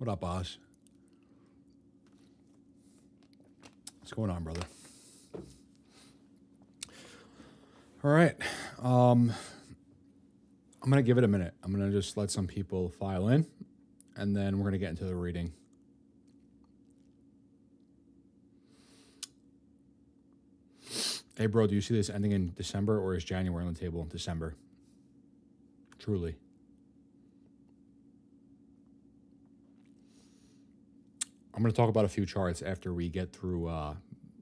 What up, Oz? What's going on, brother? All right. I'm going to give it a minute. I'm going to just let some people file in, and then we're going to get into the reading. Hey, bro, do you see this ending in December, or is January on the table? December. Truly. I'm going to talk about a few charts after we get through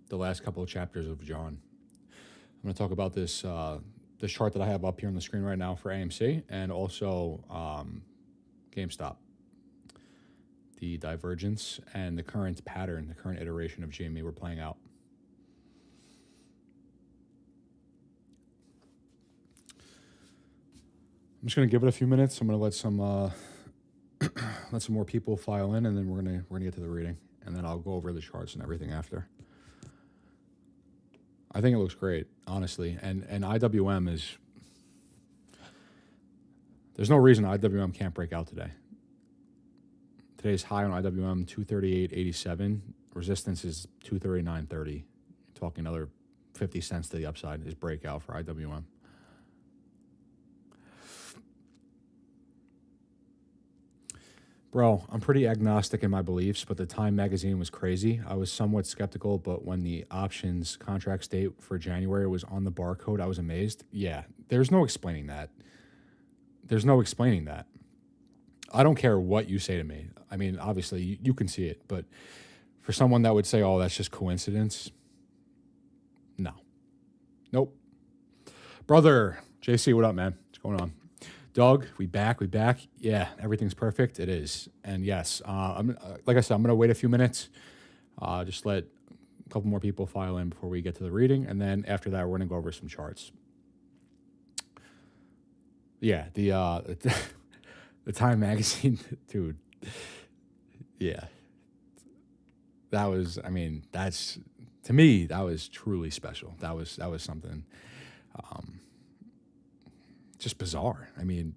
the last couple of chapters of John. I'm going to talk about this this chart that I have up here on the screen right now for AMC, and also GameStop, the divergence and the current pattern, the current iteration of GME we're playing out. I'm just going to give it a few minutes. I'm going to let some more people file in, and then we're gonna get to the reading, and then I'll go over the charts and everything after. I think it looks great, honestly, and IWM is. There's no reason IWM can't break out today. Today's high on IWM 238.87. Resistance is 239.30. Talking another 50 cents to the upside is breakout for IWM. Bro, I'm pretty agnostic in my beliefs, but the Time magazine was crazy. I was somewhat skeptical, but when the options contract date for January was on the barcode, I was amazed. Yeah, there's no explaining that. There's no explaining that. I don't care what you say to me. I mean, obviously, you can see it, but for someone that would say, oh, that's just coincidence, no. Nope. Brother, JC, what up, man? What's going on? Doug, we back. Yeah, everything's perfect. It is. And yes, like I said, I'm going to wait a few minutes. Just let a couple more people file in before we get to the reading. And then after that, we're going to go over some charts. Yeah, the Time magazine, dude. Yeah. That was, I mean, that's, to me, that was truly special. That was something just bizarre. I mean,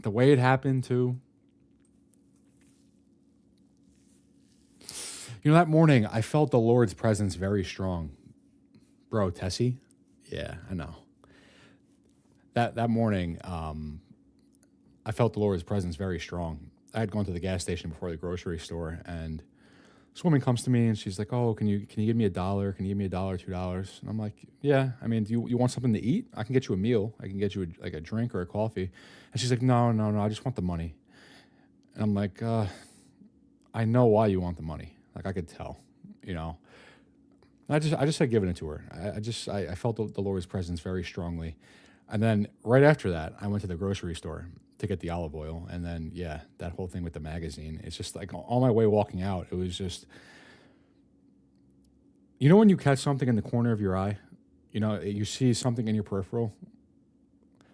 the way it happened too. You know, that morning I felt the Lord's presence very strong. Bro, Tessie? Yeah, I know. That morning, I felt the Lord's presence very strong. I had gone to the gas station before the grocery store, and this woman comes to me and she's like, "Oh, can you give me $1? Can you give me $1, $2?" And I'm like, "Yeah. I mean, do you want something to eat? I can get you a meal. I can get you like a drink or a coffee." And she's like, "No. I just want the money." And I'm like, "I know why you want the money. Like I could tell, you know." And I just had given it to her. I felt the Lord's presence very strongly. And then right after that, I went to the grocery store to get the olive oil. And then, yeah, that whole thing with the magazine. It's just like on my way walking out, it was just, you know, when you catch something in the corner of your eye, you know, you see something in your peripheral.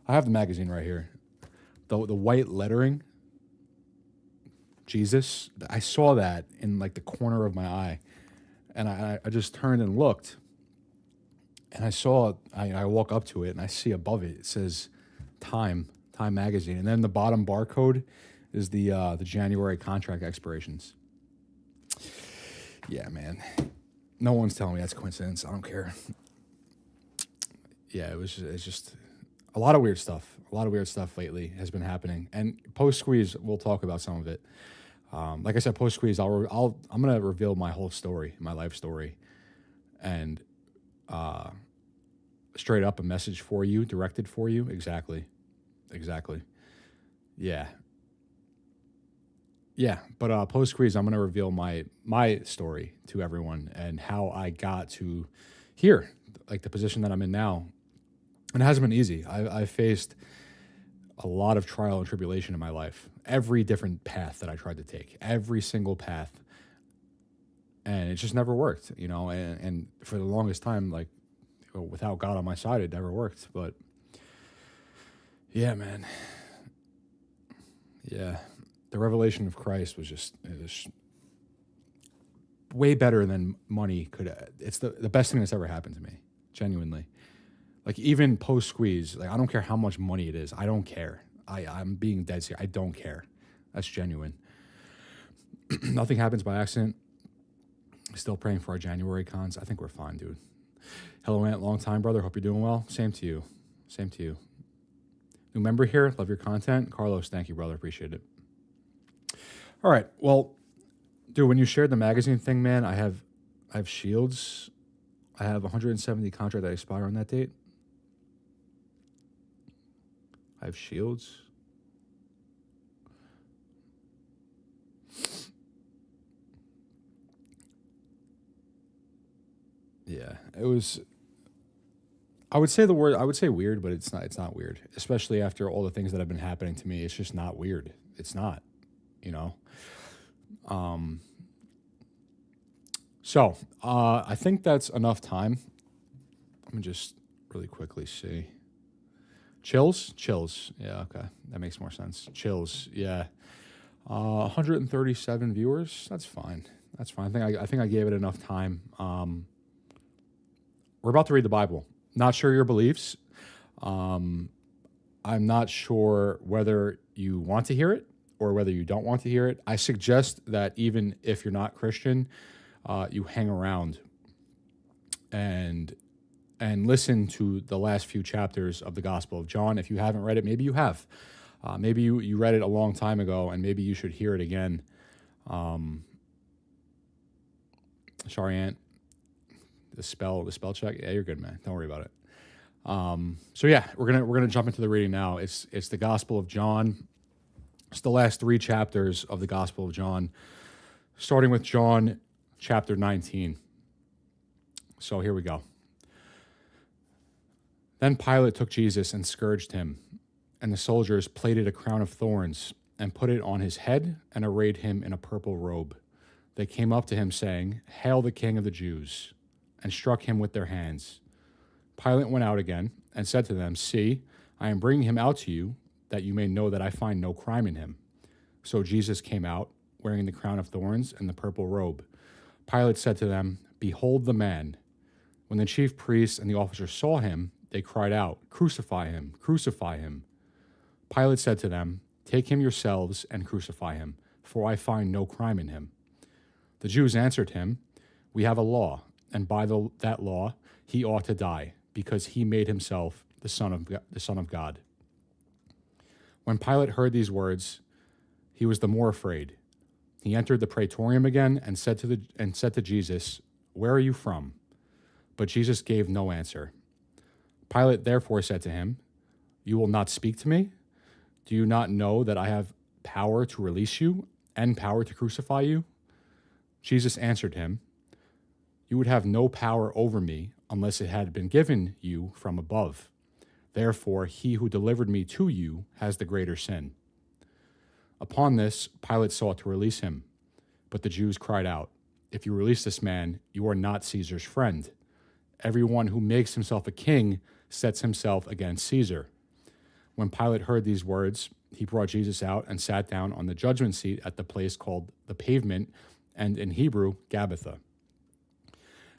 I have the magazine right here. The white lettering, Jesus, I saw that in like the corner of my eye. And I just turned and looked. And I saw, I walk up to it and I see above it, it says Time magazine. And then the bottom barcode is the January contract expirations. Yeah, man. No one's telling me that's coincidence. I don't care. Yeah, it's just a lot of weird stuff. A lot of weird stuff lately has been happening. And post squeeze, we'll talk about some of it. Like I said, post squeeze, I'm gonna reveal my whole story, my life story, and straight up a message for you, directed for you. Exactly. Yeah. But post squeeze, I'm gonna reveal my story to everyone and how I got to here, like the position that I'm in now. And it hasn't been easy. I faced a lot of trial and tribulation in my life. Every different path that I tried to take, every single path. And it just never worked, you know, and for the longest time, like, without God on my side, it never worked. But yeah, man. Yeah. The revelation of Christ was just way better than money could. It's the best thing that's ever happened to me, genuinely. Like, even post squeeze, like, I don't care how much money it is. I don't care. I'm being dead serious. I don't care. That's genuine. Nothing happens by accident. Still praying for our January cons. I think we're fine, dude. Hello, Ant. Long time, brother. Hope you're doing well. Same to you. Same to you. New member here. Love your content. Carlos, thank you, brother. Appreciate it. All right. Well, dude, when you shared the magazine thing, man, I have shields. I have 170 contract that expire on that date. I have shields. Yeah, it was. I would say weird, but it's not. It's not weird, especially after all the things that have been happening to me. It's just not weird. It's not, you know. So I think that's enough time. Let me just really quickly see. Chills. Yeah, okay, that makes more sense. Chills. Yeah, 137 viewers. That's fine. That's fine. I think I gave it enough time. We're about to read the Bible. Not sure your beliefs. I'm not sure whether you want to hear it or whether you don't want to hear it. I suggest that even if you're not Christian, you hang around and listen to the last few chapters of the Gospel of John. If you haven't read it, maybe you have. Maybe you read it a long time ago, and maybe you should hear it again. Sorry, Aunt. The spell check. Yeah, you're good, man. Don't worry about it. So yeah, we're gonna jump into the reading now. It's the Gospel of John. It's the last 3 chapters of the Gospel of John, starting with John chapter 19. So here we go. Then Pilate took Jesus and scourged him, and the soldiers plaited a crown of thorns and put it on his head and arrayed him in a purple robe. They came up to him saying, "Hail the King of the Jews," and struck him with their hands. Pilate went out again and said to them, "See, I am bringing him out to you, that you may know that I find no crime in him." So Jesus came out, wearing the crown of thorns and the purple robe. Pilate said to them, "Behold the man." When the chief priests and the officers saw him, they cried out, "Crucify him, crucify him." Pilate said to them, "Take him yourselves and crucify him, for I find no crime in him." The Jews answered him, "We have a law, and by that law he ought to die, because he made himself the Son of God." When Pilate heard these words, he was the more afraid. He entered the praetorium again and said to Jesus, "Where are you from?" But Jesus gave no answer. Pilate therefore said to him, "You will not speak to me? Do you not know that I have power to release you and power to crucify you?" Jesus answered him, "You would have no power over me unless it had been given you from above. Therefore, he who delivered me to you has the greater sin." Upon this, Pilate sought to release him. But the Jews cried out, "If you release this man, you are not Caesar's friend. Everyone who makes himself a king sets himself against Caesar." When Pilate heard these words, he brought Jesus out and sat down on the judgment seat at the place called the Pavement, and in Hebrew, Gabbatha.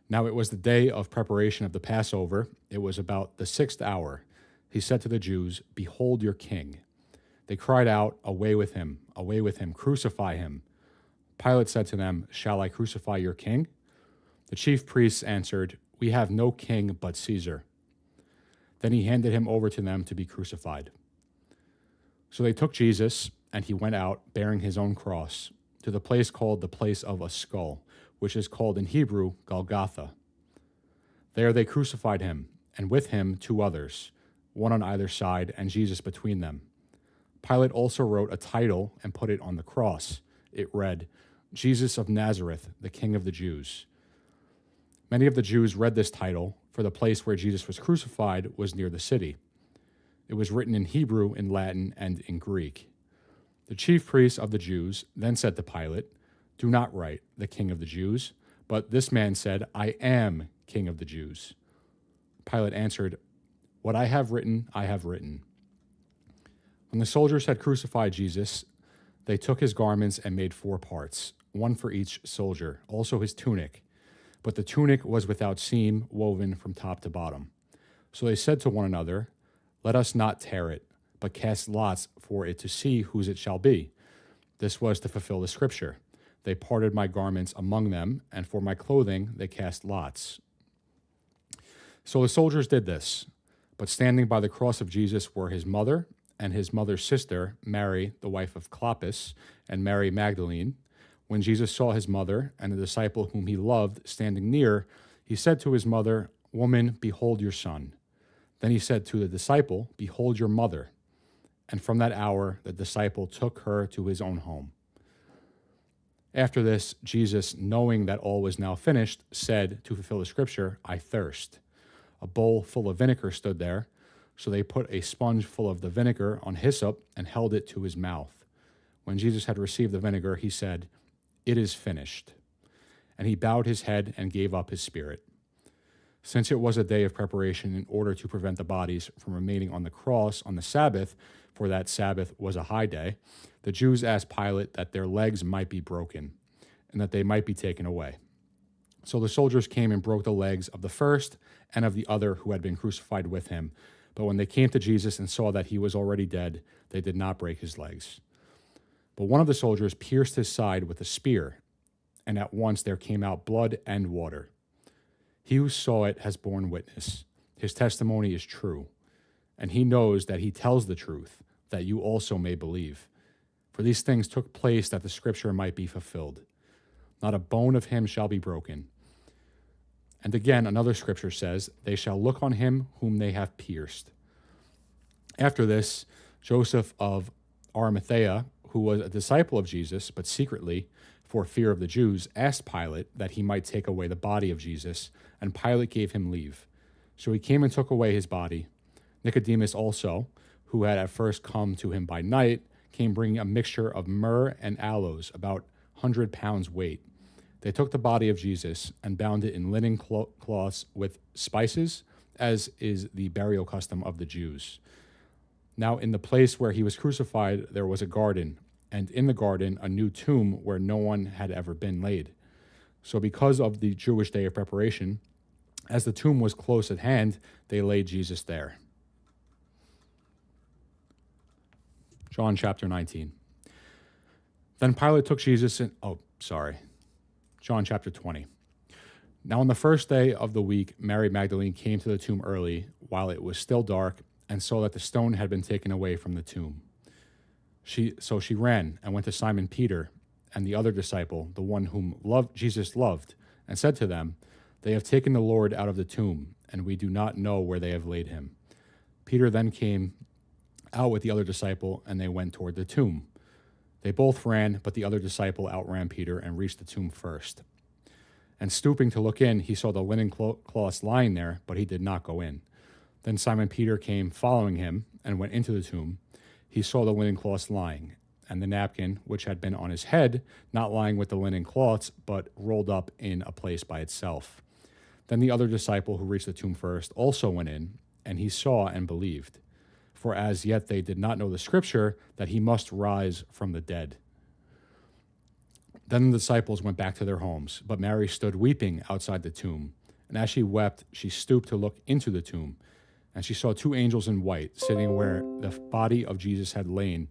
Now it was the day of preparation of the Passover. It was about the 6th hour. He said to the Jews, "Behold your king." They cried out, away with him, crucify him." Pilate said to them, "Shall I crucify your king?" The chief priests answered, "We have no king but Caesar." Then he handed him over to them to be crucified. So they took Jesus, and he went out, bearing his own cross, to the place called the place of a skull, which is called in Hebrew Golgotha. There they crucified him, and with him 2 others, one on either side, and Jesus between them. Pilate also wrote a title and put it on the cross. It read, "Jesus of Nazareth, the King of the Jews." Many of the Jews read this title, for the place where Jesus was crucified was near the city. It was written in Hebrew, in Latin, and in Greek. The chief priests of the Jews then said to Pilate, "Do not write, the King of the Jews," but this man said, "I am King of the Jews." Pilate answered, "What I have written, I have written." When the soldiers had crucified Jesus, they took his garments and made 4 parts, one for each soldier, also his tunic. But the tunic was without seam, woven from top to bottom. So they said to one another, "Let us not tear it, but cast lots for it to see whose it shall be." This was to fulfill the scripture. They parted my garments among them, and for my clothing they cast lots. So the soldiers did this, but standing by the cross of Jesus were his mother and his mother's sister, Mary, the wife of Clopas, and Mary Magdalene. When Jesus saw his mother and the disciple whom he loved standing near, he said to his mother, "Woman, behold your son." Then he said to the disciple, "Behold your mother." And from that hour, the disciple took her to his own home. After this, Jesus, knowing that all was now finished, said, to fulfill the scripture, "I thirst." A bowl full of vinegar stood there, so they put a sponge full of the vinegar on hyssop and held it to his mouth. When Jesus had received the vinegar, he said, "It is finished." And he bowed his head and gave up his spirit. Since it was a day of preparation in order to prevent the bodies from remaining on the cross on the Sabbath, for that Sabbath was a high day, the Jews asked Pilate that their legs might be broken and that they might be taken away. So the soldiers came and broke the legs of the first and of the other who had been crucified with him. But when they came to Jesus and saw that he was already dead, they did not break his legs. But one of the soldiers pierced his side with a spear, and at once there came out blood and water. He who saw it has borne witness. His testimony is true, and he knows that he tells the truth, that you also may believe. For these things took place that the scripture might be fulfilled. Not a bone of him shall be broken. And again, another scripture says, "They shall look on him whom they have pierced." After this, Joseph of Arimathea, who was a disciple of Jesus, but secretly, for fear of the Jews, asked Pilate that he might take away the body of Jesus, and Pilate gave him leave. So he came and took away his body. Nicodemus also, who had at first come to him by night, came bringing a mixture of myrrh and aloes, about 100 pounds weight. They took the body of Jesus and bound it in linen cloths with spices, as is the burial custom of the Jews. Now in the place where he was crucified there was a garden, and in the garden a new tomb where no one had ever been laid. So because of the Jewish day of preparation, as the tomb was close at hand, they laid Jesus there. John chapter 19. Then Pilate took Jesus and, John chapter 20. Now on the first day of the week, Mary Magdalene came to the tomb early, while it was still dark, and saw that the stone had been taken away from the tomb. So she ran and went to Simon Peter and the other disciple, the one whom Jesus loved, and said to them, "They have taken the Lord out of the tomb, and we do not know where they have laid him." Peter then came out with the other disciple, and they went toward the tomb. They both ran, but the other disciple outran Peter and reached the tomb first. And stooping to look in, he saw the linen cloths lying there, but he did not go in. Then Simon Peter came following him and went into the tomb. He saw the linen cloths lying, and the napkin, which had been on his head, not lying with the linen cloths, but rolled up in a place by itself. Then the other disciple who reached the tomb first also went in, and he saw and believed. For as yet they did not know the scripture that he must rise from the dead. Then the disciples went back to their homes, but Mary stood weeping outside the tomb. And as she wept, she stooped to look into the tomb. And she saw two angels in white sitting where the body of Jesus had lain,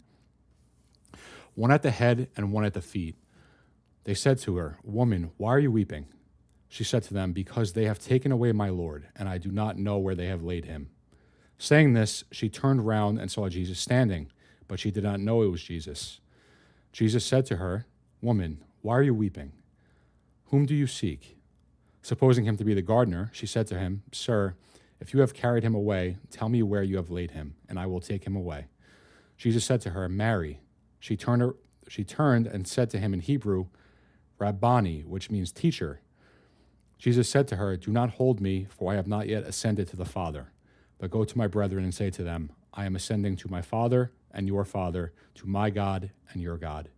one at the head and one at the feet. They said to her, "Woman, why are you weeping?" She said to them, "Because they have taken away my Lord, and I do not know where they have laid him." Saying this, she turned round and saw Jesus standing, but she did not know it was Jesus. Jesus said to her, "Woman, why are you weeping? Whom do you seek?" Supposing him to be the gardener, she said to him, "Sir, if you have carried him away, tell me where you have laid him, and I will take him away." Jesus said to her, "Mary." She turned and said to him in Hebrew, "Rabboni," which means teacher. Jesus said to her, "Do not hold me, for I have not yet ascended to the Father. But go to my brethren and say to them, I am ascending to my Father and your Father, to my God and your God."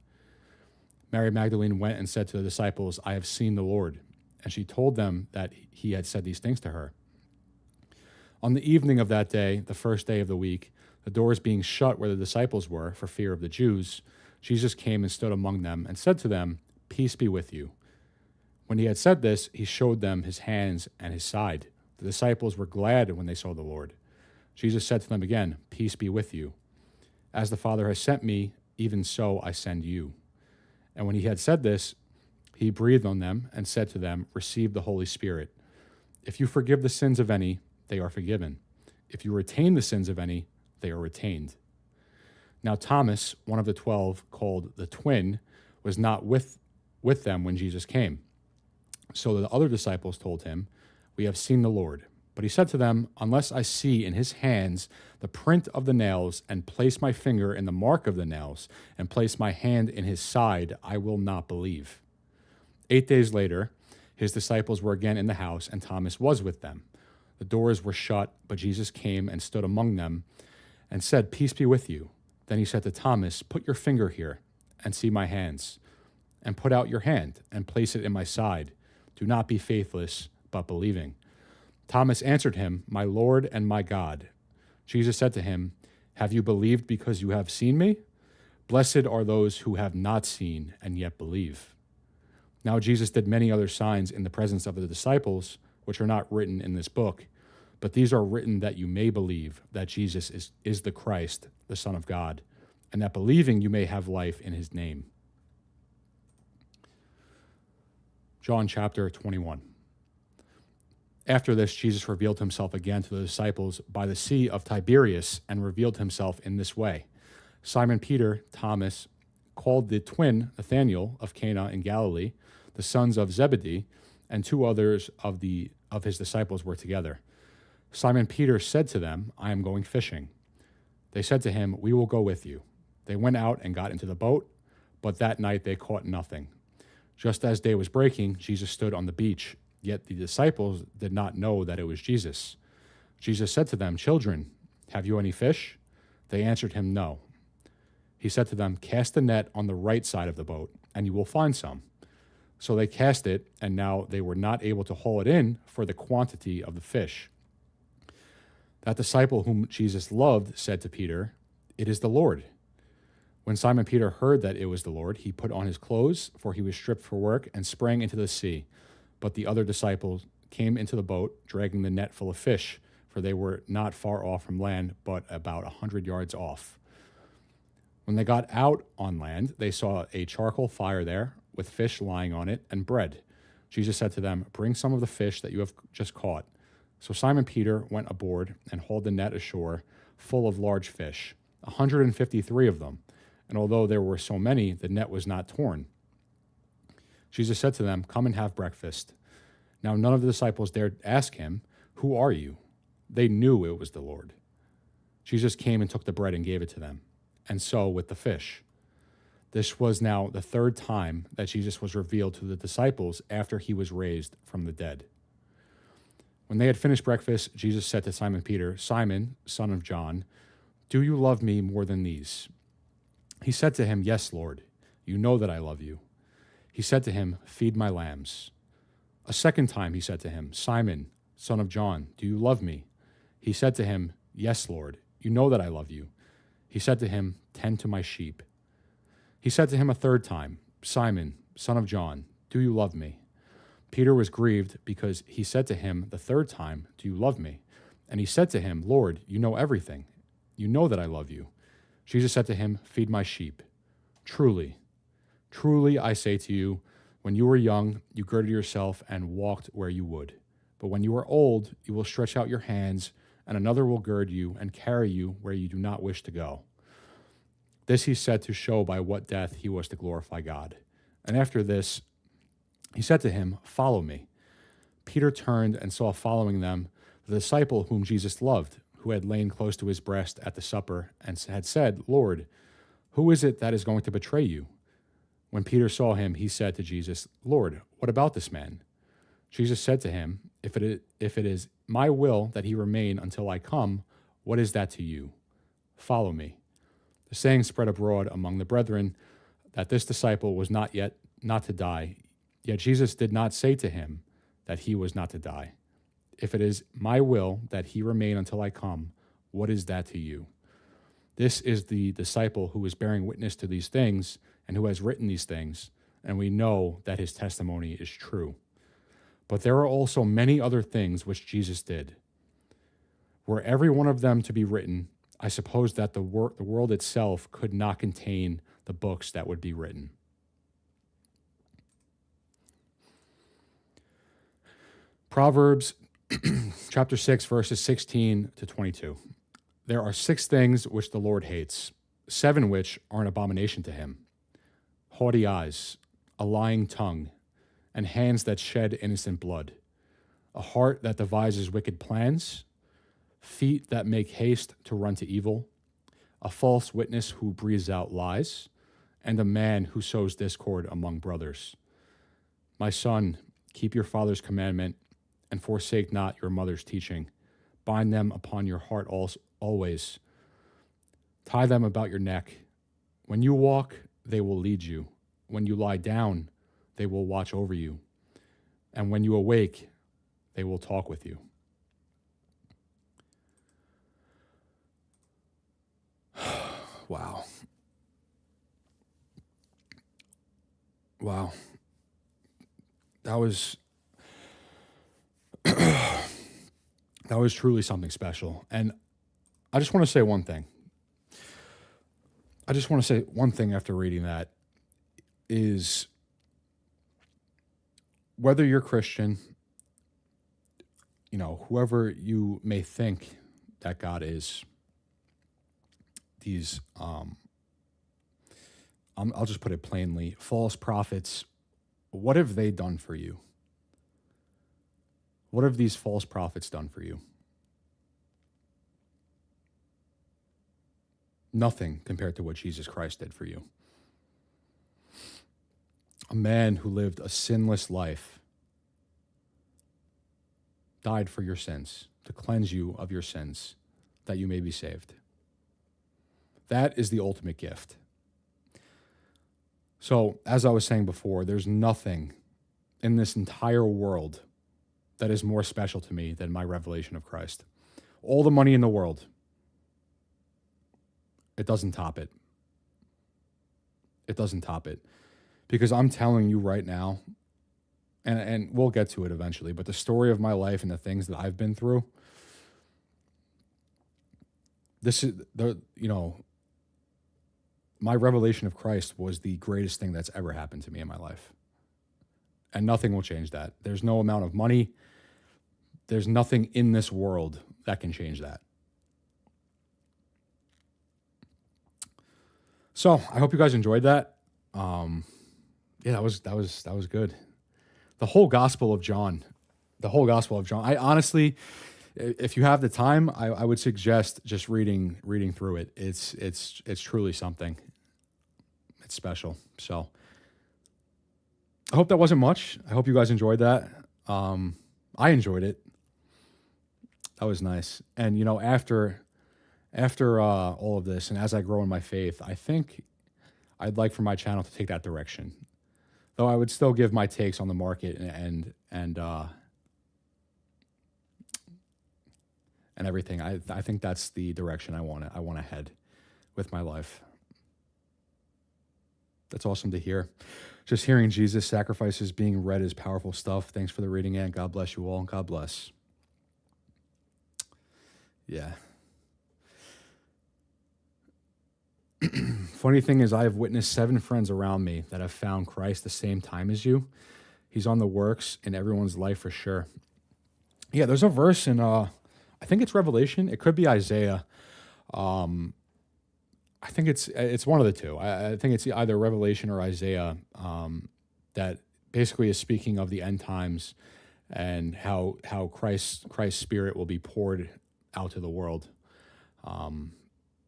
Mary Magdalene went and said to the disciples, "I have seen the Lord." And she told them that he had said these things to her. On the evening of that day, the first day of the week, the doors being shut where the disciples were for fear of the Jews, Jesus came and stood among them and said to them, "Peace be with you." When he had said this, he showed them his hands and his side. The disciples were glad when they saw the Lord. Jesus said to them again, "Peace be with you. As the Father has sent me, even so I send you." And when he had said this, he breathed on them and said to them, "Receive the Holy Spirit. If you forgive the sins of any, they are forgiven. If you retain the sins of any, they are retained." Now Thomas, one of the 12, called the twin, was not with them when Jesus came. So the other disciples told him, "We have seen the Lord." But he said to them, "Unless I see in his hands the print of the nails, and place my finger in the mark of the nails, and place my hand in his side, I will not believe." 8 days later, his disciples were again in the house, and Thomas was with them. The doors were shut, but Jesus came and stood among them and said, "Peace be with you." Then he said to Thomas, "Put your finger here and see my hands, and put out your hand and place it in my side. Do not be faithless, but believing." Thomas answered him, "My Lord and my God." Jesus said to him, "Have you believed because you have seen me? Blessed are those who have not seen and yet believe." Now Jesus did many other signs in the presence of the disciples, which are not written in this book, but these are written that you may believe that Jesus is the Christ, the Son of God, and that believing you may have life in his name. John chapter 21. After this, Jesus revealed himself again to the disciples by the Sea of Tiberias and revealed himself in this way. Simon Peter, Thomas, called the twin Nathanael of Cana in Galilee, the sons of Zebedee, and 2 others of his disciples were together. Simon Peter said to them, "I am going fishing." They said to him, "We will go with you." They went out and got into the boat, but that night they caught nothing. Just as day was breaking, Jesus stood on the beach, yet the disciples did not know that it was Jesus. Jesus said to them, "Children, have you any fish?" They answered him, "No." He said to them, "Cast the net on the right side of the boat, and you will find some." So they cast it, and now they were not able to haul it in for the quantity of the fish. That disciple whom Jesus loved said to Peter, "It is the Lord." When Simon Peter heard that it was the Lord, he put on his clothes, for he was stripped for work, and sprang into the sea. But the other disciples came into the boat, dragging the net full of fish, for they were not far off from land, but about 100 yards off. When they got out on land, they saw a charcoal fire there, with fish lying on it, and bread. Jesus said to them, "Bring some of the fish that you have just caught." So Simon Peter went aboard and hauled the net ashore, full of large fish, 153 of them. And although there were so many, the net was not torn. Jesus said to them, "Come and have breakfast." Now none of the disciples dared ask him, "Who are you?" They knew it was the Lord. Jesus came and took the bread and gave it to them, and so with the fish. This was now the 3rd time that Jesus was revealed to the disciples after he was raised from the dead. When they had finished breakfast, Jesus said to Simon Peter, "Simon, son of John, do you love me more than these?" He said to him, "Yes, Lord, you know that I love you." He said to him, "Feed my lambs." A second time he said to him, "Simon, son of John, do you love me?" He said to him, "Yes, Lord, you know that I love you." He said to him, "Tend to my sheep." He said to him a third time, "Simon, son of John, do you love me?" Peter was grieved because he said to him the third time, "Do you love me?" And he said to him, "Lord, you know everything. You know that I love you." Jesus said to him, "Feed my sheep. Truly, truly I say to you, when you were young, you girded yourself and walked where you would. But when you are old, you will stretch out your hands, and another will gird you and carry you where you do not wish to go." This he said to show by what death he was to glorify God. And after this, he said to him, "Follow me." Peter turned and saw following them the disciple whom Jesus loved, who had lain close to his breast at the supper, and had said, "Lord, who is it that is going to betray you?" When Peter saw him, he said to Jesus, "Lord, what about this man?" Jesus said to him, If it is my will that he remain until I come, what is that to you? Follow me." The saying spread abroad among the brethren that this disciple was not to die. Yet Jesus did not say to him that he was not to die. If it is my will that he remain until I come, what is that to you? This is the disciple who is bearing witness to these things and who has written these things, and we know that his testimony is true. But there are also many other things which Jesus did. Were every one of them to be written, I suppose that the world itself could not contain the books that would be written. Proverbs chapter 6, verses 16 to 22. There are 6 things which the Lord hates, 7 which are an abomination to him: haughty eyes, a lying tongue, and hands that shed innocent blood, a heart that devises wicked plans, feet that make haste to run to evil, a false witness who breathes out lies, and a man who sows discord among brothers. My son, keep your father's commandment, and forsake not your mother's teaching. Bind them upon your heart always. Tie them about your neck. When you walk, they will lead you. When you lie down, they will watch over you. And when you awake, they will talk with you. Wow. Wow. That was that was truly something special. And I just want to say one thing. I just want to say one thing after reading that is, whether you're Christian, whoever you may think that God is, these, I'll just put it plainly, false prophets, what have they done for you? What have these false prophets done for you? Nothing compared to what Jesus Christ did for you. A man who lived a sinless life, died for your sins, to cleanse you of your sins, that you may be saved. That is the ultimate gift. So, as I was saying before, there's nothing in this entire world that is more special to me than my revelation of Christ. All the money in the world, it doesn't top it. It doesn't top it. Because I'm telling you right now, and we'll get to it eventually, but the story of my life and the things that I've been through, this is my revelation of Christ was the greatest thing that's ever happened to me in my life. And nothing will change that. There's no amount of money. There's nothing in this world that can change that. So I hope you guys enjoyed that. Yeah, that was good. The whole Gospel of John. I honestly, if you have the time, I would suggest just reading through it. It's truly something. It's special. So I hope that wasn't much. I hope you guys enjoyed that. I enjoyed it. That was nice. And after all of this, and as I grow in my faith, I think I'd like for my channel to take that direction. Though I would still give my takes on the market and everything. I think that's the direction I want to head with my life. That's awesome to hear. Just hearing Jesus' sacrifices being read is powerful stuff. Thanks for the reading, and God bless you all. God bless. Yeah. Funny thing is, I have witnessed 7 friends around me that have found Christ the same time as you. He's on the works in everyone's life for sure. Yeah, there's a verse in, I think it's Revelation. It could be Isaiah. I think it's one of the two. I think it's either Revelation or Isaiah that basically is speaking of the end times and how Christ's Spirit will be poured out to the world.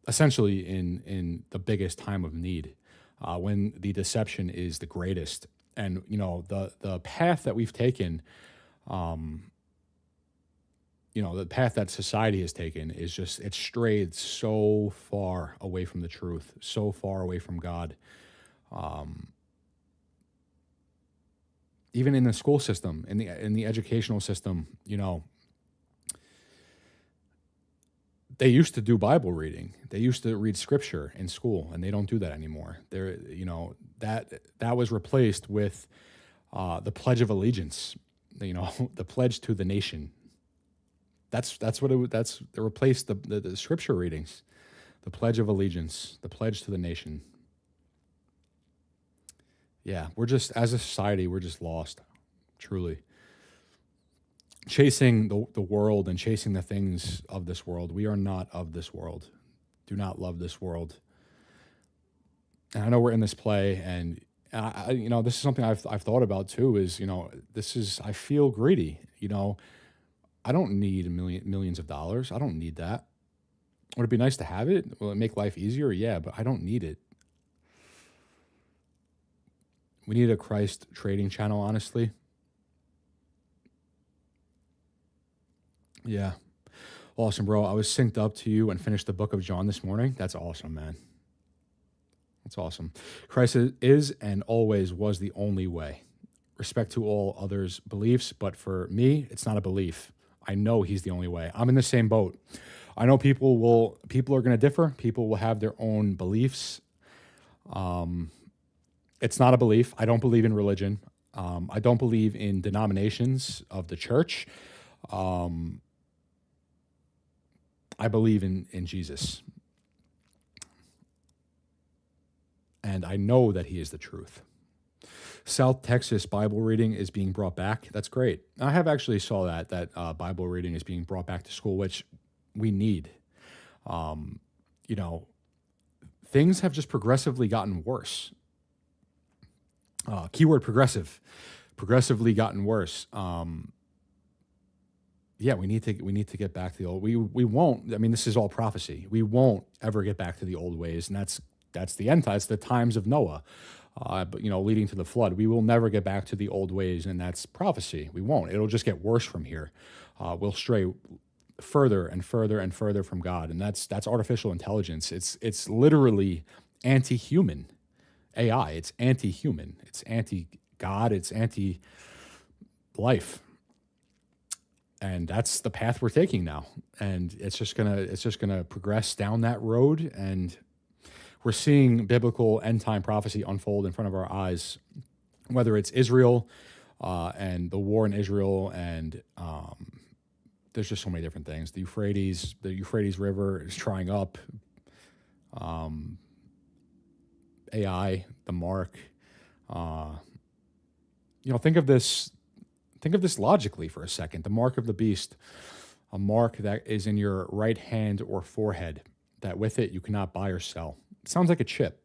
Essentially in the biggest time of need, when the deception is the greatest. And, the path that we've taken, the path that society has taken is it's strayed so far away from the truth, so far away from God. Even in the school system, in the educational system, they used to do Bible reading. They used to read scripture in school, and they don't do that anymore. That was replaced with the Pledge of Allegiance, the pledge to the nation. That's they replaced the scripture readings, the Pledge of Allegiance, the pledge to the nation. Yeah, we're just, as a society, we're just lost, truly. Chasing the world and chasing the things of this world. We are not of this world. Do not love this world. And I know we're in this play, and this is something I've thought about too. Is I feel greedy. I don't need millions of dollars. I don't need that. Would it be nice to have it? Will it make life easier? Yeah, but I don't need it. We need a Christ trading channel, honestly. Yeah. Awesome, bro. I was synced up to you and finished the book of John this morning. That's awesome, man. That's awesome. Christ is and always was the only way. Respect to all others' beliefs, but for me, it's not a belief. I know he's the only way. I'm in the same boat. I know people are going to differ. People will have their own beliefs. It's not a belief. I don't believe in religion. I don't believe in denominations of the church. I believe in Jesus. And I know that he is the truth. South Texas Bible reading is being brought back. That's great. I have actually saw that Bible reading is being brought back to school, which we need. Things have just progressively gotten worse. Keyword progressively gotten worse. Yeah, we need to get back to the old. We won't. I mean, this is all prophecy. We won't ever get back to the old ways, and that's the end. That's the times of Noah. But leading to the flood. We will never get back to the old ways, and that's prophecy. We won't. It'll just get worse from here. We'll stray further and further and further from God, and that's artificial intelligence. It's literally anti-human AI. It's anti-human. It's anti-God. It's anti-life, and that's the path we're taking now. And it's just gonna progress down that road, and we're seeing biblical end-time prophecy unfold in front of our eyes, whether it's Israel and the war in Israel, and there's just so many different things. The Euphrates River is drying up. AI, the mark. Think of this logically for a second. The mark of the beast, a mark that is in your right hand or forehead, that with it you cannot buy or sell. It sounds like a chip.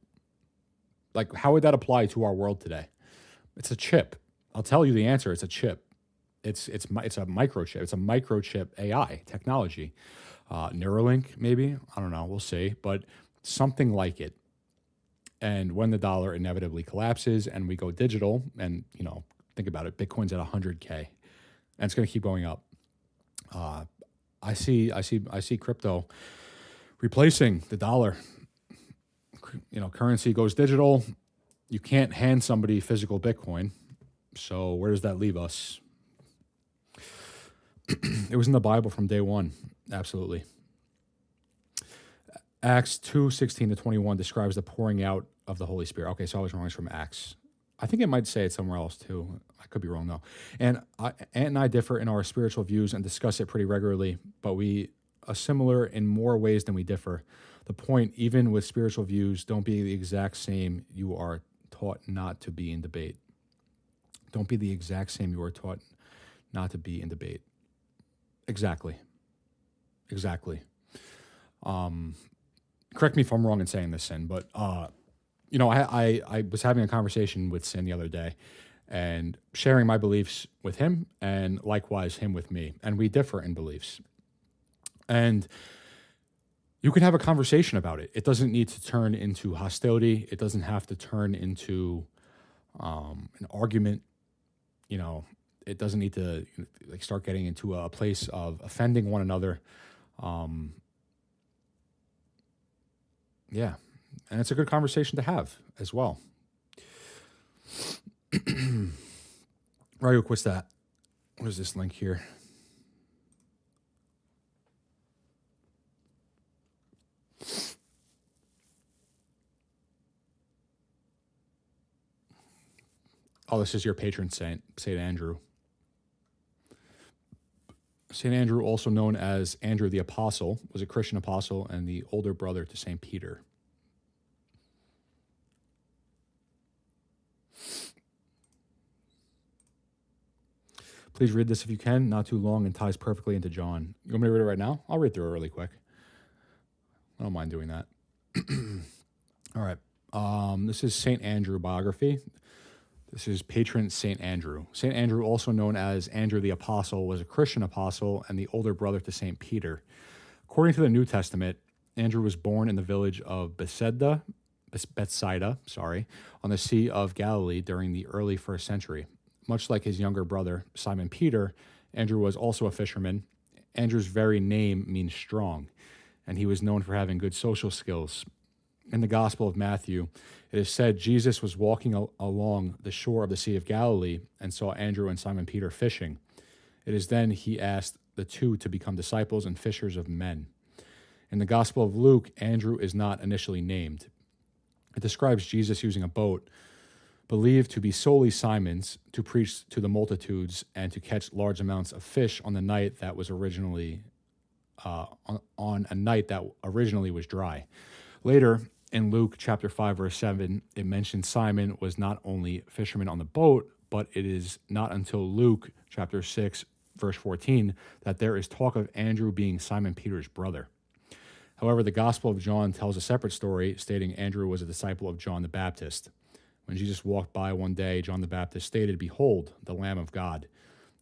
Like, how would that apply to our world today? It's a chip. I'll tell you the answer. It's a chip. It's a microchip. It's a microchip AI technology. Neuralink, maybe. I don't know. We'll see. But something like it. And when the dollar inevitably collapses and we go digital, and think about it, Bitcoin's at 100K, and it's going to keep going up. I see crypto replacing the dollar. Currency goes digital. You can't hand somebody physical Bitcoin. So where does that leave us? It was in the Bible from day one. Absolutely. Acts 2:16-21 describes the pouring out of the Holy Spirit. Okay, so I was wrong. It's from Acts. I think it might say it somewhere else too. I could be wrong though. And Ant and I differ in our spiritual views and discuss it pretty regularly, but we are similar in more ways than we differ. The point, even with spiritual views, don't be the exact same. You are taught not to be in debate. Don't be the exact same. You are taught not to be in debate. Exactly. Correct me if I'm wrong in saying this, Sin, but I was having a conversation with Sin the other day and sharing my beliefs with him, and likewise him with me, and we differ in beliefs. And you can have a conversation about it. It doesn't need to turn into hostility. It doesn't have to turn into an argument. It doesn't need to start getting into a place of offending one another. Yeah, and it's a good conversation to have as well. Right, what's that? What is this link here? Oh, this is your patron saint, St. Andrew. St. Andrew, also known as Andrew the Apostle, was a Christian apostle and the older brother to St. Peter. Please read this if you can. Not too long and ties perfectly into John. You want me to read it right now? I'll read through it really quick. I don't mind doing that. All right. This is St. Andrew biography. This is patron St. Andrew. St. Andrew, also known as Andrew the Apostle, was a Christian apostle and the older brother to St. Peter. According to the New Testament, Andrew was born in the village of Bethsaida, on the Sea of Galilee during the early 1st century. Much like his younger brother, Simon Peter, Andrew was also a fisherman. Andrew's very name means strong, and he was known for having good social skills. In the Gospel of Matthew, it is said Jesus was walking along the shore of the Sea of Galilee and saw Andrew and Simon Peter fishing. It is then he asked the two to become disciples and fishers of men. In the Gospel of Luke, Andrew is not initially named. It describes Jesus using a boat, believed to be solely Simon's, to preach to the multitudes and to catch large amounts of fish on the night that was originally on a night that originally was dry. Later, in Luke chapter 5, verse 7, it mentions Simon was not only fisherman on the boat, but it is not until Luke chapter 6, verse 14, that there is talk of Andrew being Simon Peter's brother. However, the Gospel of John tells a separate story, stating Andrew was a disciple of John the Baptist. When Jesus walked by one day, John the Baptist stated, "Behold, the Lamb of God."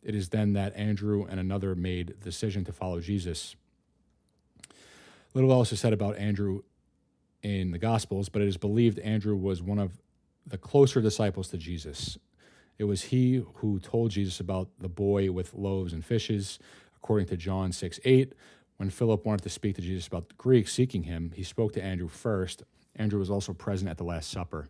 It is then that Andrew and another made the decision to follow Jesus. Little else is said about Andrew in the Gospels, but it is believed Andrew was one of the closer disciples to Jesus. It was he who told Jesus about the boy with loaves and fishes. According to John 6:8, when Philip wanted to speak to Jesus about the Greeks seeking him, he spoke to Andrew first. Andrew was also present at the Last Supper.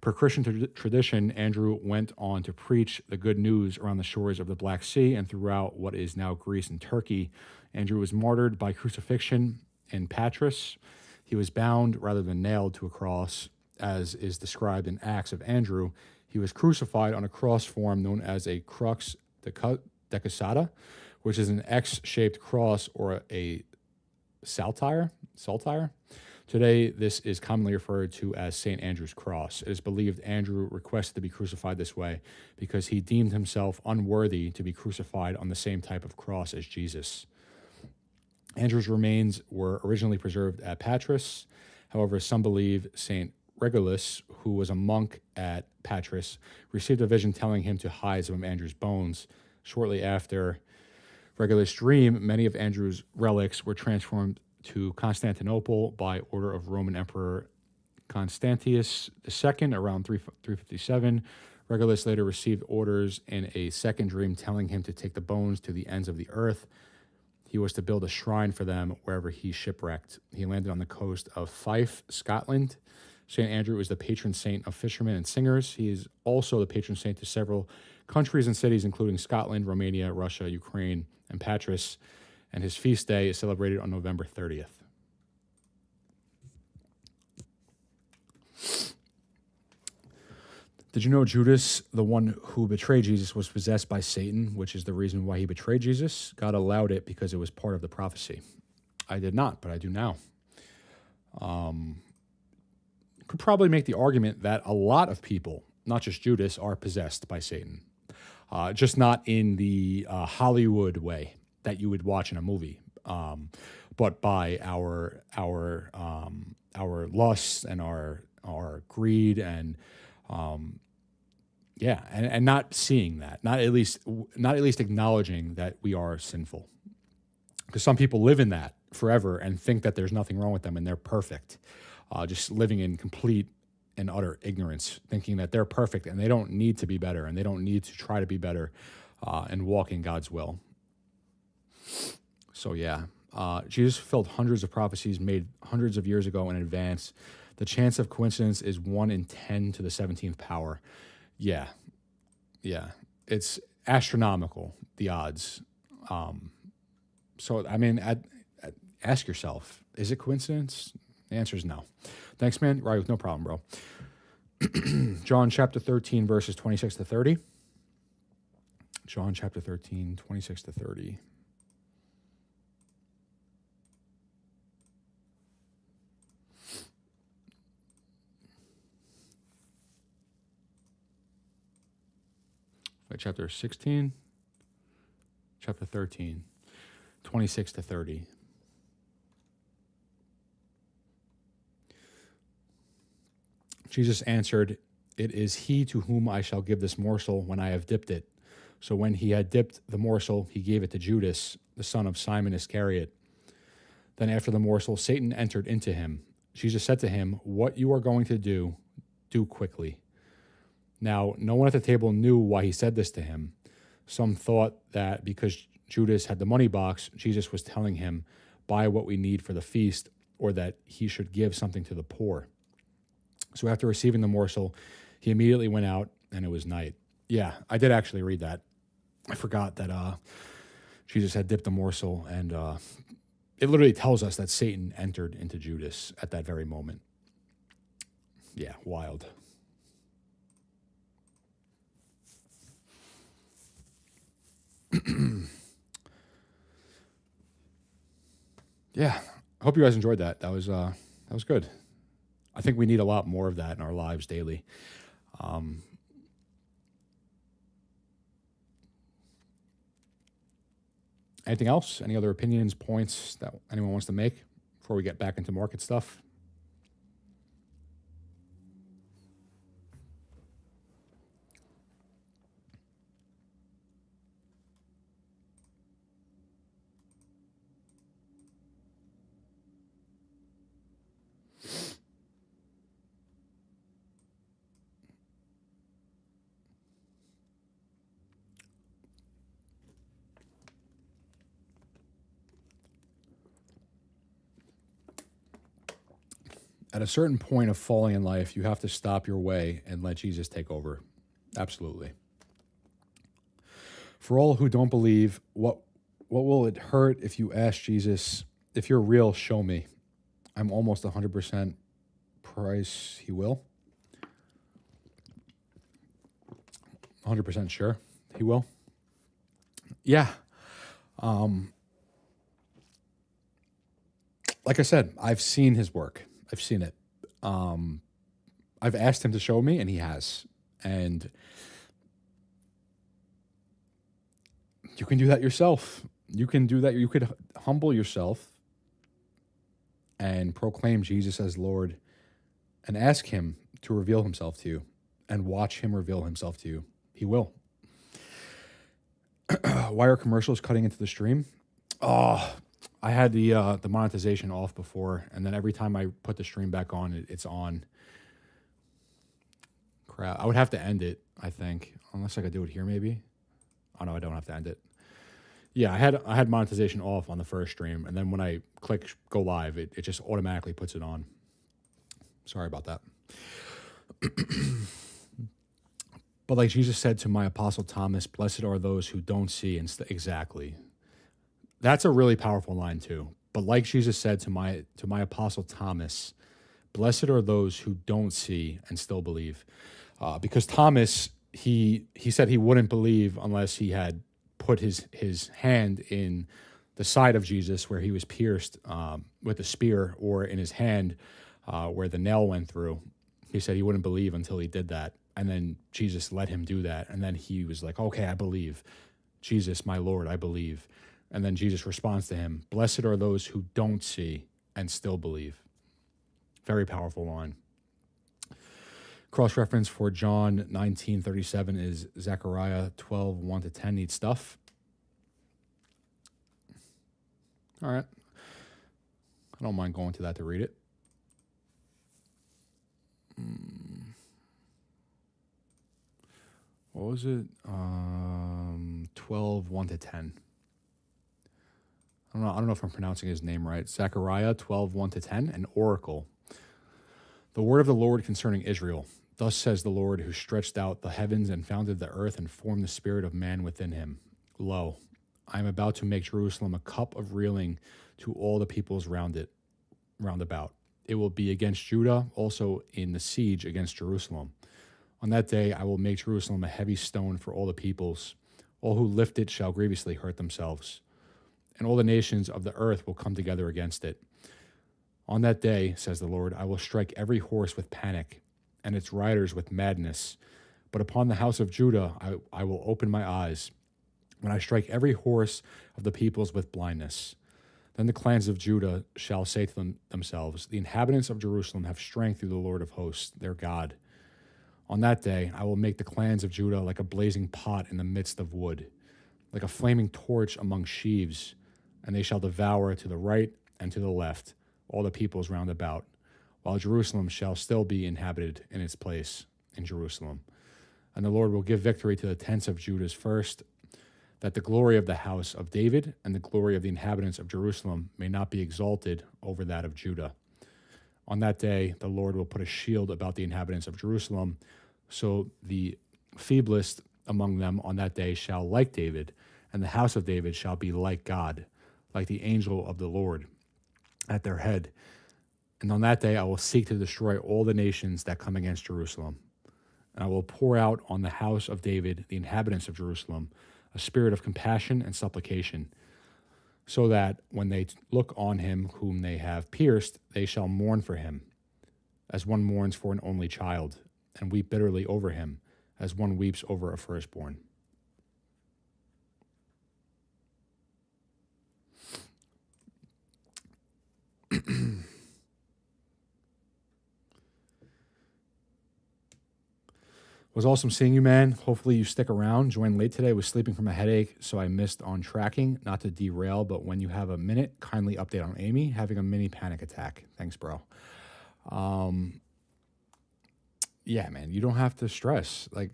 Per Christian tradition, Andrew went on to preach the good news around the shores of the Black Sea and throughout what is now Greece and Turkey. Andrew was martyred by crucifixion in Patras. He was bound rather than nailed to a cross, as is described in Acts of Andrew. He was crucified on a cross form known as a crux decussata, which is an X-shaped cross or a saltire. Today, this is commonly referred to as St. Andrew's Cross. It is believed Andrew requested to be crucified this way because he deemed himself unworthy to be crucified on the same type of cross as Jesus. Andrew's remains were originally preserved at Patras. However, some believe St. Regulus, who was a monk at Patras, received a vision telling him to hide some of Andrew's bones. Shortly after Regulus' dream, many of Andrew's relics were transformed to Constantinople by order of Roman Emperor Constantius II around 357. Regulus later received orders in a second dream telling him to take the bones to the ends of the earth. He was to build a shrine for them wherever he shipwrecked. He landed on the coast of Fife, Scotland. St. Andrew is the patron saint of fishermen and singers. He is also the patron saint to several countries and cities, including Scotland, Romania, Russia, Ukraine, and Patras. And his feast day is celebrated on November 30th. Did you know Judas, the one who betrayed Jesus, was possessed by Satan, which is the reason why he betrayed Jesus? God allowed it because it was part of the prophecy. I did not, but I do now. Could probably make the argument that a lot of people, not just Judas, are possessed by Satan. Just not in the Hollywood way that you would watch in a movie, but by our lusts and our greed and and not seeing that, not at least acknowledging that we are sinful. Because some people live in that forever and think that there's nothing wrong with them and they're perfect, just living in complete and utter ignorance, thinking that they're perfect and they don't need to be better and they don't need to try to be better and walk in God's will. So Jesus fulfilled hundreds of prophecies made hundreds of years ago in advance. The chance of coincidence is 1 in 10 to the 17th power. Yeah. It's astronomical, the odds. So, I mean, ask yourself, is it coincidence? The answer is no. Thanks, man. Right, no problem, bro. John chapter 13, verses 26 to 30. John chapter 13, 26 to 30. Chapter 16. chapter 13, 26 to 30. Jesus answered, "It is he to whom I shall give this morsel when I have dipped it." So when he had dipped the morsel, he gave it to Judas, the son of Simon Iscariot. Then after the morsel, Satan entered into him. Jesus said to him, "What you are going to do, do quickly." Now, no one at the table knew why he said this to him. Some thought that because Judas had the money box, Jesus was telling him, "Buy what we need for the feast," or that he should give something to the poor. So after receiving the morsel, he immediately went out, and it was night. Yeah, I did actually read that. I forgot that Jesus had dipped the morsel, and it literally tells us that Satan entered into Judas at that very moment. Yeah, wild. Yeah, I hope you guys enjoyed that. That was good. I think we need a lot more of that in our lives daily. Anything else? Any other opinions, points that anyone wants to make before we get back into market stuff? At a certain point of falling in life, you have to stop your way and let Jesus take over. Absolutely. For all who don't believe, what will it hurt if you ask Jesus, "If you're real, show me"? I'm almost 100% price he will. 100% sure he will. Yeah. Like I said, I've seen his work. I've seen it. I've asked him to show me, and he has. And you can do that yourself. You can do that. You could humble yourself and proclaim Jesus as Lord and ask him to reveal himself to you and watch him reveal himself to you. He will. Why are commercials cutting into the stream? Oh, I had the monetization off before, and then every time I put the stream back on, it's on. Crap. I would have to end it, I think, unless I could do it here maybe. Oh, no, I don't have to end it. Yeah, I had monetization off on the first stream, and then when I click go live, it just automatically puts it on. Sorry about that. But like Jesus said to my apostle Thomas, "Blessed are those who don't see." Exactly. That's a really powerful line too. But like Jesus said to my apostle Thomas, "Blessed are those who don't see and still believe." Because Thomas, he said he wouldn't believe unless he had put his hand in the side of Jesus where he was pierced with a spear, or in his hand where the nail went through. He said he wouldn't believe until he did that. And then Jesus let him do that. And then he was like, "Okay, I believe. Jesus, my Lord, I believe." And then Jesus responds to him, "Blessed are those who don't see and still believe." Very powerful line. Cross-reference for John 19:37 is Zechariah 12:1-10. Neat stuff. All right. I don't mind going to that to read it. What was it? 12:1-10. I don't know if I'm pronouncing his name right. Zechariah 12:1-10, an oracle. The word of the Lord concerning Israel. Thus says the Lord, who stretched out the heavens and founded the earth and formed the spirit of man within him. Lo, I am about to make Jerusalem a cup of reeling to all the peoples round about. It will be against Judah, also in the siege against Jerusalem. On that day I will make Jerusalem a heavy stone for all the peoples. All who lift it shall grievously hurt themselves. And all the nations of the earth will come together against it. On that day, says the Lord, I will strike every horse with panic, and its riders with madness. But upon the house of Judah I will open my eyes, when I strike every horse of the peoples with blindness. Then the clans of Judah shall say to themselves, the inhabitants of Jerusalem have strength through the Lord of hosts, their God. On that day, I will make the clans of Judah like a blazing pot in the midst of wood, like a flaming torch among sheaves, and they shall devour to the right and to the left all the peoples round about, while Jerusalem shall still be inhabited in its place in Jerusalem. And the Lord will give victory to the tents of Judah's first, that the glory of the house of David and the glory of the inhabitants of Jerusalem may not be exalted over that of Judah. On that day, the Lord will put a shield about the inhabitants of Jerusalem, so the feeblest among them on that day shall like David, and the house of David shall be like God, like the angel of the Lord at their head. And on that day I will seek to destroy all the nations that come against Jerusalem. And I will pour out on the house of David, the inhabitants of Jerusalem, a spirit of compassion and supplication, so that when they look on him whom they have pierced, they shall mourn for him, as one mourns for an only child, and weep bitterly over him, as one weeps over a firstborn. Was awesome seeing you, man. Hopefully you stick around. Joined late today. Was sleeping from a headache, so I missed on tracking. Not to derail, but when you have a minute, kindly update on Amy having a mini panic attack. Thanks, bro. Yeah, man, you don't have to stress. Like,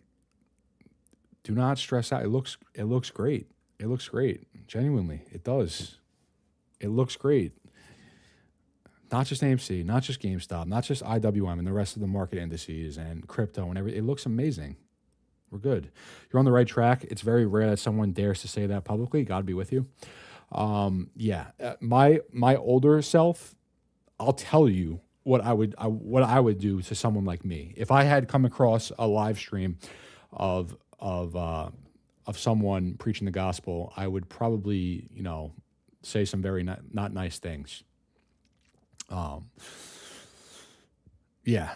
do not stress out. It looks great. It looks great. Genuinely, it does. It looks great. Not just AMC, not just GameStop, not just IWM and the rest of the market indices and crypto and everything. It looks amazing. We're good. You're on the right track. It's very rare that someone dares to say that publicly. God be with you. My older self, I'll tell you what I would do to someone like me if I had come across a live stream of someone preaching the gospel. I would probably say some very not nice things. Yeah.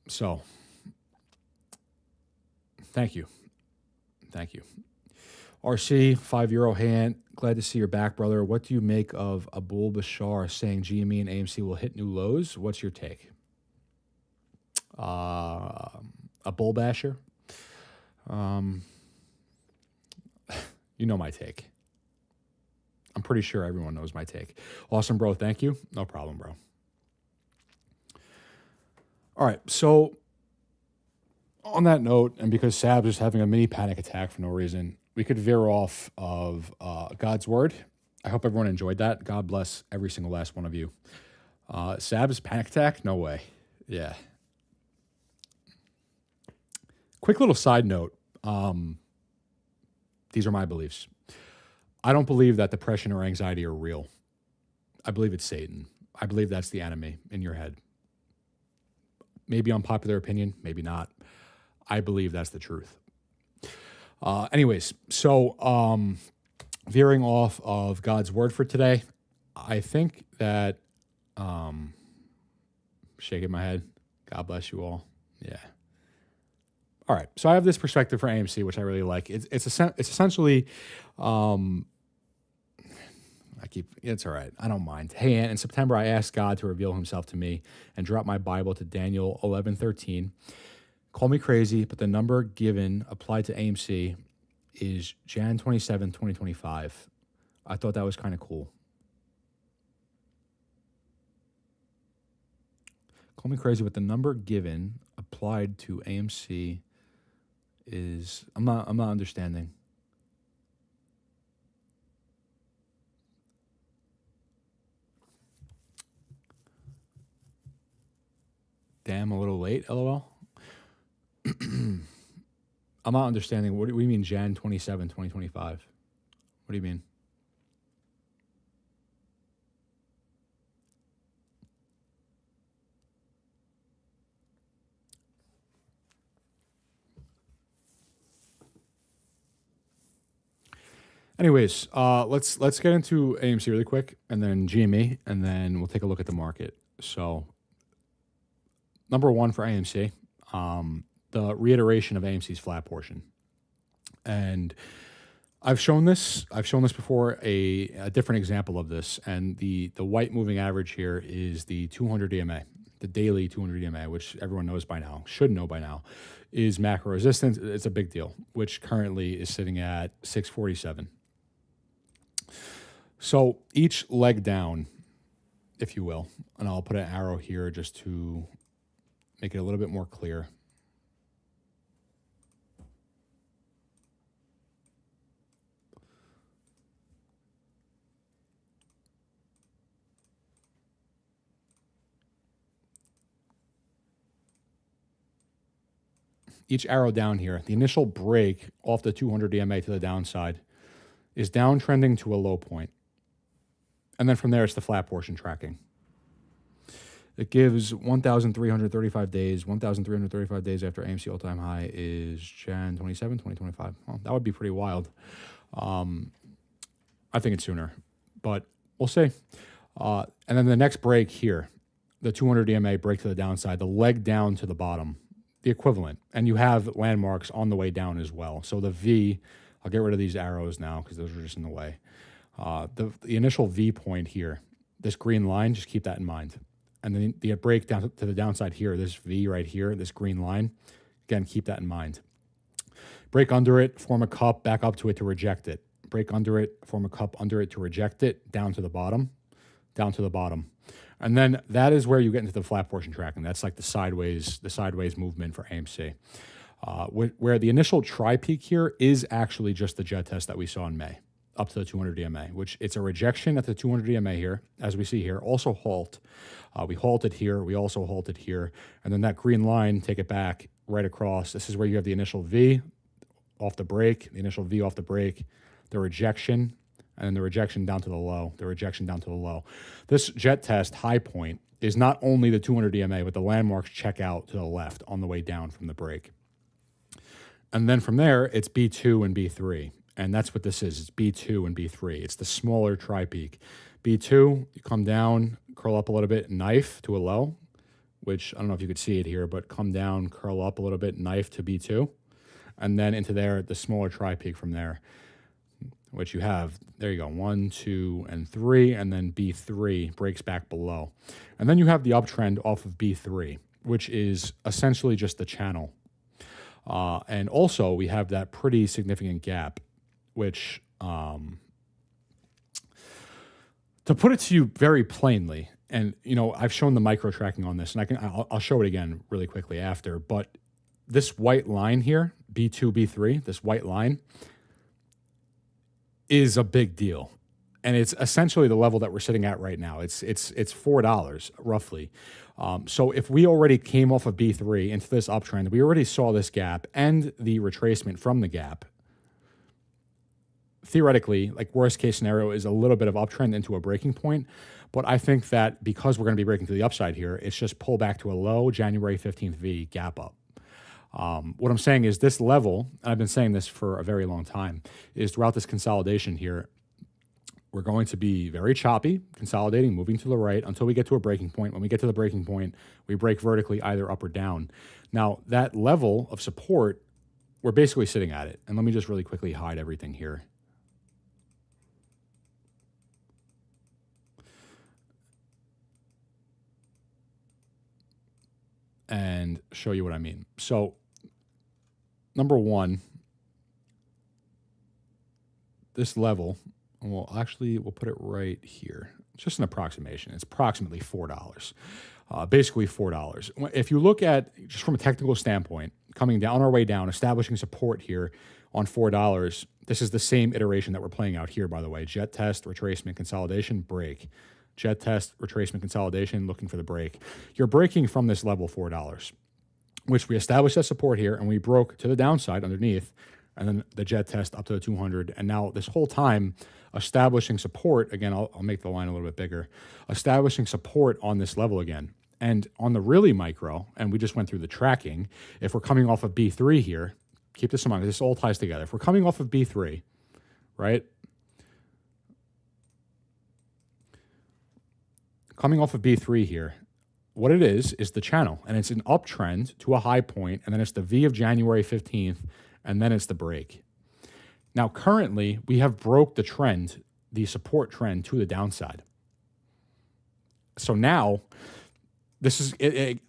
So thank you. RC, €5 hand. Glad to see you're back, brother. What do you make of Abul Bashar saying GME and AMC will hit new lows? What's your take? A bull basher? You know my take. I'm pretty sure everyone knows my take. Awesome, bro. Thank you. No problem, bro. All right. So on that note, and because Sab's is having a mini panic attack for no reason, we could veer off of God's word. I hope everyone enjoyed that. God bless every single last one of you. Sab's panic attack? No way. Yeah. Quick little side note. These are my beliefs. I don't believe that depression or anxiety are real. I believe it's Satan. I believe that's the enemy in your head. Maybe unpopular opinion, maybe not. I believe that's the truth. Anyways, so veering off of God's word for today, I think that, shaking my head, God bless you all. Yeah. All right. So I have this perspective for AMC, which I really like. It's essentially, it's all right. I don't mind. Hey, Aunt, in September, I asked God to reveal himself to me and drop my Bible to Daniel 11:13. Call me crazy, but the number given applied to AMC is Jan 27, 2025. I thought that was kind of cool. Call me crazy, but the number given applied to AMC is, I'm not understanding. Damn, a little late, LOL. I'm not understanding. What do you mean Jan 27, 2025? What do you mean? Anyways, let's get into AMC really quick, and then GME, and then we'll take a look at the market. So, number one for AMC, the reiteration of AMC's flat portion, and I've shown this. I've shown this before. A different example of this, and the white moving average here is the 200 EMA, the daily 200 EMA, which everyone knows by now, should know by now, is macro resistance. It's a big deal, which currently is sitting at 647. So each leg down, if you will, and I'll put an arrow here just to make it a little bit more clear. Each arrow down here, the initial break off the 200 EMA to the downside is downtrending to a low point. And then from there, it's the flat portion tracking. It gives 1,335 days. 1,335 days after AMC all-time high is Jan 27, 2025. Well, that would be pretty wild. I think it's sooner, but we'll see. And then the next break here, the 200 EMA break to the downside, the leg down to the bottom, the equivalent. And you have landmarks on the way down as well. So the V, I'll get rid of these arrows now because those are just in the way. The initial V point here, this green line, just keep that in mind. And then the break down to the downside here, this V right here, this green line, again, keep that in mind. Break under it, form a cup, back up to it to reject it. Break under it, form a cup under it to reject it, down to the bottom, down to the bottom. And then that is where you get into the flat portion tracking. That's like the sideways movement for AMC. Where the initial tri-peak here is actually just the jet test that we saw in May, up to the 200 EMA, which it's a rejection at the 200 EMA here, as we see here, also halt. We halted here, we also halted here, and then that green line, take it back right across. This is where you have the initial V off the break, the initial V off the break, the rejection, and then the rejection down to the low, the rejection down to the low. This jet test high point is not only the 200 EMA, but the landmarks check out to the left on the way down from the break. And then from there, it's B2 and B3. And that's what this is. It's B2 and B3. It's the smaller tri-peak. B2, you come down, curl up a little bit, knife to a low, which I don't know if you could see it here, but come down, curl up a little bit, knife to B2. And then into there, the smaller tri-peak from there, which you have, there you go, 1, 2, and 3, and then B3 breaks back below. And then you have the uptrend off of B3, which is essentially just the channel. And also, we have that pretty significant gap, which, to put it to you very plainly, and you know, I've shown the micro tracking on this, and I'll show it again really quickly after. But this white line here, B2, B3, this white line, is a big deal, and it's essentially the level that we're sitting at right now. It's $4 roughly. So if we already came off of B3 into this uptrend, we already saw this gap and the retracement from the gap. Theoretically, like worst case scenario is a little bit of uptrend into a breaking point. But I think that because we're going to be breaking to the upside here, it's just pull back to a low January 15th V gap up. What I'm saying is this level, and I've been saying this for a very long time, is throughout this consolidation here, we're going to be very choppy, consolidating, moving to the right until we get to a breaking point. When we get to the breaking point, we break vertically either up or down. Now, that level of support, we're basically sitting at it. And let me just really quickly hide everything here. And show you what I mean. So, number one, this level, well, actually, we'll put it right here. It's just an approximation. It's approximately $4. Basically $4. If you look at, just from a technical standpoint, coming down, on our way down, establishing support here on $4, this is the same iteration that we're playing out here, by the way. Jet test, retracement, consolidation, break. Jet test, retracement, consolidation, looking for the break. You're breaking from this level $4, which we established as support here, and we broke to the downside underneath, and then the jet test up to the 200. And now this whole time, establishing support, again, I'll make the line a little bit bigger, establishing support on this level again. And on the really micro, and we just went through the tracking, if we're coming off of B3 here, keep this in mind, this all ties together. If we're coming off of B3, right? Coming off of B3 here, what it is the channel, and it's an uptrend to a high point, and then it's the V of January 15th, and then it's the break. Now, currently, we have broke the trend, the support trend to the downside. So now, this is,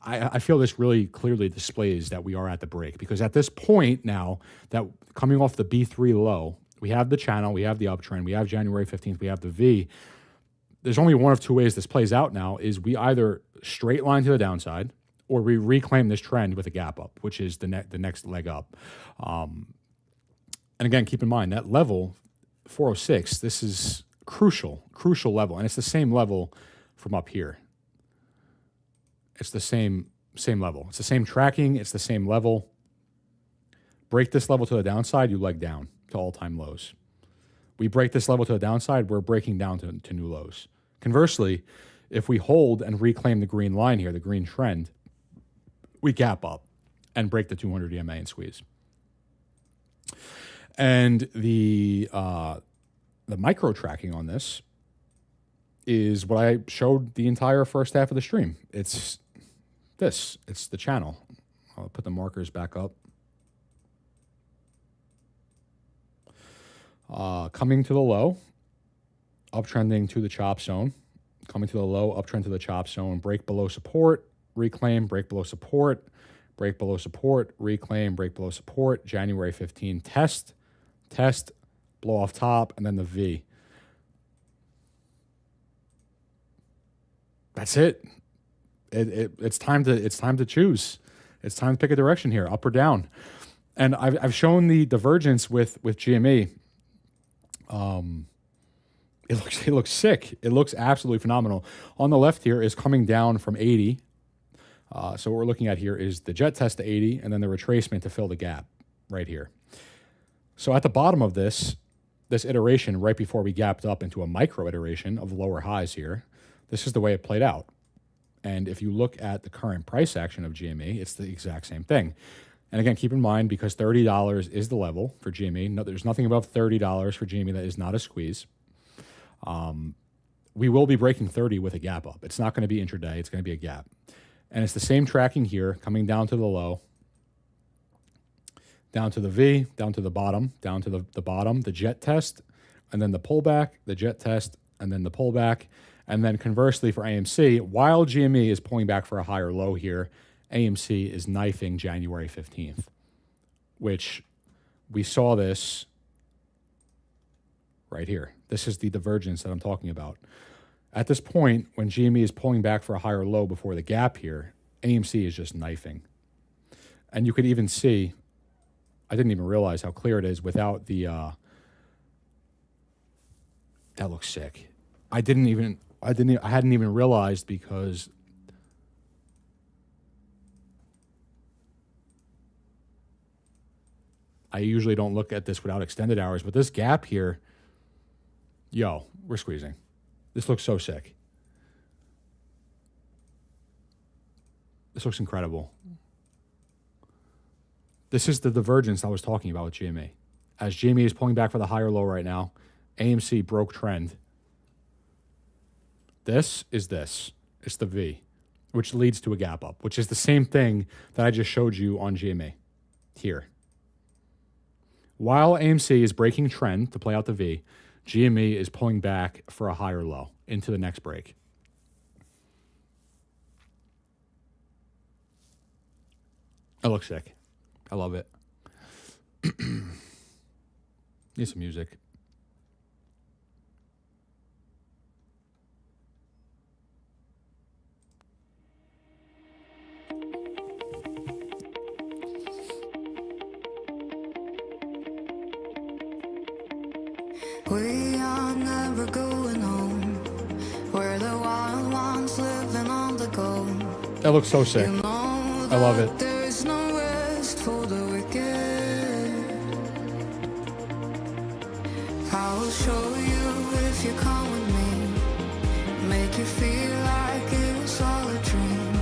I feel this really clearly displays that we are at the break, because at this point now, that coming off the B3 low, we have the channel, we have the uptrend, we have January 15th, we have the V. There's only one of two ways this plays out now, is we either straight line to the downside, or we reclaim this trend with a gap up, which is the next leg up. And again, keep in mind that level 406, this is crucial level, and it's the same level from up here. It's the same level. It's the same tracking. It's the same level. Break this level to the downside, you leg down to all-time lows. We break this level to the downside, we're breaking down to new lows. Conversely, if we hold and reclaim the green line here, the green trend, we gap up and break the 200 EMA and squeeze. And the micro tracking on this is what I showed the entire first half of the stream. It's this. It's the channel. I'll put the markers back up. Coming to the low, uptrending to the chop zone. Coming to the low, uptrend to the chop zone. Break below support, reclaim, break below support, break below support, reclaim, break below support. January 15, test, blow off top, and then the V. That's it. It's time to choose. It's time to pick a direction here, up or down. And I've shown the divergence with GME. It looks sick. It looks absolutely phenomenal. On the left here is coming down from 80. So what we're looking at here is the jet test to 80, and then the retracement to fill the gap right here. So at the bottom of this iteration, right before we gapped up into a micro iteration of lower highs here, this is the way it played out. And if you look at the current price action of GME, it's the exact same thing. And again, keep in mind, because $30 is the level for GME, no, there's nothing above $30 for GME that is not a squeeze. We will be breaking 30 with a gap up. It's not going to be intraday. It's going to be a gap. And it's the same tracking here, coming down to the low, down to the V, down to the bottom, down to the bottom, the jet test, and then the pullback, the jet test, and then the pullback. And then conversely for AMC, while GME is pulling back for a higher low here, AMC is knifing January 15th, which we saw this right here. This is the divergence that I'm talking about. At this point, when GME is pulling back for a higher low before the gap here, AMC is just knifing. And you could even see, I didn't even realize how clear it is without the, that looks sick. I hadn't even realized, because I usually don't look at this without extended hours, but this gap here, yo, we're squeezing. This looks so sick. This looks incredible. This is the divergence I was talking about with GME. As GME is pulling back for the higher low right now, AMC broke trend. This is this. It's the V, which leads to a gap up, which is the same thing that I just showed you on GME here. While AMC is breaking trend to play out the V, GME is pulling back for a higher low into the next break. It looks sick. I love it. Need some music. We are never going home. We're the wild ones living on the go. That looks so sick. You know I love it. there's no rest for the wicked. I will show you if you come with me. Make you feel like it was all a dream.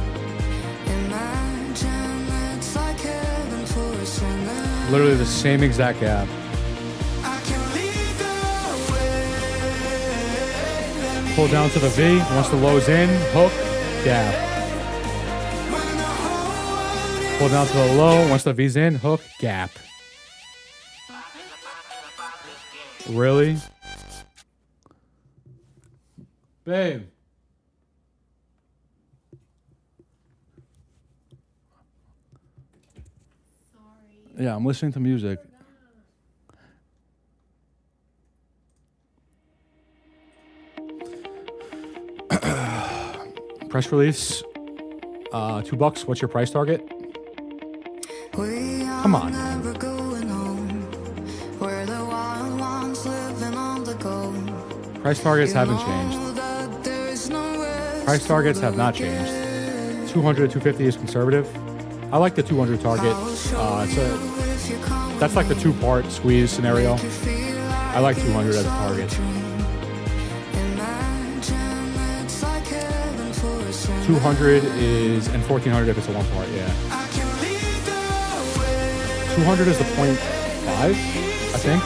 Imagine it's like heaven for a sinner. Literally the same exact gap. Pull down to the V. Once the low's in, hook, gap. Pull down to the low. Once the V's in, hook, gap. Really? Babe. Yeah, I'm listening to music. Press release. $2. What's your price target? Come on. Never going home. Where the wild ones living on the go. Price targets haven't changed. Price targets have not changed. 200 to 250 is conservative. I like the 200 target. That's like the two-part squeeze scenario. I like 200 as a target. 200 is, and 1400 if it's a one part, yeah. 200 is the 0.5, I think.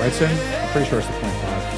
Right, Sin? I'm pretty sure it's the 0.5.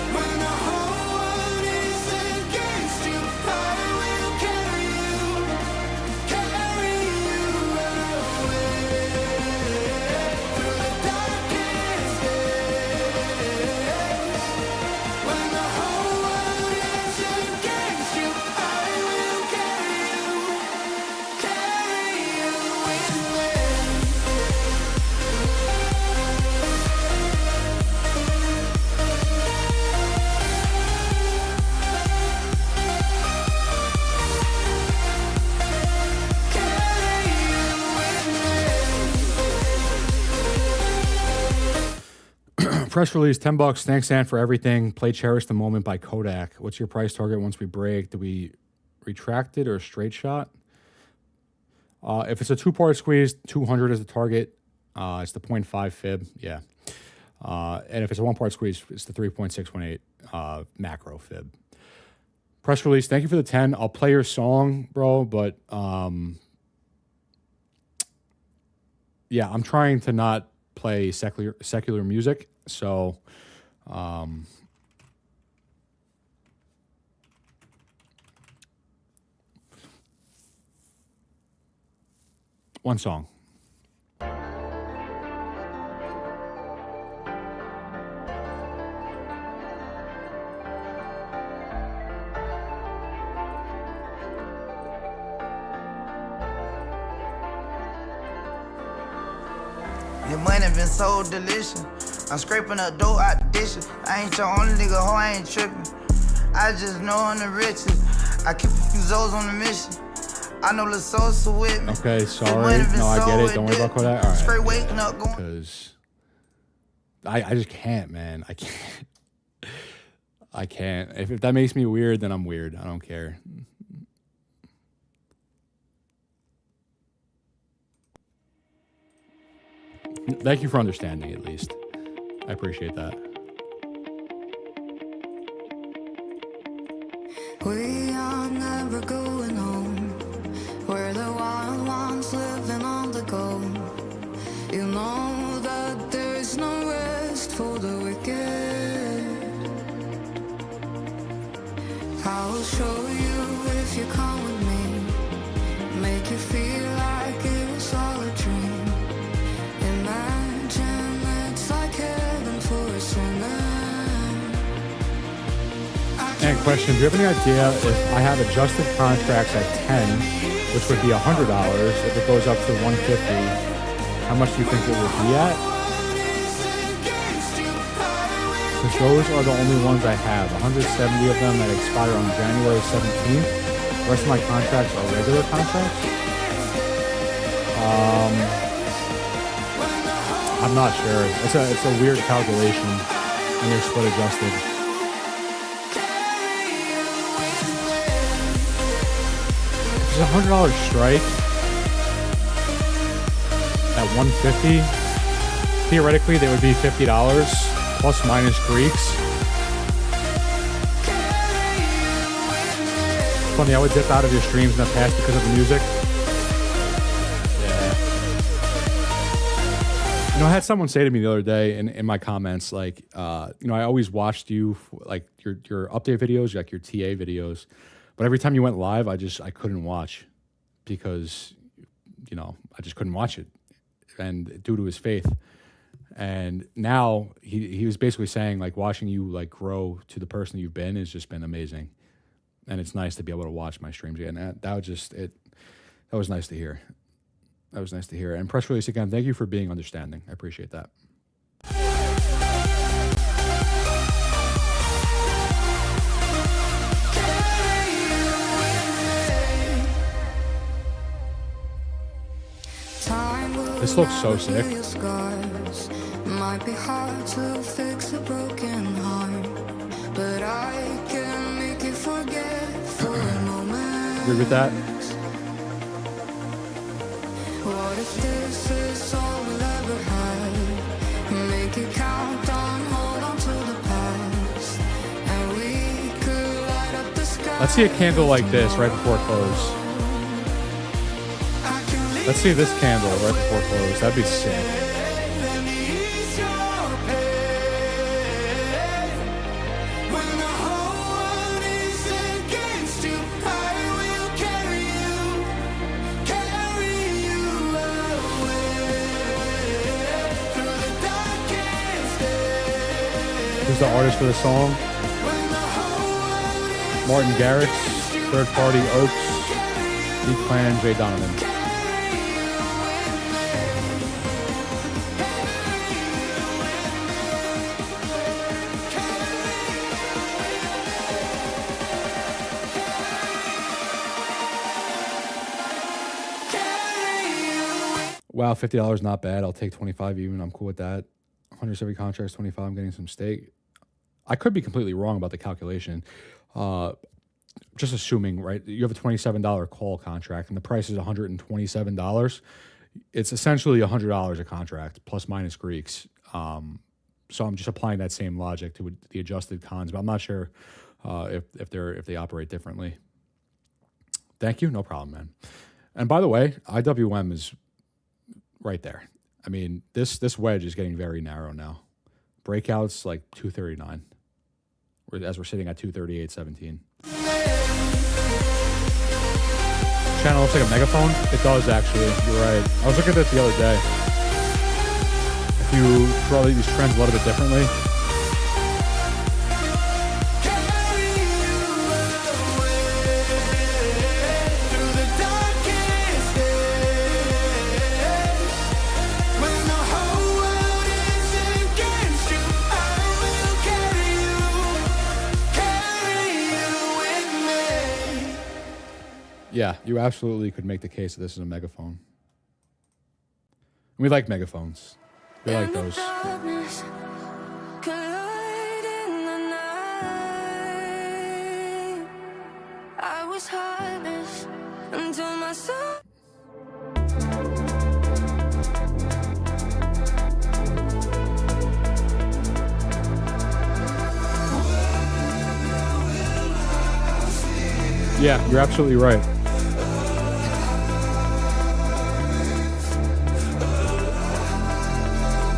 Press release, $10. Thanks, Ann, for everything. Play Cherish the Moment by Kodak. What's your price target once we break? Do we retract it or a straight shot? If it's a two-part squeeze, 200 is the target. It's the 0.5 fib, yeah. And if it's a one-part squeeze, it's the 3.618 macro fib. Press release, thank you for the 10. I'll play your song, bro, but yeah, I'm trying to not play secular music, so one song. Your money been so delicious. I'm scraping up dough out the dishes. I ain't your only nigga, ho, I ain't tripping. I just know I'm the richest. I keep a few Zoes on the mission. I know the Sosa with me. Okay, sorry. No, I get it. Don't worry about Kodak. All right. Straight waking up, going. Because I just can't, man. I can't. I can't. If that makes me weird, then I'm weird. I don't care. Thank you for understanding, at least. I appreciate that. We are never going home. Where the wild ones living on the go. You know that there is no rest for the wicked. I will show you if you come with me. Make you feel like it was all a dream. Imagine it's like heaven for a sinner. And question, do you have any idea if I have adjusted contracts at 10, which would be $100, if it goes up to 150, how much do you think it would be at? Because those are the only ones I have. 170 of them that expire on January 17th. The rest of my contracts are regular contracts. I'm not sure. It's a weird calculation when you're split adjusted. If it's a $100 strike at 150, theoretically they would be $50 plus minus Greeks. Funny, I would dip out of your streams in the past because of the music. You know, I had someone say to me the other day in my comments, like, I always watched you, like, your update videos, like your TA videos, but every time you went live, I couldn't watch because, I just couldn't watch it, and due to his faith. And now he was basically saying like watching you like grow to the person you've been has just been amazing. And it's nice to be able to watch my streams again. That was just it. That was nice to hear. That was nice to hear. And press release again. Thank you for being understanding. I appreciate that. This looks so sick. Might be hard to fix a broken heart, but I can make you forget for a moment. Agree with that? What if this is all we'll ever have? Make it count on, hold on to the past, and we could light up the sky. Let's see a candle like this right before close. Let's see this candle right before close. That'd be sick. Who's the artist for the song? Martin Garrix, Third Party, Oaks, D Clan, Jay Donovan. Wow, $50 not bad. I'll take 25 even. I'm cool with that. 170 contracts, 25. I'm getting some stake. I could be completely wrong about the calculation. Just assuming, right? You have a $27 call contract and the price is $127. It's essentially $100 a contract plus minus Greeks. So I'm just applying that same logic to the adjusted cons, but I'm not sure if they operate differently. Thank you. No problem, man. And by the way, IWM is right there. I mean, this wedge is getting very narrow now. Breakouts like 239, as we're sitting at 238.17. Channel looks like a megaphone. It does actually. You're right. I was looking at it the other day. If you draw these trends a little bit differently. Yeah, you absolutely could make the case that this is a megaphone. We like megaphones. We like those. Yeah, you're absolutely right.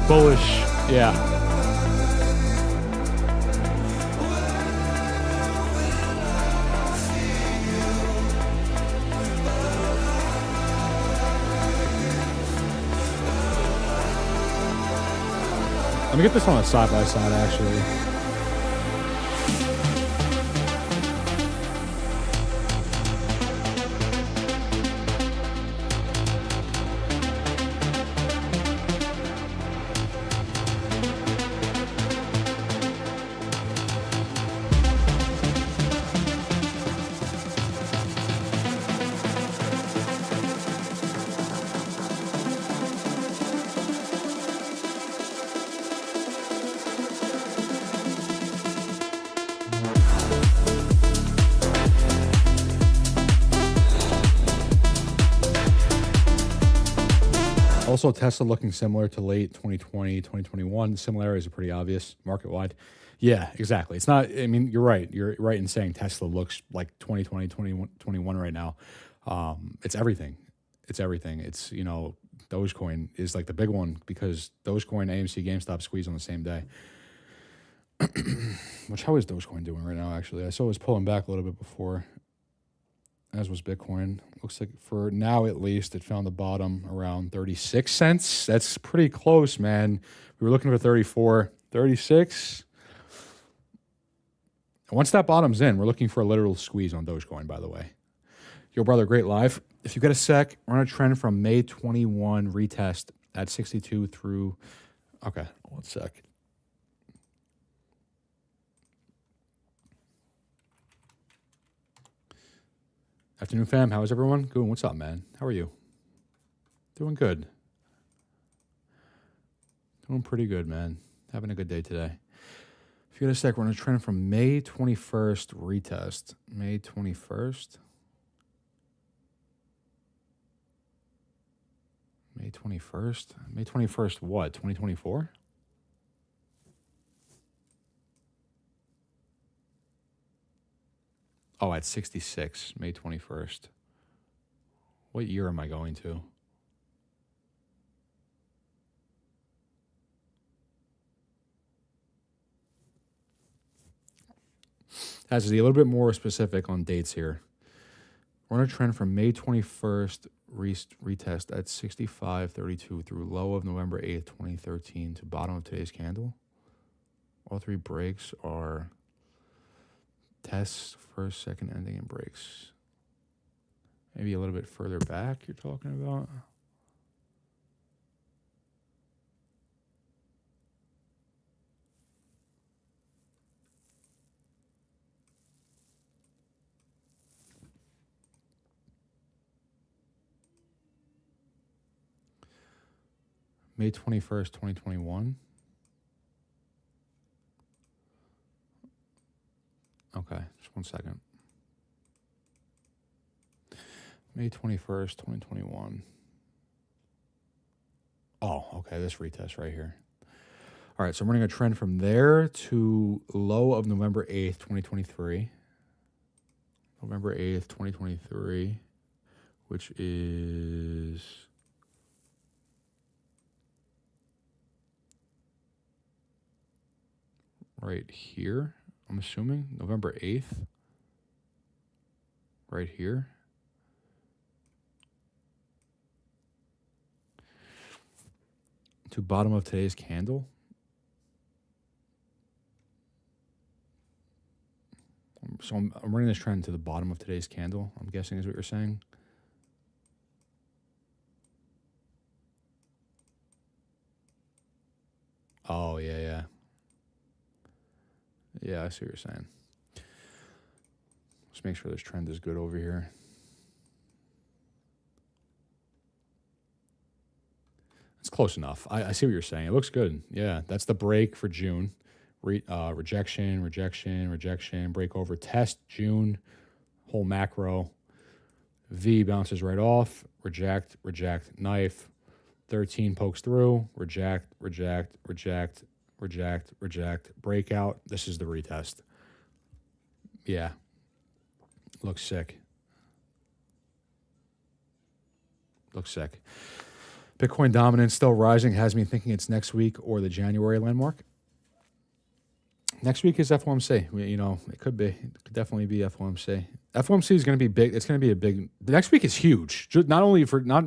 Bullish, yeah. Let me get this on a side-by-side, actually. Also, Tesla looking similar to late 2020, 2021. The similarities are pretty obvious market-wide. Yeah, exactly. It's not, I mean, you're right. You're right in saying Tesla looks like 2020, 2021 right now. It's everything. It's everything. It's, you know, Dogecoin is like the big one because Dogecoin, AMC, GameStop squeeze on the same day. Which, how is Dogecoin doing right now, actually? I saw it was pulling back a little bit before. as was Bitcoin. Looks like for now at least, it found the bottom around 36 cents. That's pretty close, man. We were looking for 34, 36. And once that bottom's in, we're looking for a literal squeeze on Dogecoin, by the way. Yo, brother, great live. If you get a sec, we're on a trend from May 21 retest at 62 through... Okay, 1 sec. Afternoon, fam. How is everyone? Good. What's up, man? How are you? Doing good. Doing pretty good, man. Having a good day today. If you get a sec, we're on a trend from May 21st retest. May 21st. May 21st? May 21st what? 2024? Oh, at 66, May 21st. What year am I going to? Has to be a little bit more specific on dates here. We're on a trend from May 21st retest at 65.32 through low of November 8th, 2013 to bottom of today's candle. All three breaks are tests, first, second, ending, and breaks. Maybe a little bit further back you're talking about. May 21st, 2021. Okay, just 1 second. May 21st, 2021. Oh, okay, this retest right here. All right, so I'm running a trend from there to low of November 8th, 2023. November 8th, 2023, which is... right here, I'm assuming, November 8th, right here. To bottom of today's candle. So I'm running this trend to the bottom of today's candle, I'm guessing is what you're saying. Oh, yeah. Yeah, I see what you're saying. Let's make sure this trend is good over here. It's close enough. I see what you're saying. It looks good. Yeah, that's the break for June. Rejection, break over, test, June, whole macro. V bounces right off, reject, knife. 13 pokes through, reject, breakout. This is the retest. Yeah. Looks sick. Bitcoin dominance still rising has me thinking it's next week or the January landmark. Next week is FOMC. It could be. It could definitely be FOMC. FOMC is going to be big. It's going to be a big. The next week is huge. Not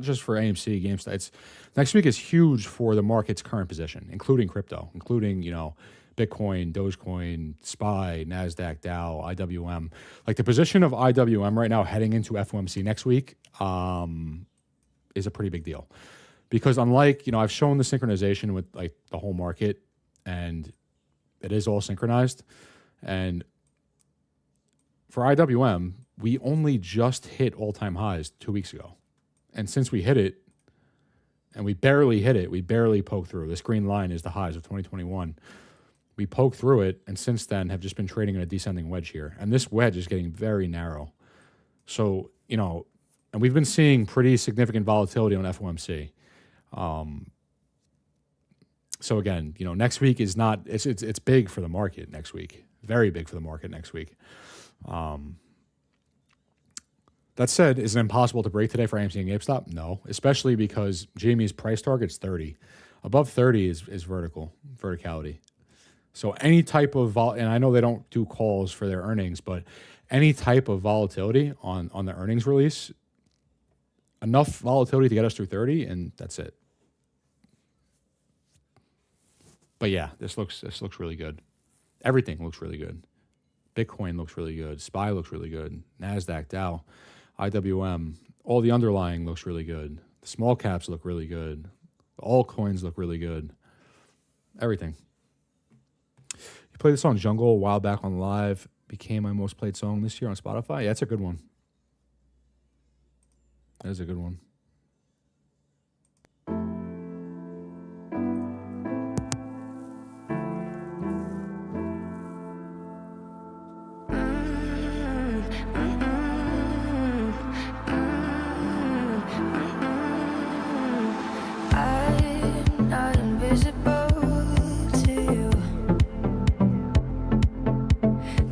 just for AMC, GameStop. Next week is huge for the market's current position, including crypto, including Bitcoin, Dogecoin, SPY, Nasdaq, Dow, IWM. Like the position of IWM right now, heading into FOMC next week, is a pretty big deal, because unlike I've shown the synchronization with like the whole market, and it is all synchronized. And for IWM, we only just hit all-time highs 2 weeks ago. And since we hit it, and we barely poked through. This green line is the highs of 2021. We poked through it, and since then have just been trading in a descending wedge here. And this wedge is getting very narrow. So, and we've been seeing pretty significant volatility on FOMC. So again, next week is not, it's big for the market next week. Very big for the market next week. That said, is it impossible to break today for AMC and GameStop? No, especially because Jamie's price target's 30. Above 30 is verticality. So any type of and I know they don't do calls for their earnings, but any type of volatility on the earnings release, enough volatility to get us through 30, and that's it. But yeah, this looks really good. Everything looks really good. Bitcoin looks really good. SPY looks really good. NASDAQ, Dow, IWM, all the underlying looks really good. The small caps look really good. The altcoins look really good. Everything. You played the song Jungle a while back on live. Became my most played song this year on Spotify. Yeah, it's a good one. That is a good one. I'm not invisible to you.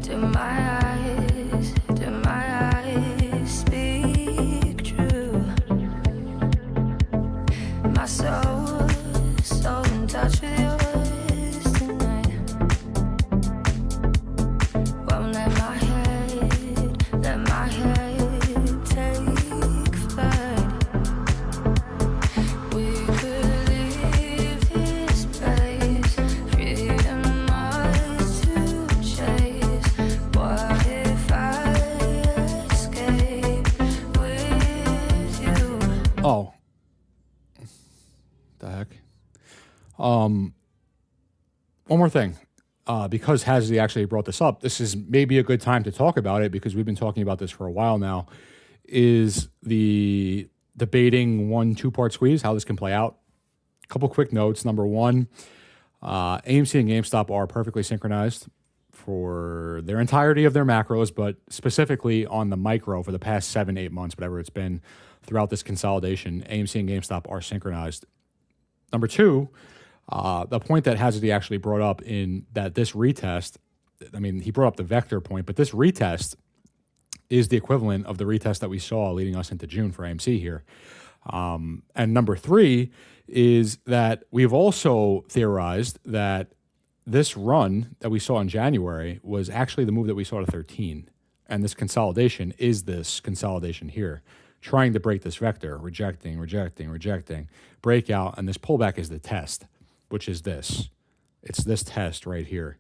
Do my eyes speak true? My soul's so in touch with yours tonight. Won't let my head take flight. We could leave this place, freedom ours to chase. What if I escape with you? Oh. The heck? One more thing. Because Hazzy actually brought this up, this is maybe a good time to talk about it because we've been talking about this for a while now, is the debating 1-2-part squeeze, how this can play out. A couple quick notes. Number one, AMC and GameStop are perfectly synchronized for their entirety of their macros, but specifically on the micro for the past 7-8 months, whatever it's been throughout this consolidation, AMC and GameStop are synchronized. Number two, the point that Hazard actually brought up in that this retest, I mean, he brought up the vector point, but this retest is the equivalent of the retest that we saw leading us into June for AMC here. And number three is that we've also theorized that this run that we saw in January was actually the move that we saw to 13. And this consolidation is this consolidation here, trying to break this vector, rejecting, breakout, and this pullback is the test, which is this. It's this test right here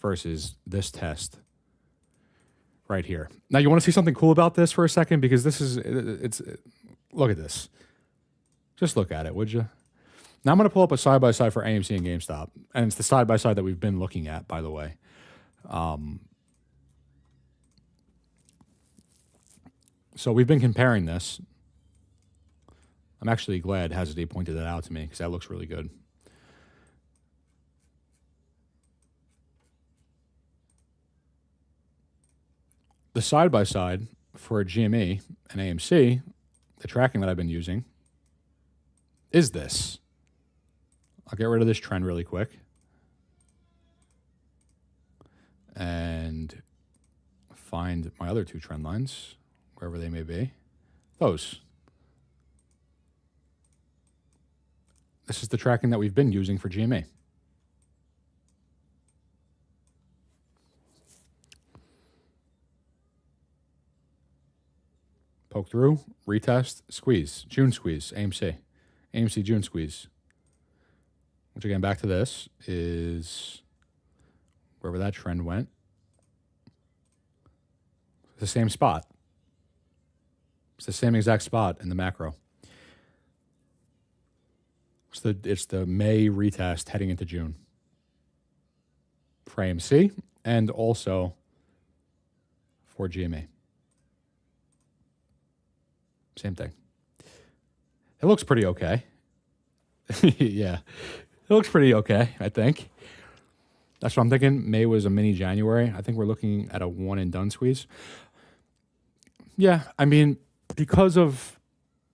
versus this test right here. Now, you want to see something cool about this for a second? Because this is, look at this. Just look at it, would you? Now I'm going to pull up a side-by-side for AMC and GameStop, and it's the side-by-side that we've been looking at, by the way. So we've been comparing this. I'm actually glad Hazard pointed that out to me because that looks really good. The side-by-side for GME and AMC, the tracking that I've been using, is this. I'll get rid of this trend really quick. And find my other two trend lines, wherever they may be. Those. This is the tracking that we've been using for GME. Poke through, retest, squeeze, June squeeze, AMC. AMC June squeeze. Which again, back to this, is wherever that trend went. It's the same spot. It's the same exact spot in the macro. It's the May retest heading into June for AMC and also for GME. Same thing. It looks pretty okay. Yeah. It looks pretty okay, I think. That's what I'm thinking. May was a mini January. I think we're looking at a one and done squeeze. Yeah, I mean, because of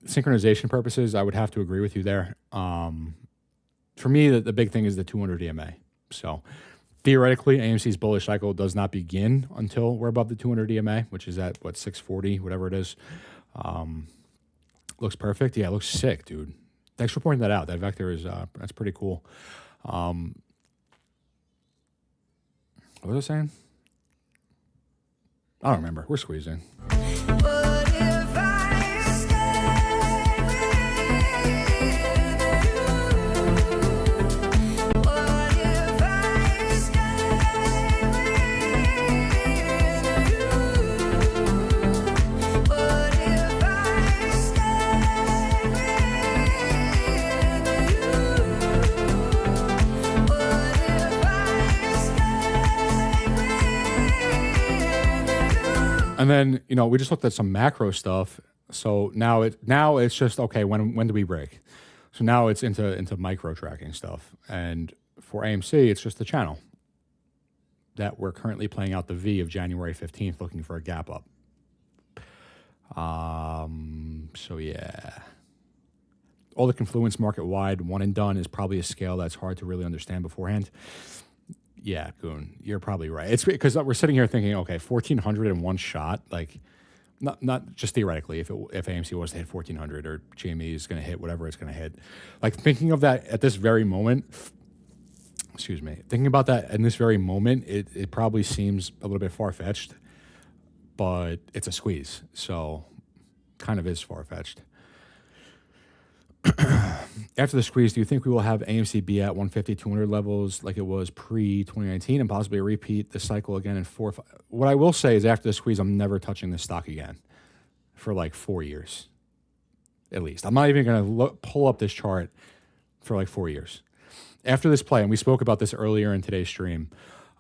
synchronization purposes, I would have to agree with you there. For me, the big thing is the 200 EMA. So theoretically, AMC's bullish cycle does not begin until we're above the 200 EMA, which is at, what, 640, whatever it is. Looks perfect. Yeah, it looks sick, dude. Thanks for pointing that out. That vector is, that's pretty cool. What was I saying? I don't remember. We're squeezing. What if I stay with you? What if I stay with you? What if I stay with you? What if I stay with you? And then, we just looked at some macro stuff. So now it's just, okay, when do we break? So now it's into micro tracking stuff. And for AMC, it's just the channel that we're currently playing out the V of January 15th, looking for a gap up. So yeah. All the confluence market wide, one and done is probably a scale that's hard to really understand beforehand. Yeah, Goon, you're probably right. It's because we're sitting here thinking, okay, 1,400 in one shot, like not just theoretically, if AMC was to hit 1,400 or GME is going to hit whatever it's going to hit, like thinking of that at this very moment. Excuse me, thinking about that in this very moment, it probably seems a little bit far fetched, but it's a squeeze, so kind of is far fetched. After the squeeze, do you think we will have AMC be at 150, 200 levels like it was pre-2019 and possibly repeat the cycle again in 4 or 5? What I will say is after the squeeze, I'm never touching this stock again for like 4 years, at least. I'm not even going to pull up this chart for like 4 years. After this play, and we spoke about this earlier in today's stream,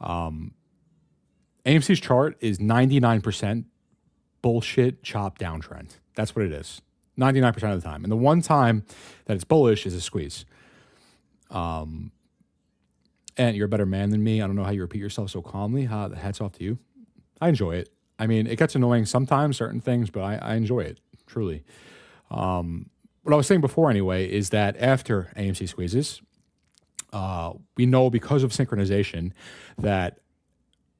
AMC's chart is 99% bullshit chop downtrend. That's what it is. 99% of the time. And the one time that it's bullish is a squeeze. And you're a better man than me. I don't know how you repeat yourself so calmly. Hats off to you. I enjoy it. I mean, it gets annoying sometimes, certain things, but I enjoy it, truly. What I was saying before anyway is that after AMC squeezes, we know because of synchronization that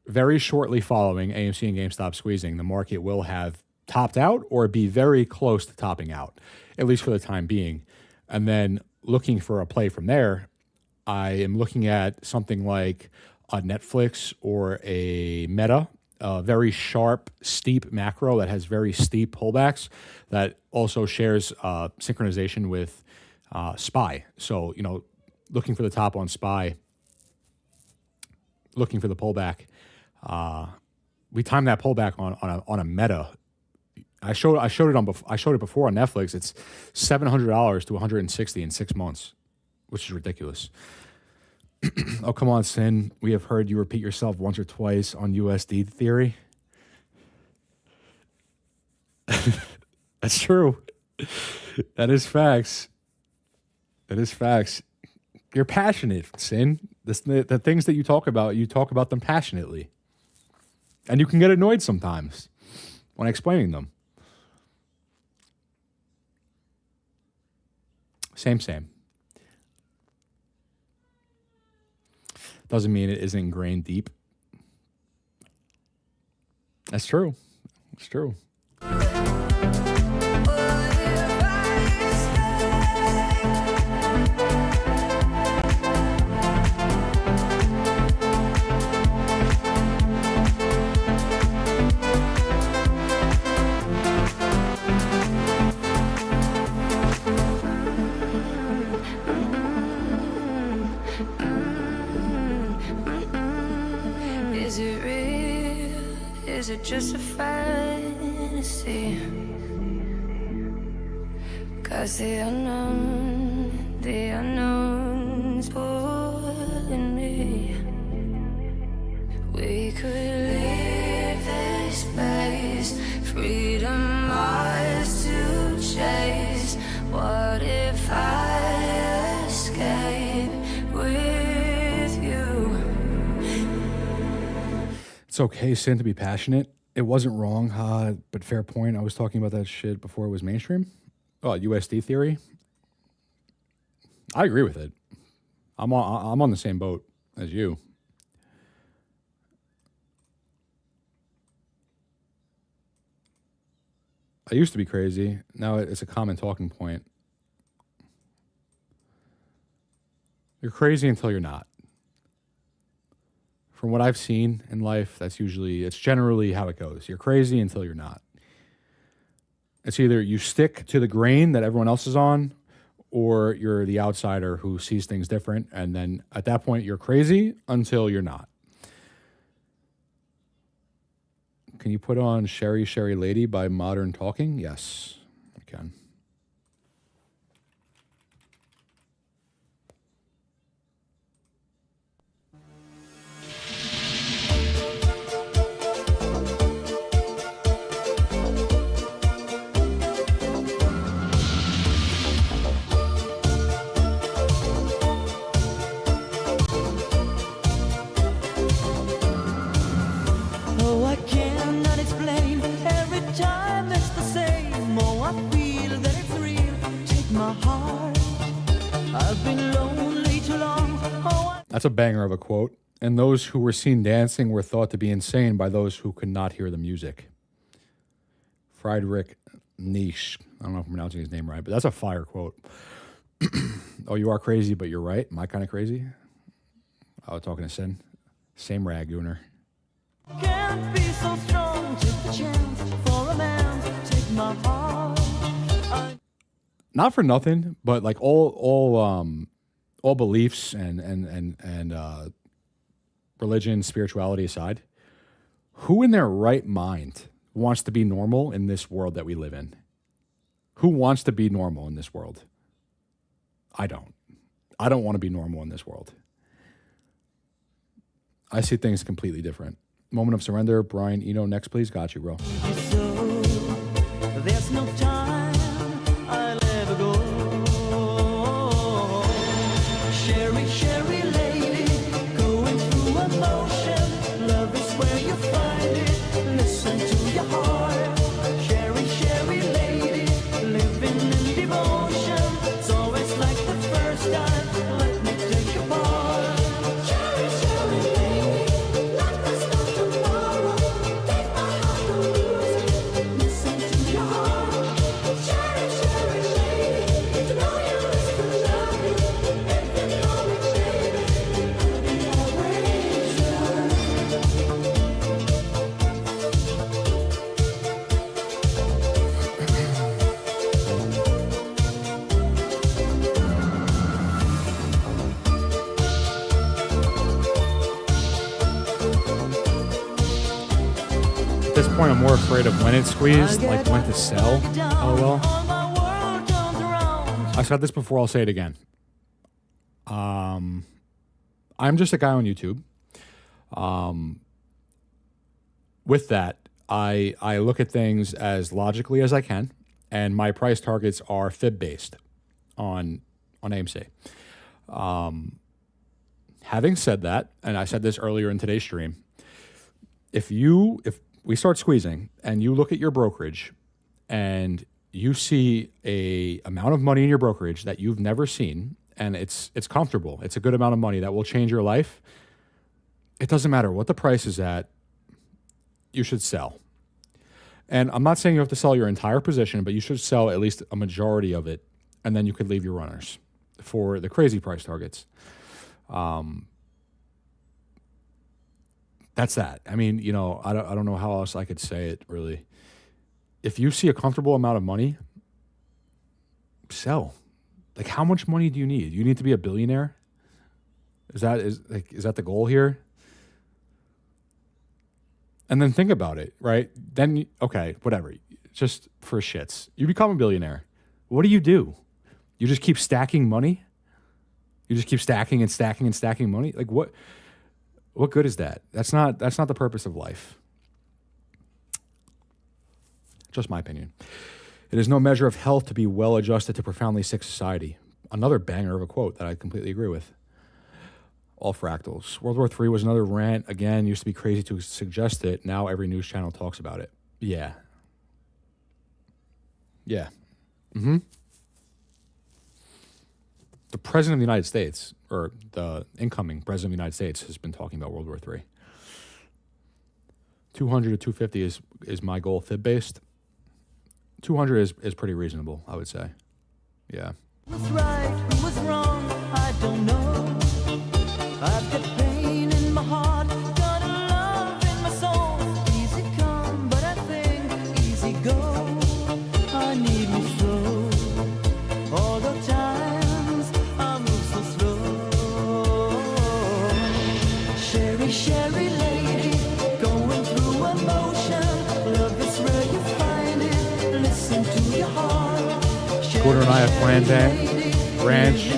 very shortly following AMC and GameStop squeezing, the market will have topped out or be very close to topping out, at least for the time being. And then looking for a play from there, I am looking at something like a Netflix or a Meta, a very sharp, steep macro that has very steep pullbacks that also shares synchronization with SPY. So, looking for the top on SPY, looking for the pullback. We timed that pullback on a Meta. I showed it before on Netflix. It's $700 to $160 in 6 months, which is ridiculous. Oh, come on, Sin. We have heard you repeat yourself once or twice on USD theory. That's true. That is facts. That is facts. You're passionate, Sin. The things that you talk about them passionately. And you can get annoyed sometimes when explaining them. Same. Doesn't mean it isn't ingrained deep. That's true. It's true. Is it real? Is it just a fantasy? 'Cause the unknown's pulling me. We could leave this place, freedom ours to chase. What if I escape with you? It's okay, Sin, to be passionate. It wasn't wrong, but fair point. I was talking about that shit before it was mainstream. Oh, USD theory. I agree with it. I'm on the same boat as you. I used to be crazy. Now it's a common talking point. You're crazy until you're not. From what I've seen in life, it's generally how it goes. You're crazy until you're not. It's either you stick to the grain that everyone else is on, or you're the outsider who sees things different. And then at that point, you're crazy until you're not. Can you put on Sherry, Sherry Lady by Modern Talking? Yes, I can. Oh, I cannot explain. Every time it's the same. Oh, I feel that it's real. Take my heart. I've been lonely too long. Oh, That's a banger of a quote. And those who were seen dancing were thought to be insane by those who could not hear the music. Friedrich Nietzsche. I don't know if I'm pronouncing his name right, but that's a fire quote. Oh, you are crazy, but you're right. Am I kind of crazy? Oh, talking to Sin. Same rag, Gooner. can't be so strong. Take the chance for a man. Take my heart. Not for nothing, but like all beliefs and religion, spirituality aside, who in their right mind wants to be normal in this world that we live in? Who wants to be normal in this world? I don't. I don't want to be normal in this world. I see things completely different. Moment of surrender, Brian Eno, next please. Got you, bro. So there's no time I'll ever go. Sherry, Sherry lady, going through emotion. Love is where you find it. Listen to your heart. Sherry, Sherry lady, living in devotion. It's always like the first time. Let me take your part. Sherry, Sherry lady, like there's no tomorrow. Take my heart and lose it. Listen to your heart. Sherry, Sherry lady, to know you is to love you. If you know me, baby, I'll be always yours. At this point, I'm more afraid of when it's squeezed, like when to sell. LOL. I said this before, I'll say it again. I'm just a guy on YouTube. With that, I look at things as logically as I can, and my price targets are fib based on AMC. Having said that, and I said this earlier in today's stream, if we start squeezing and you look at your brokerage and you see a amount of money in your brokerage that you've never seen, and it's comfortable, it's a good amount of money that will change your life, it doesn't matter what the price is at, you should sell. And I'm not saying you have to sell your entire position, but you should sell at least a majority of it, and then you could leave your runners for the crazy price targets. That's that. I mean, you know, I don't know how else I could say it, really. If you see a comfortable amount of money, sell. Like, how much money do you need? You need to be a billionaire? Is that the goal here? And then think about it, right? Then, okay, whatever. Just for shits. You become a billionaire. What do? You just keep stacking money? You just keep stacking and stacking and stacking money? Like, what good is that? That's not the purpose of life. Just my opinion. It is no measure of health to be well adjusted to profoundly sick society. Another banger of a quote that I completely agree with. All fractals. World War III was another rant. Again, used to be crazy to suggest it. Now every news channel talks about it. Yeah. Yeah. Mm-hmm. The president of the United States, or the incoming president of the United States, has been talking about World War III. 200 to 250 is my goal, fib-based. 200 is pretty reasonable, I would say. Yeah. Who was right, who was wrong, I don't know. I've got pain in my heart, Plan Ranch,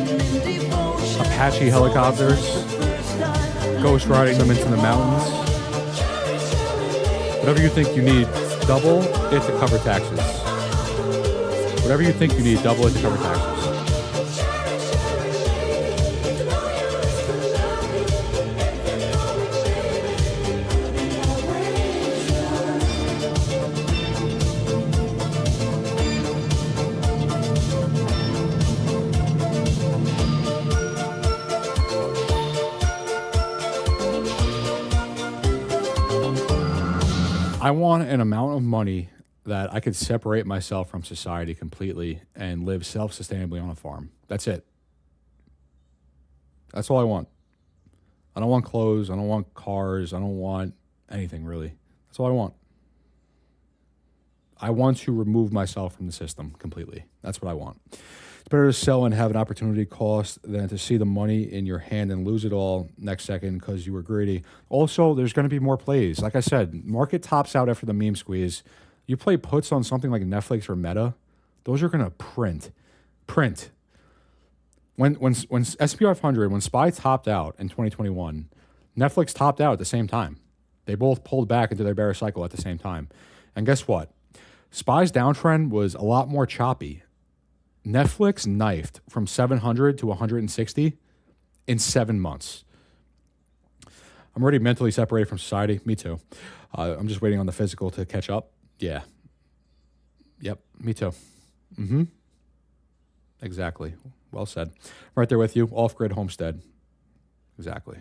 Apache helicopters, ghost riding them into the mountains. Whatever you think you need, double it to cover taxes. Whatever you think you need, double it to cover taxes. I want an amount of money that I could separate myself from society completely and live self-sustainably on a farm. That's it. That's all I want. I don't want clothes. I don't want cars. I don't want anything, really. That's all I want. I want to remove myself from the system completely. That's what I want. It's better to sell and have an opportunity cost than to see the money in your hand and lose it all next second because you were greedy. Also, there's going to be more plays. Like I said, market tops out after the meme squeeze. You play puts on something like Netflix or Meta, those are going to print. When SP 500, when SPY topped out in 2021, Netflix topped out at the same time. They both pulled back into their bearish cycle at the same time. And guess what? SPY's downtrend was a lot more choppy. Netflix knifed from 700 to 160 in 7 months. I'm already mentally separated from society. Me too. I'm just waiting on the physical to catch up. Yeah. Yep. Me too. Exactly. Well said. Right there with you. Off-grid homestead. Exactly.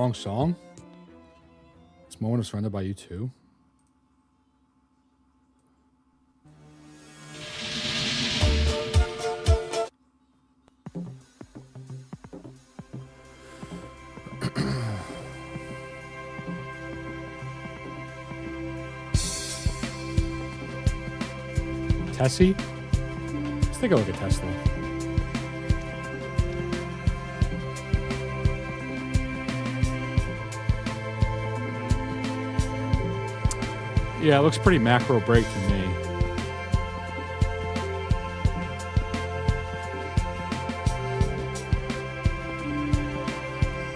Wrong song? This Moment of Surrender by U2. Tessie? Let's take a look at Tesla. Yeah, it looks pretty macro break to me.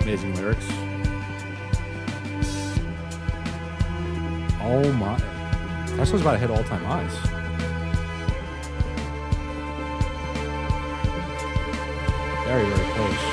Amazing lyrics. Oh my. Tesla's about to hit all-time highs. Very, very close.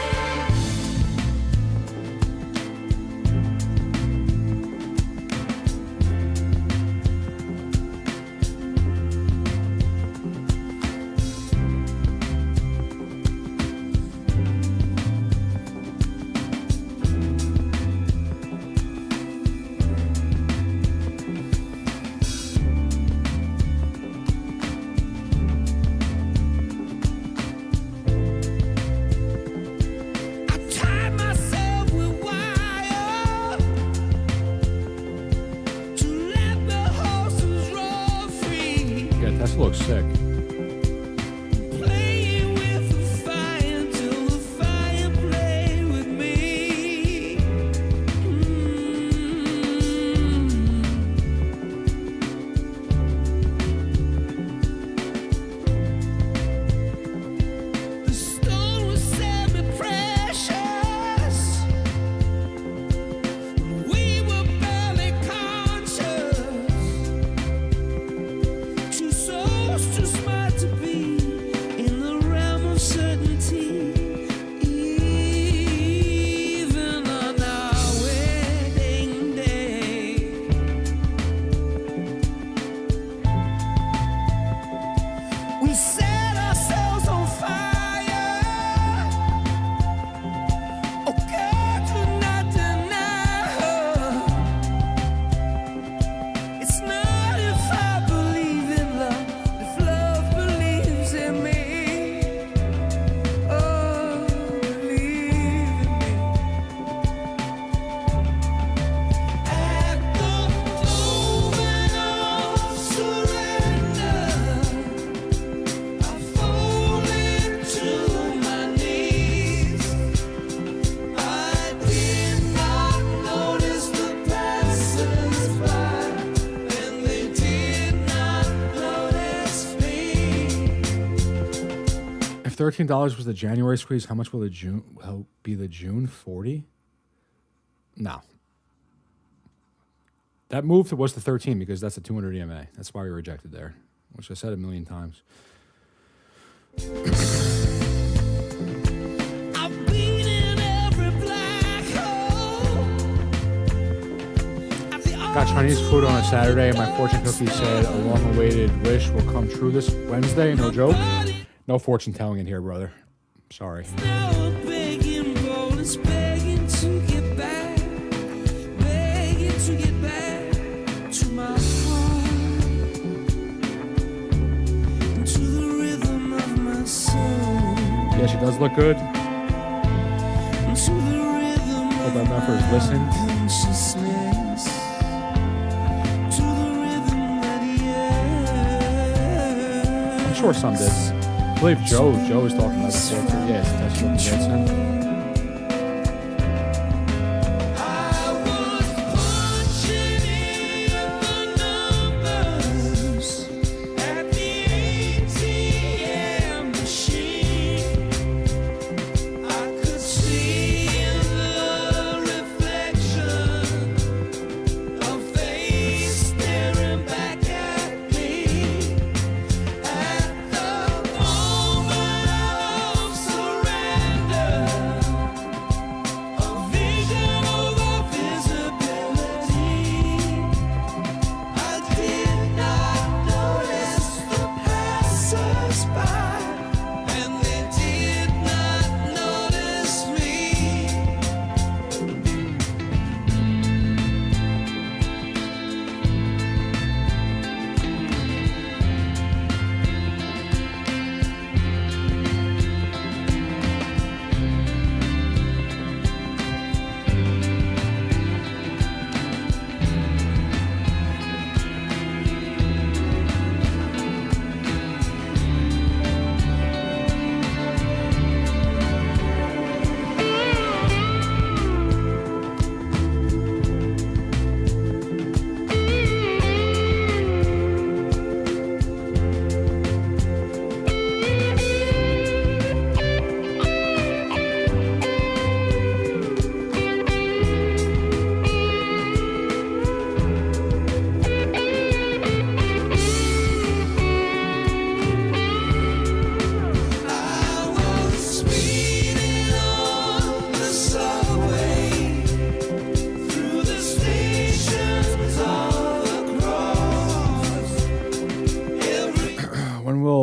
Tesla looks sick. Playing with the fire till the fire play with me. The stone was semi-precious. We were barely conscious. Two souls too smart to be in the realm of certainty. Even on our wedding day, we set ourselves on fire. Oh God, do not deny her. It's not if I believe in love, if love believes in me. Oh, believe in me. At the moment of surrender, I fall into my knees. I did not notice the passers-by, and they did not notice me. If $13 was the January squeeze, how much will be the June 40? No. That move was the 13 because that's a 200 EMA. That's why we rejected there, which I said a million times. I've been in every black hole. At the Got Chinese food on a Saturday, and my fortune cookie said a long-awaited wish will come true this Wednesday. No joke. No fortune telling in here, brother. Sorry. now a begging bowl is begging to get back to my heart, and to the rhythm of my soul, Yeah, she does look good. and to the rhythm Hope of that members listened. consciousness, to the rhythm that I'm sure some did. I believe Joe was talking about this before too. Yeah, it's Tesla looking good, son. I was punching in the numbers at the ATM machine. I could see in the reflection a face staring back at me. At the moment of surrender,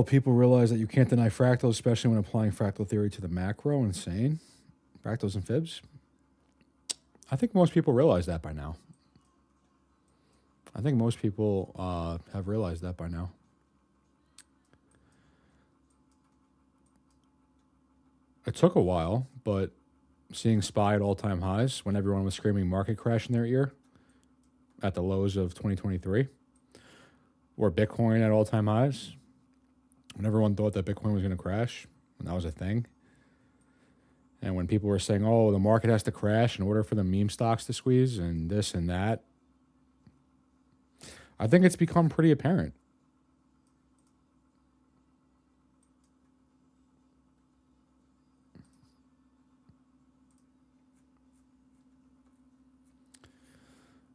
people realize that you can't deny fractals, especially when applying fractal theory to the macro. Insane. Fractals and fibs. I think most people realize that by now. I think most people have realized that by now. It took a while, but seeing SPY at all-time highs when everyone was screaming market crash in their ear at the lows of 2023, or Bitcoin at all-time highs when everyone thought that Bitcoin was going to crash, and that was a thing. And when people were saying, oh, the market has to crash in order for the meme stocks to squeeze and this and that, I think it's become pretty apparent.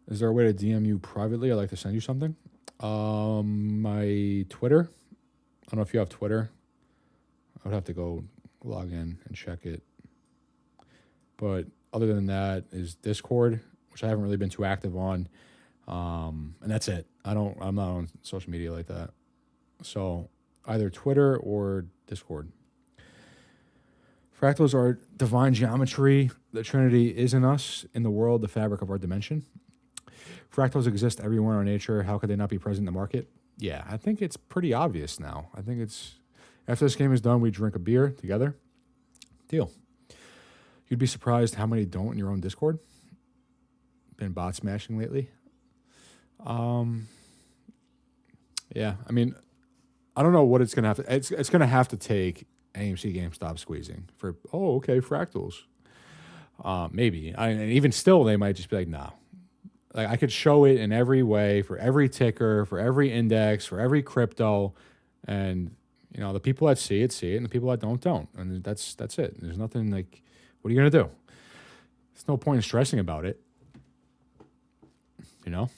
Is there a way to DM you privately? I'd like to send you something. My Twitter. I don't know if you have Twitter. I would have to go log in and check it. But other than that is Discord, which I haven't really been too active on. And that's it. I'm not on social media like that. So either Twitter or Discord. Fractals are divine geometry. The Trinity is in us, in the world, the fabric of our dimension. Fractals exist everywhere in our nature. How could they not be present in the market? Yeah, I think it's pretty obvious now. I think it's, after this game is done, we drink a beer together. Deal. You'd be surprised how many don't in your own Discord. Been bot smashing lately. Yeah, I mean, I don't know what it's going to have to, it's going to have to take AMC GameStop squeezing for, oh, okay, fractals. Maybe. And even still, they might just be like, nah. Like, I could show it in every way, for every ticker, for every index, for every crypto, and you know, the people that see it, and the people that don't, and that's it. There's nothing like, what are you gonna do? There's no point in stressing about it, you know.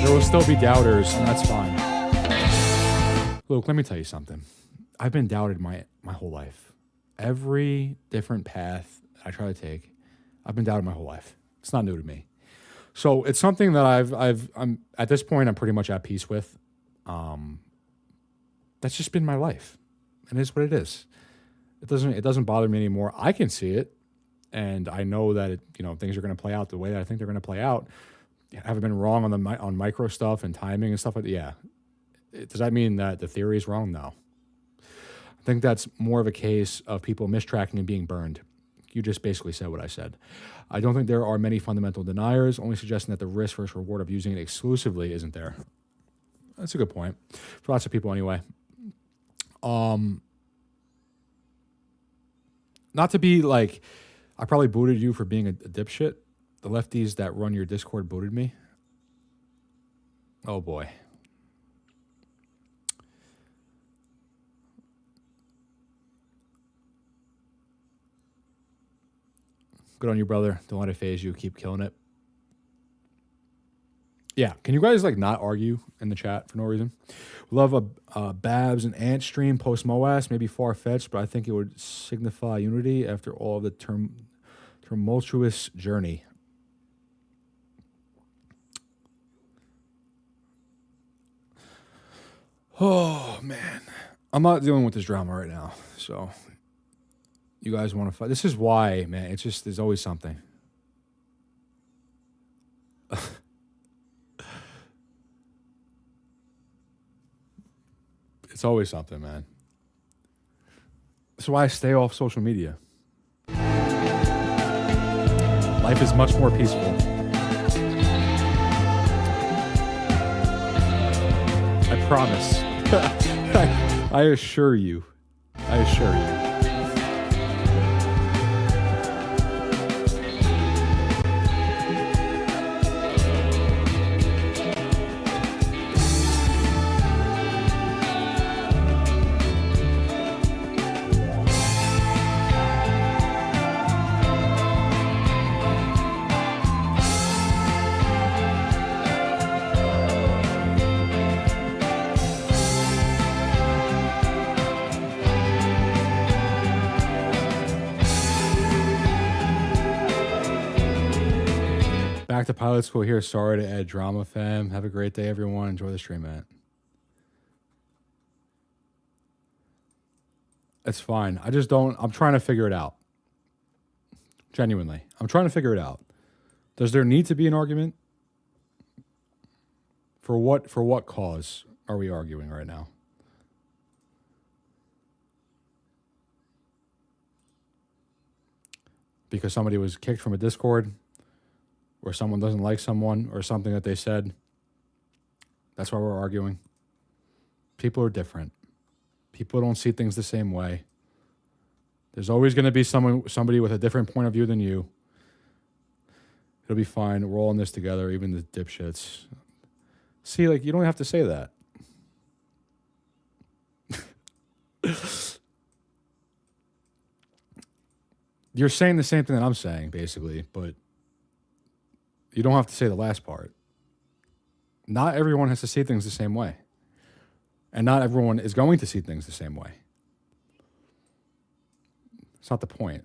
There will still be doubters, and that's fine. Luke, let me tell you something. I've been doubted my whole life. Every different path I try to take, I've been doubted my whole life. It's not new to me. So it's something that I'm at this point, I'm pretty much at peace with. That's just been my life. And it is what it is. It doesn't bother me anymore. I can see it, and I know that things are going to play out the way that I think they're going to play out. Have I been wrong on micro stuff and timing and stuff like that? Yeah. Does that mean that the theory is wrong? No. I think that's more of a case of people mistracking and being burned. You just basically said what I said. I don't think there are many fundamental deniers, only suggesting that the risk versus reward of using it exclusively isn't there. That's a good point. For lots of people anyway. Not to be like, I probably booted you for being a dipshit. The lefties that run your Discord booted me. Oh boy. Good on you, brother. Don't let it phase you. Keep killing it. Yeah, can you guys like not argue in the chat for no reason? Love a Babs and Ant stream post MOAS, maybe far-fetched, but I think it would signify unity after all of the tumultuous journey. Oh, man. I'm not dealing with this drama right now, so you guys want to fight. This is why, man, it's just, there's always something. It's always something, man. That's why I stay off social media. Life is much more peaceful. I promise. I assure you. I assure you. Back to pilot school here. Sorry to add drama, fam. Have a great day, everyone. Enjoy the stream, man. It's fine. I just don't. I'm trying to figure it out. Genuinely, I'm trying to figure it out. Does there need to be an argument? For what? For what cause are we arguing right now? Because somebody was kicked from a Discord, or someone doesn't like someone, or something that they said. That's why we're arguing. People are different. People don't see things the same way. There's always going to be somebody with a different point of view than you. It'll be fine. We're all in this together, even the dipshits. See, like, you don't have to say that. You're saying the same thing that I'm saying, basically, but you don't have to say the last part. Not everyone has to see things the same way. And not everyone is going to see things the same way. It's not the point.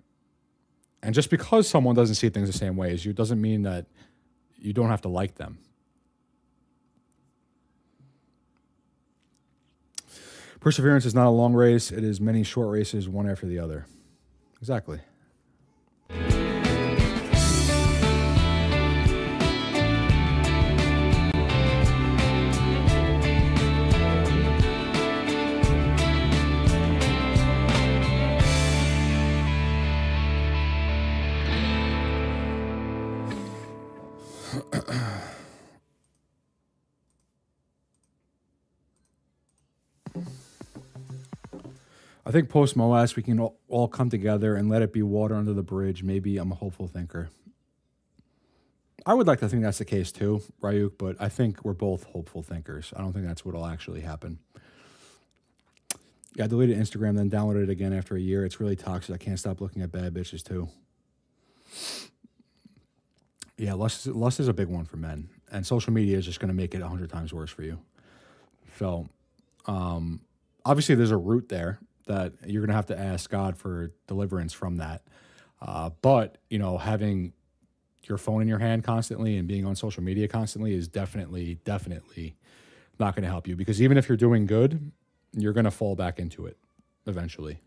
And just because someone doesn't see things the same way as you doesn't mean that you don't have to like them. Perseverance is not a long race. It is many short races, one after the other. Exactly. I think post MOAS, we can all come together and let it be water under the bridge. Maybe I'm a hopeful thinker. I would like to think that's the case too, Ryuk, but I think we're both hopeful thinkers. I don't think that's what will actually happen. Yeah, I deleted Instagram, then downloaded it again after a year. It's really toxic. I can't stop looking at bad bitches too. Yeah, lust is a big one for men. And social media is just going to make it 100 times worse for you. So, obviously there's a root there that you're going to have to ask God for deliverance from that. But, you know, having your phone in your hand constantly and being on social media constantly is definitely not going to help you. Because even if you're doing good, you're going to fall back into it eventually.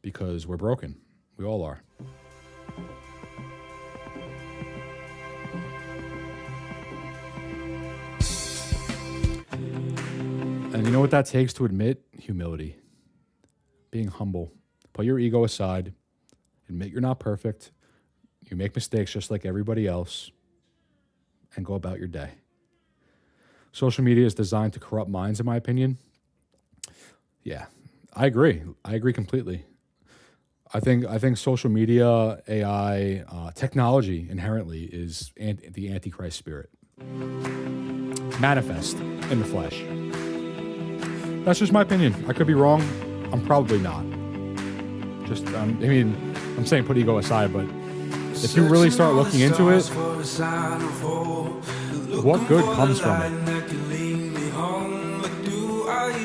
Because we're broken. We all are. And you know what that takes to admit? Humility. Being humble. Put your ego aside. Admit you're not perfect. You make mistakes just like everybody else. And go about your day. Social media is designed to corrupt minds, in my opinion. Yeah, I agree. I agree completely. I think social media, AI, technology inherently is the Antichrist spirit. Manifest in the flesh. That's just my opinion. I could be wrong. I'm probably not. Just, I'm saying put ego aside, but if you really start looking into it, what good comes from it?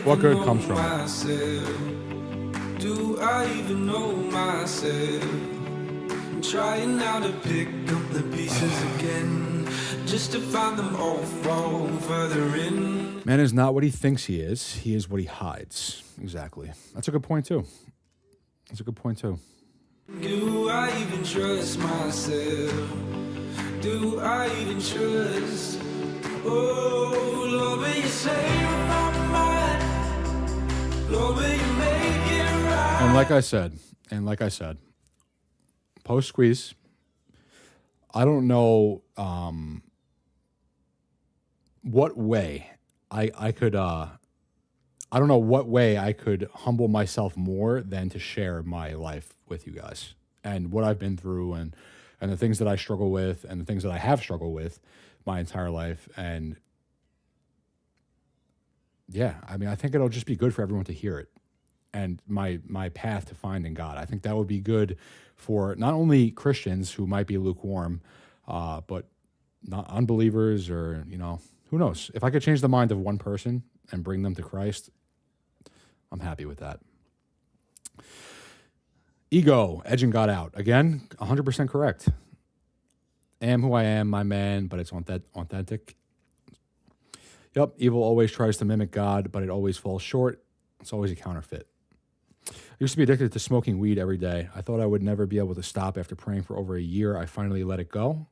What good comes from it? Do I even know myself? I'm trying now to pick up the pieces again, just to find them all fall further in. Man is not what he thinks he is what he hides. Exactly. That's a good point too. Do I even trust myself? Do I even trust? Oh, Lord, will you save my mind? Lord, will you make it right? And like I said, post squeeze, I don't know what way I could I don't know what way I could humble myself more than to share my life with you guys and what I've been through and the things that I struggle with and the things that I have struggled with my entire life. And yeah, I mean, I think it'll just be good for everyone to hear it and my path to finding God. I think that would be good for not only Christians who might be lukewarm, but not unbelievers or, you know, who knows? If I could change the mind of one person and bring them to Christ, I'm happy with that. Ego, edging God out. Again, 100% correct. Am who I am, my man, but it's authentic. Yep, evil always tries to mimic God, but it always falls short. It's always a counterfeit. I used to be addicted to smoking weed every day. I thought I would never be able to stop after praying for over a year. I finally let it go.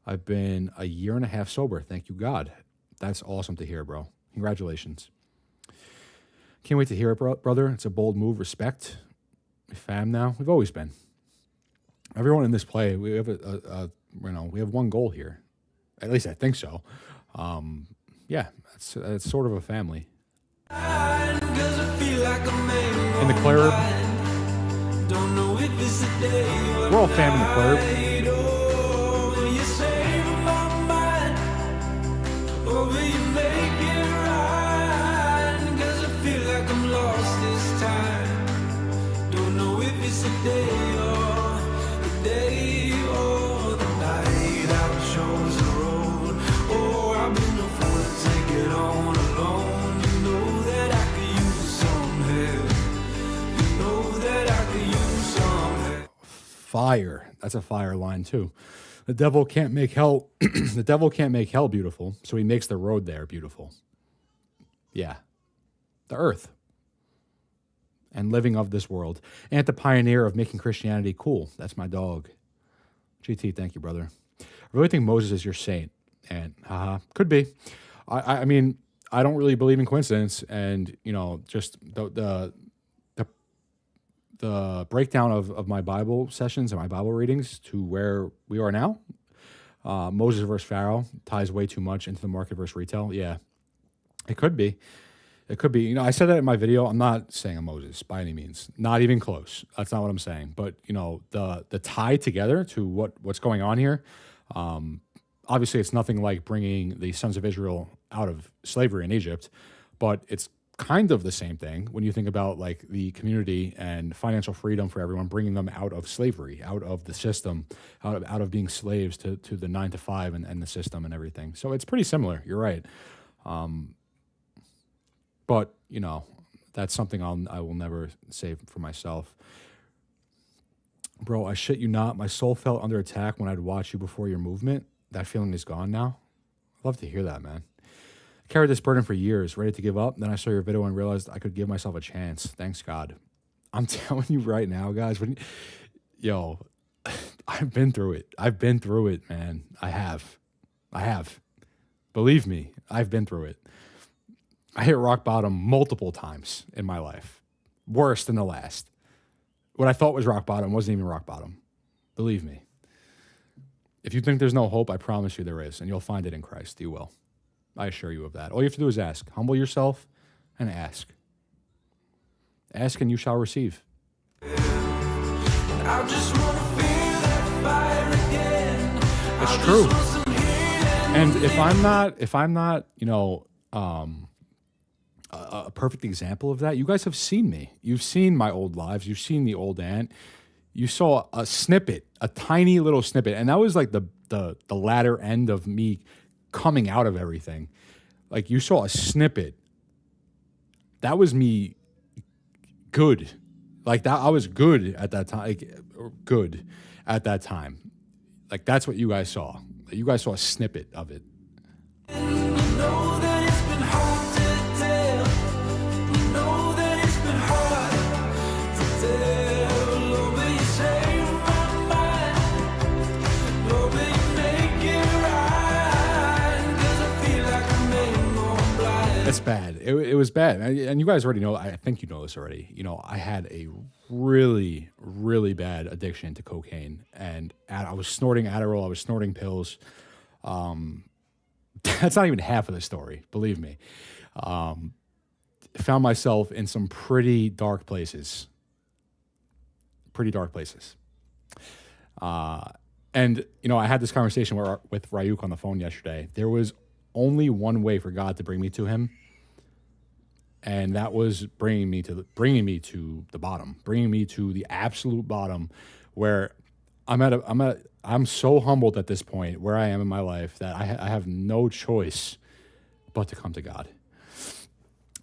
I've been a year and a half sober. Thank you, God. That's awesome to hear, bro. Congratulations. Can't wait to hear it, brother. It's a bold move. Respect. We fam now. We've always been. Everyone in this play, we have we have one goal here. At least I think so. Yeah, it's sort of a family. In the club, we're all fam in the club. Fire. That's a fire line too. The devil can't make hell the devil can't make hell beautiful, so he makes the road there beautiful. Yeah. The earth. And living of this world. And the pioneer of making Christianity cool. That's my dog. GT, thank you, brother. I really think Moses is your saint. And could be. I mean, I don't really believe in coincidence, and just the breakdown of my Bible sessions and my Bible readings to where we are now, Moses versus Pharaoh ties way too much into the market versus retail. Yeah, it could be. It could be. I said that in my video. I'm not saying I'm Moses by any means. Not even close. That's not what I'm saying. But, the tie together to what's going on here, obviously it's nothing like bringing the sons of Israel out of slavery in Egypt, but it's kind of the same thing when you think about like the community and financial freedom for everyone, bringing them out of slavery, out of the system, out of being slaves to the 9 to 5 and the system and everything. So it's pretty similar. You're right. But that's something I will never say for myself. Bro, I shit you not. My soul felt under attack when I'd watch you before your movement. That feeling is gone now. I'd love to hear that, man. Carried this burden for years, ready to give up. Then I saw your video and realized I could give myself a chance. Thanks, God. I'm telling you right now, guys. I've been through it. I've been through it, man. I have. Believe me, I've been through it. I hit rock bottom multiple times in my life. Worse than the last. What I thought was rock bottom wasn't even rock bottom. Believe me. If you think there's no hope, I promise you there is, and you'll find it in Christ. You will. I assure you of that. All you have to do is ask. Humble yourself and ask. Ask and you shall receive. I just wanna feel that fire again. It's true. And if I'm not, a perfect example of that, you guys have seen me. You've seen my old lives. You've seen the old ant. You saw a snippet, a tiny little snippet, and that was like the latter end of me coming out of everything. Like you saw a snippet. That was me good. Like that I was good at that time. Good at that time. Like that's what you guys saw. You guys saw a snippet of it. It's bad. It was bad. And you guys already know, I think you know this already. I had a really, really bad addiction to cocaine. And I was snorting Adderall. I was snorting pills. That's not even half of the story, believe me. Found myself in some pretty dark places. And, I had this conversation with Ryuk on the phone yesterday. There was only one way for God to bring me to him, and that was bringing me to the bottom, bringing me to the absolute bottom, where I'm so humbled at this point where I am in my life that I have no choice but to come to God.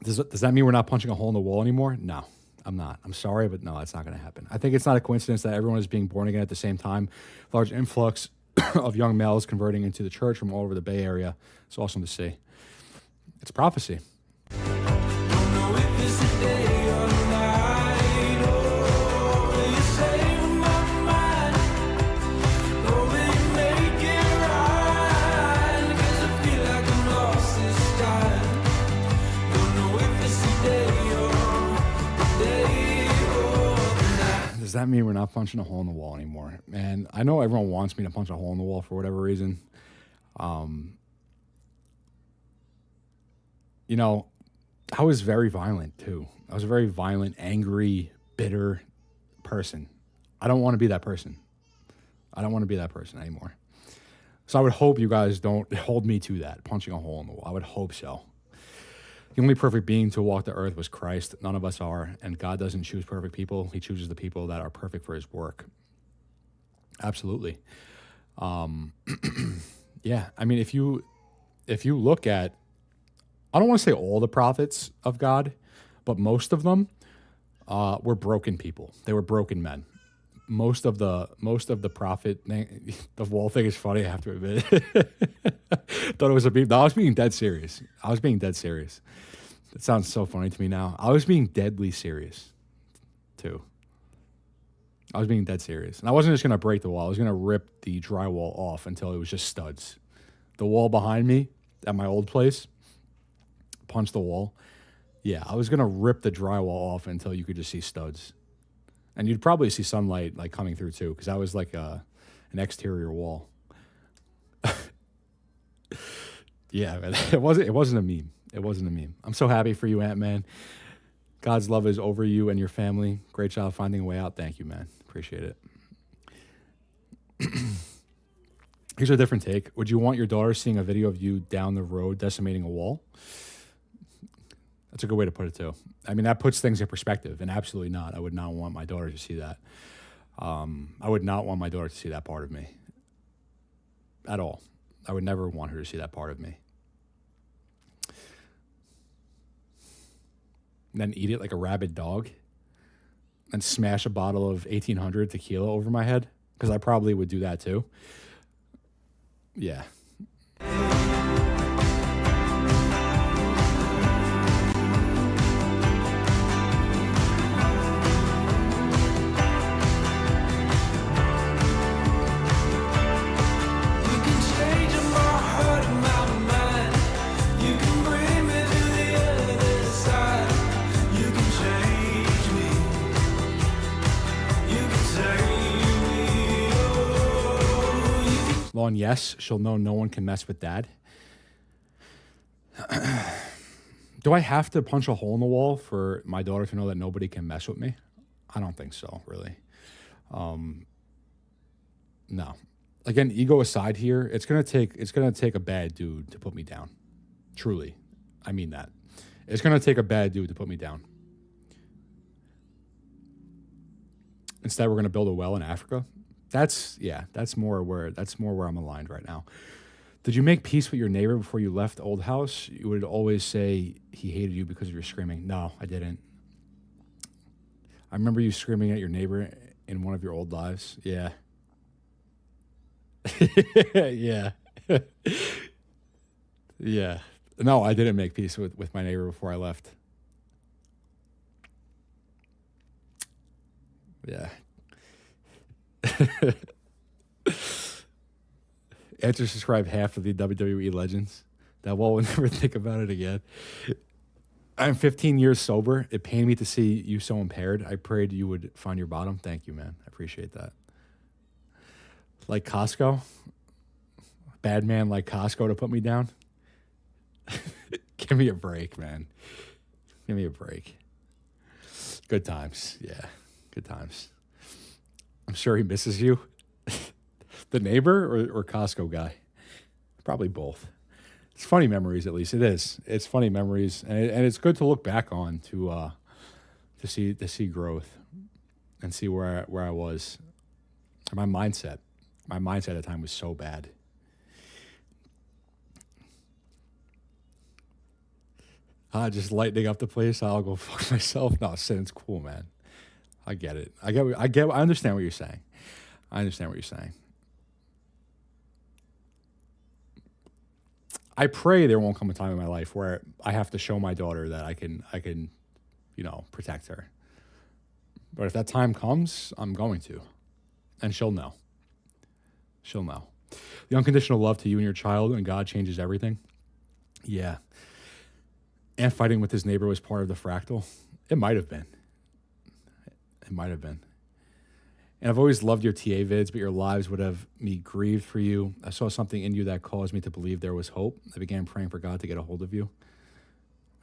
Does that mean we're not punching a hole in the wall anymore? No, I'm not. I'm sorry, but no, that's not going to happen. I think it's not a coincidence that everyone is being born again at the same time. Large influx of young males converting into the church from all over the Bay Area. It's awesome to see. It's prophecy. Don't know if it's a day or night. Oh, you save my mind. Oh, will you make it right? 'Cause I feel like I'm lost this time. Don't know if it's a day or night. Does that mean we're not punching a hole in the wall anymore? And I know everyone wants me to punch a hole in the wall for whatever reason. You know, I was very violent too. I was a very violent, angry, bitter person. I don't want to be that person. I don't want to be that person anymore. So I would hope you guys don't hold me to that, punching a hole in the wall. I would hope so. The only perfect being to walk the earth was Christ. None of us are, and God doesn't choose perfect people. He chooses the people that are perfect for his work. Absolutely. Yeah, I mean, if you look at, I don't want to say all the prophets of God, but most of them were broken people. They were broken men. Most of the prophet, the wall thing is funny, I have to admit. Thought it was a beef. No, I was being dead serious. It sounds so funny to me now. I was being deadly serious, too. I was being dead serious. And I wasn't just going to break the wall. I was going to rip the drywall off until it was just studs. The wall behind me at my old place, punch the wall. Yeah, I was going to rip the drywall off until you could just see studs. And you'd probably see sunlight like coming through too, because that was like an exterior wall. Yeah, man, it wasn't a meme. It wasn't a meme. I'm so happy for you, Ant-Man. God's love is over you and your family. Great job finding a way out. Thank you, man. Appreciate it. Here's a different take. Would you want your daughter seeing a video of you down the road decimating a wall? That's a good way to put it, too. I mean, that puts things in perspective, and absolutely not. I would not want my daughter to see that. I would not want my daughter to see that part of me at all. I would never want her to see that part of me. And then eat it like a rabid dog and smash a bottle of 1800 tequila over my head, because I probably would do that, too. Yeah. Lawn, yes, she'll know no one can mess with Dad. Do I have to punch a hole in the wall for my daughter to know that nobody can mess with me? I don't think so, really. No. Again, ego aside here, it's gonna take a bad dude to put me down. Truly. I mean that. It's gonna take a bad dude to put me down. Instead, we're gonna build a well in Africa. That's more where I'm aligned right now. Did you make peace with your neighbor before you left the old house? You would always say he hated you because of your screaming. No, I didn't. I remember you screaming at your neighbor in one of your old lives. Yeah. Yeah. Yeah. No, I didn't make peace with my neighbor before I left. Yeah. After describe half of the WWE legends. That wall will never think about it again. I'm 15 years sober. It pained me to see you so impaired. I prayed you would find your bottom. Thank you, man. I appreciate that. Like Costco? Bad man like Costco to put me down? Give me a break, man. Give me a break. Good times. Yeah, good times. I'm sure he misses you. The neighbor or Costco guy? Probably both. It's funny memories, at least. It is. It's funny memories, and it's good to look back on to see growth and see where I was. My mindset at the time was so bad. Just lightening up the place. I'll go fuck myself. No, sin's cool, man. I get it. I understand what you're saying. I understand what you're saying. I pray there won't come a time in my life where I have to show my daughter that I can, protect her. But if that time comes, I'm going to, and she'll know. She'll know. The unconditional love to you and your child and God changes everything. Yeah. And fighting with his neighbor was part of the fractal. It might have been. It might have been. And I've always loved your TA vids, but your lives would have me grieved for you. I saw something in you that caused me to believe there was hope. I began praying for God to get a hold of you.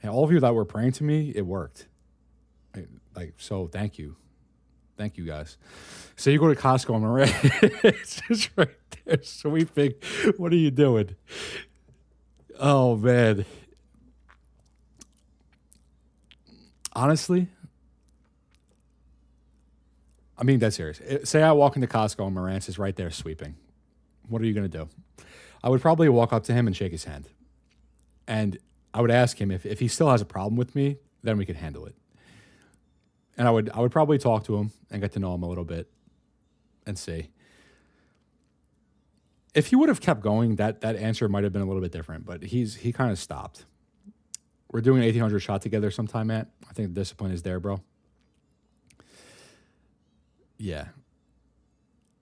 And all of you that were praying to me, it worked. So thank you. Thank you, guys. So you go to Costco and Maria, it's just right there, sweeping. What are you doing? Oh, man. Honestly, I mean, that's serious. Say I walk into Costco and Marantz is right there sweeping. What are you going to do? I would probably walk up to him and shake his hand. And I would ask him if he still has a problem with me, then we could handle it. And I would probably talk to him and get to know him a little bit and see. If he would have kept going, that answer might have been a little bit different, but he kind of stopped. We're doing an 1800 shot together sometime, Matt. I think the discipline is there, bro. Yeah.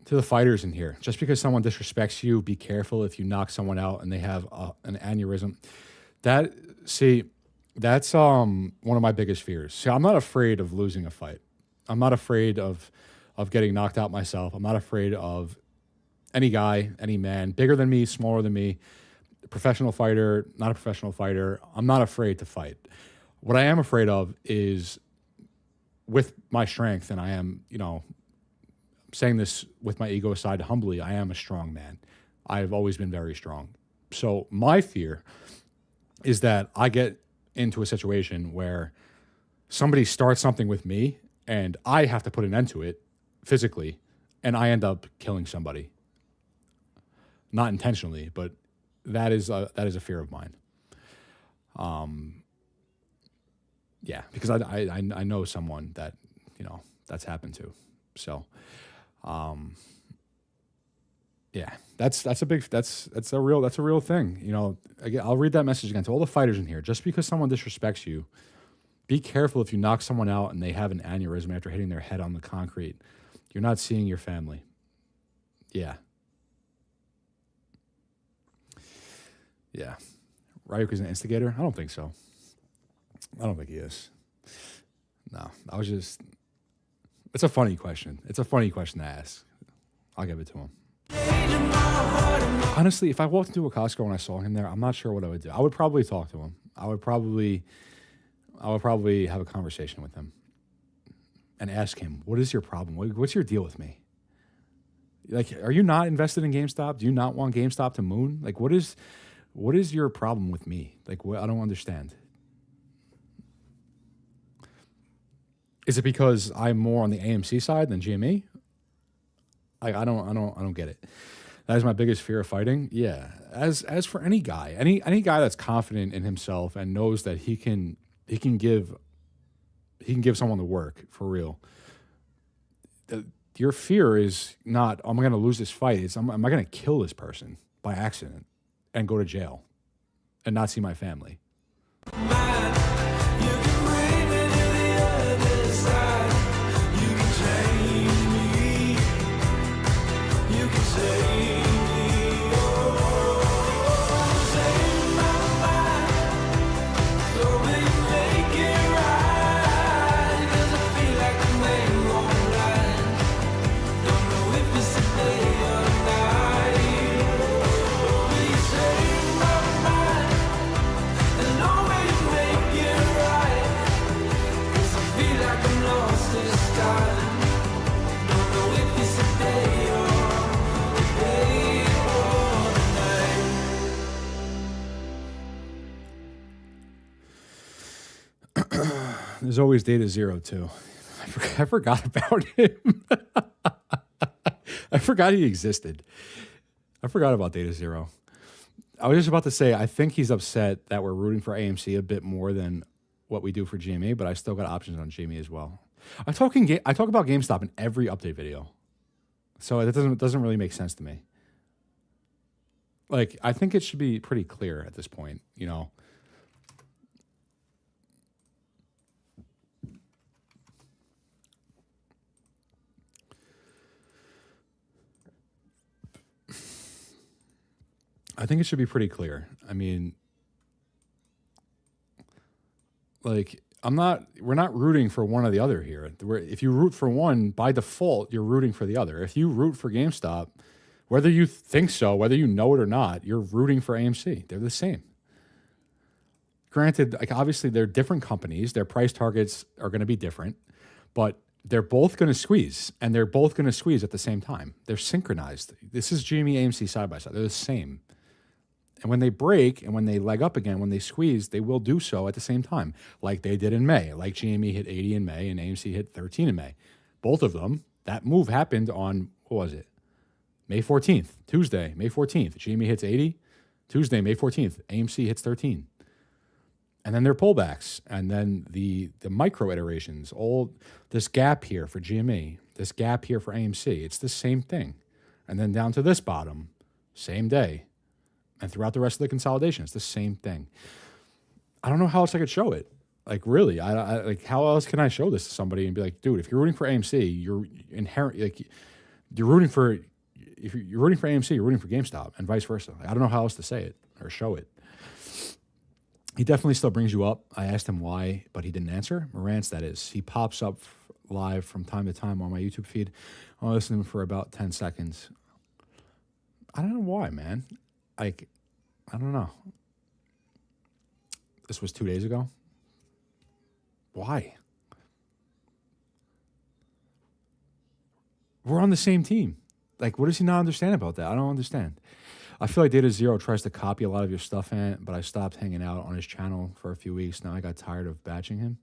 To the fighters in here, just because someone disrespects you, be careful if you knock someone out and they have an aneurysm. That's one of my biggest fears. See, I'm not afraid of losing a fight. I'm not afraid of getting knocked out myself. I'm not afraid of any guy, any man, bigger than me, smaller than me, professional fighter, not a professional fighter. I'm not afraid to fight. What I am afraid of is with my strength, and I am, saying this with my ego aside humbly, I am a strong man. I've always been very strong. So my fear is that I get into a situation where somebody starts something with me and I have to put an end to it physically, and I end up killing somebody. Not intentionally, but that is a fear of mine. Yeah, because I know someone that that's happened to. So, yeah, that's a real thing. Again, I'll read that message again to all the fighters in here. Just because someone disrespects you, be careful if you knock someone out and they have an aneurysm after hitting their head on the concrete. You're not seeing your family. Yeah. Yeah. Ryuk is an instigator? I don't think so. I don't think he is. No, it's a funny question. It's a funny question to ask. I'll give it to him. Honestly, if I walked into a Costco and I saw him there, I'm not sure what I would do. I would probably talk to him. I would probably have a conversation with him and ask him, what is your problem? What's your deal with me? Like, are you not invested in GameStop? Do you not want GameStop to moon? Like, what is your problem with me? Like, I don't understand. Is it because I'm more on the AMC side than GME? I don't get it. That is my biggest fear of fighting. Yeah. As for any guy, any guy that's confident in himself and knows that he can give someone the work for real. Your fear is not, am I going to lose this fight? It's, am I going to kill this person by accident and go to jail and not see my family? There's always Data Zero too. I forgot about him. I forgot he existed. I forgot about Data Zero. I was just about to say, I think he's upset that we're rooting for AMC a bit more than what we do for GME, but I still got options on GME as well. I talk about GameStop in every update video, so it doesn't really make sense to me. Like, I think it should be pretty clear at this point, you know. I think it should be pretty clear. I mean, like, we're not rooting for one or the other here. If you root for one, by default, you're rooting for the other. If you root for GameStop, whether you think so, whether you know it or not, you're rooting for AMC. They're the same. Granted, like, obviously they're different companies. Their price targets are going to be different, but they're both going to squeeze, and they're both going to squeeze at the same time. They're synchronized. This is GME AMC side by side. They're the same. And when they break and when they leg up again, when they squeeze, they will do so at the same time, like they did in May. Like GME hit 80 in May and AMC hit 13 in May. Both of them, that move happened on, what was it? May 14th, Tuesday, May 14th. GME hits 80. Tuesday, May 14th, AMC hits 13. And then their pullbacks. And then the micro iterations, all this gap here for GME, this gap here for AMC. It's the same thing. And then down to this bottom, same day. And throughout the rest of the consolidation, it's the same thing. I don't know how else I could show it. Like, really, I like, how else can I show this to somebody and be like, dude, if you're rooting for AMC, you're inherent, like, you're rooting for, if you're rooting for AMC, you're rooting for GameStop, and vice versa. Like, I don't know how else to say it or show it. He definitely still brings you up. I asked him why, but he didn't answer. Marantz, that is. He pops up live from time to time on my YouTube feed. I'll listen to him for about 10 seconds. I don't know why, man. Like, I don't know. This was 2 days ago. Why? We're on the same team. Like, what does he not understand about that? I don't understand. I feel like Data Zero tries to copy a lot of your stuff, Ant, but I stopped hanging out on his channel for a few weeks. Now I got tired of batching him.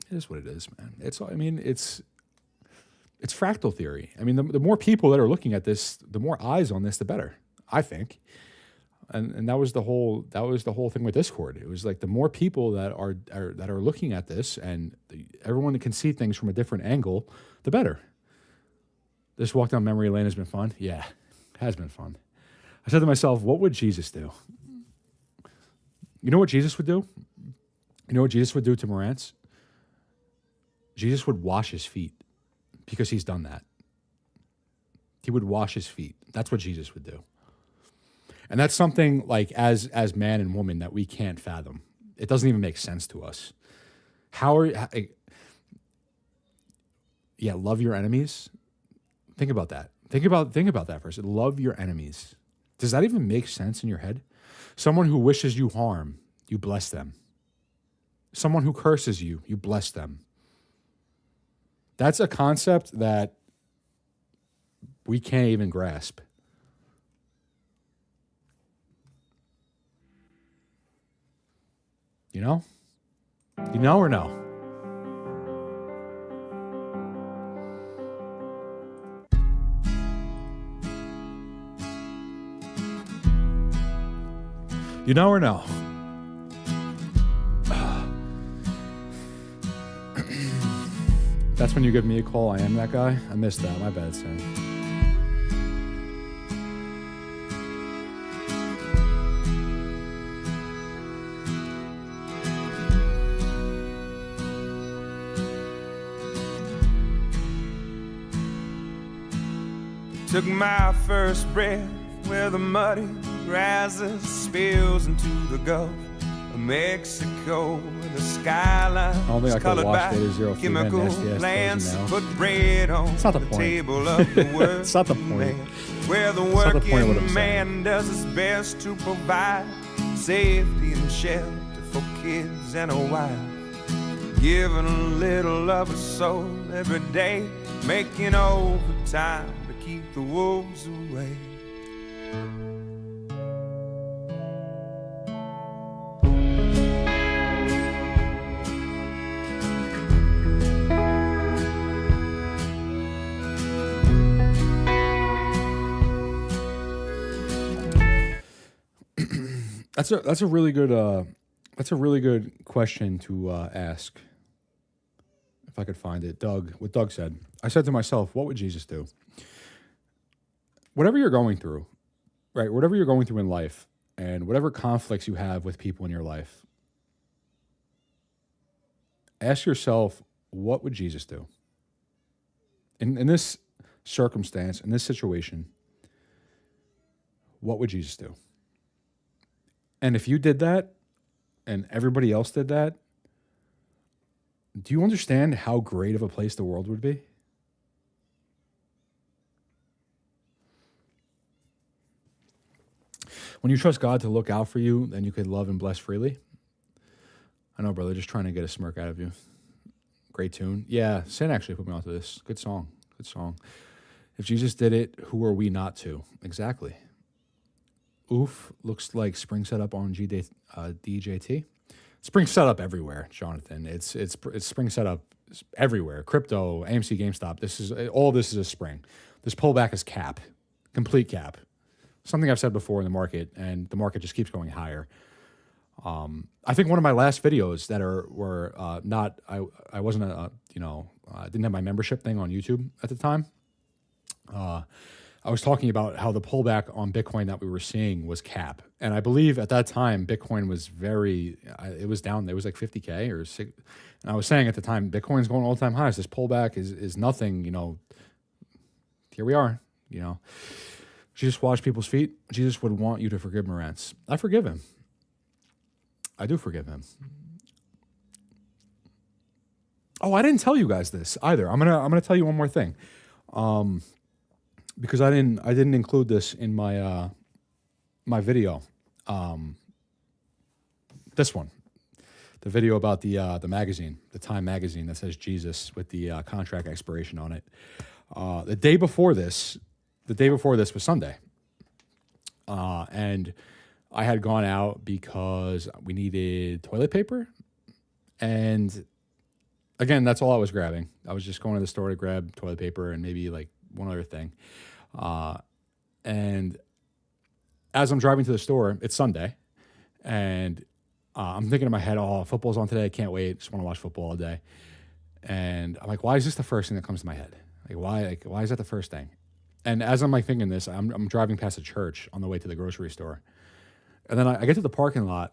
It is what it is, man. It's fractal theory. I mean, the more people that are looking at this, the more eyes on this, the better, I think. And that was the whole thing with Discord. It was like, the more people that are looking at this, and everyone that can see things from a different angle, the better. This walk down memory lane has been fun. Yeah, has been fun. I said to myself, what would Jesus do? You know what Jesus would do? You know what Jesus would do to Marantz? Jesus would wash his feet, because he's done that. He would wash his feet. That's what Jesus would do. And that's something, like, as man and woman, that we can't fathom. It doesn't even make sense to us. Love your enemies. Think about that. Think about that for a second. Love your enemies. Does that even make sense in your head? Someone who wishes you harm, you bless them. Someone who curses you, you bless them. That's a concept that we can't even grasp. You know? You know or no? You know or no? That's when you give me a call. I am that guy. I missed that. My bad, Sam. Took my first breath where the muddy rises, spills into the Gulf of Mexico. The skyline is colored by chemical plants. Put bread on the table of the working It's not the point. man, where the working man does his best to provide safety and shelter for kids and a wife, giving a little of a soul every day, making overtime to keep the wolves away. That's a really good question to ask. If I could find it, what Doug said. I said to myself, what would Jesus do? whatever you're going through, right? Whatever you're going through in life and whatever conflicts you have with people in your life, ask yourself, what would Jesus do? In this circumstance, in this situation, what would Jesus do? And if you did that and everybody else did that, do you understand how great of a place the world would be? When you trust God to look out for you, then you could love and bless freely. I know, brother, just trying to get a smirk out of you. Great tune. Yeah, Sin actually put me onto this. Good song. Good song. If Jesus did it, who are we not to? Exactly. Oof, looks like spring setup on DJT. Spring setup everywhere, Jonathan. It's spring setup everywhere. Crypto, AMC, GameStop. All this is a spring. This pullback is cap, complete cap. Something I've said before in the market, and the market just keeps going higher. I think one of my last videos that were not I wasn't I didn't have my membership thing on YouTube at the time. I was talking about how the pullback on Bitcoin that we were seeing was cap, and I believe at that time Bitcoin was it was down. It was like 50K or 6. And I was saying at the time Bitcoin's going all-time highs. This pullback is nothing. Here we are. Jesus washed people's feet. Jesus would want you to forgive Morantz. I forgive him. I do forgive him. Oh, I didn't tell you guys this either. I'm gonna tell you one more thing, because I didn't include this in my my video. This one, the video about the magazine, the Time magazine that says Jesus with the contract expiration on it. The day before this was Sunday, and I had gone out because we needed toilet paper, and again, that's all I was grabbing. I was just going to the store to grab toilet paper and maybe like one other thing. And as I'm driving to the store, it's Sunday, and I'm thinking in my head, oh, football's on today. I can't wait. Just want to watch football all day. And I'm like, why is this the first thing that comes to my head? Why is that the first thing? And as I'm like thinking this, I'm driving past a church on the way to the grocery store. And then I get to the parking lot,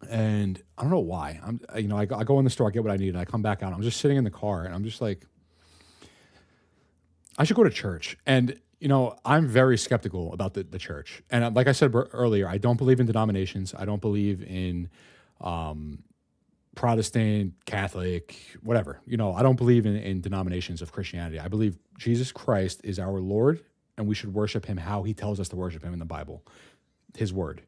and I don't know why. I go in the store, I get what I need, and I come back out. I'm just sitting in the car, and I'm just like, I should go to church. And, I'm very skeptical about the church. And like I said earlier, I don't believe in denominations. I don't believe in Protestant, Catholic, whatever. I don't believe in denominations of Christianity. I believe Jesus Christ is our Lord, and we should worship him how he tells us to worship him in the Bible, his word.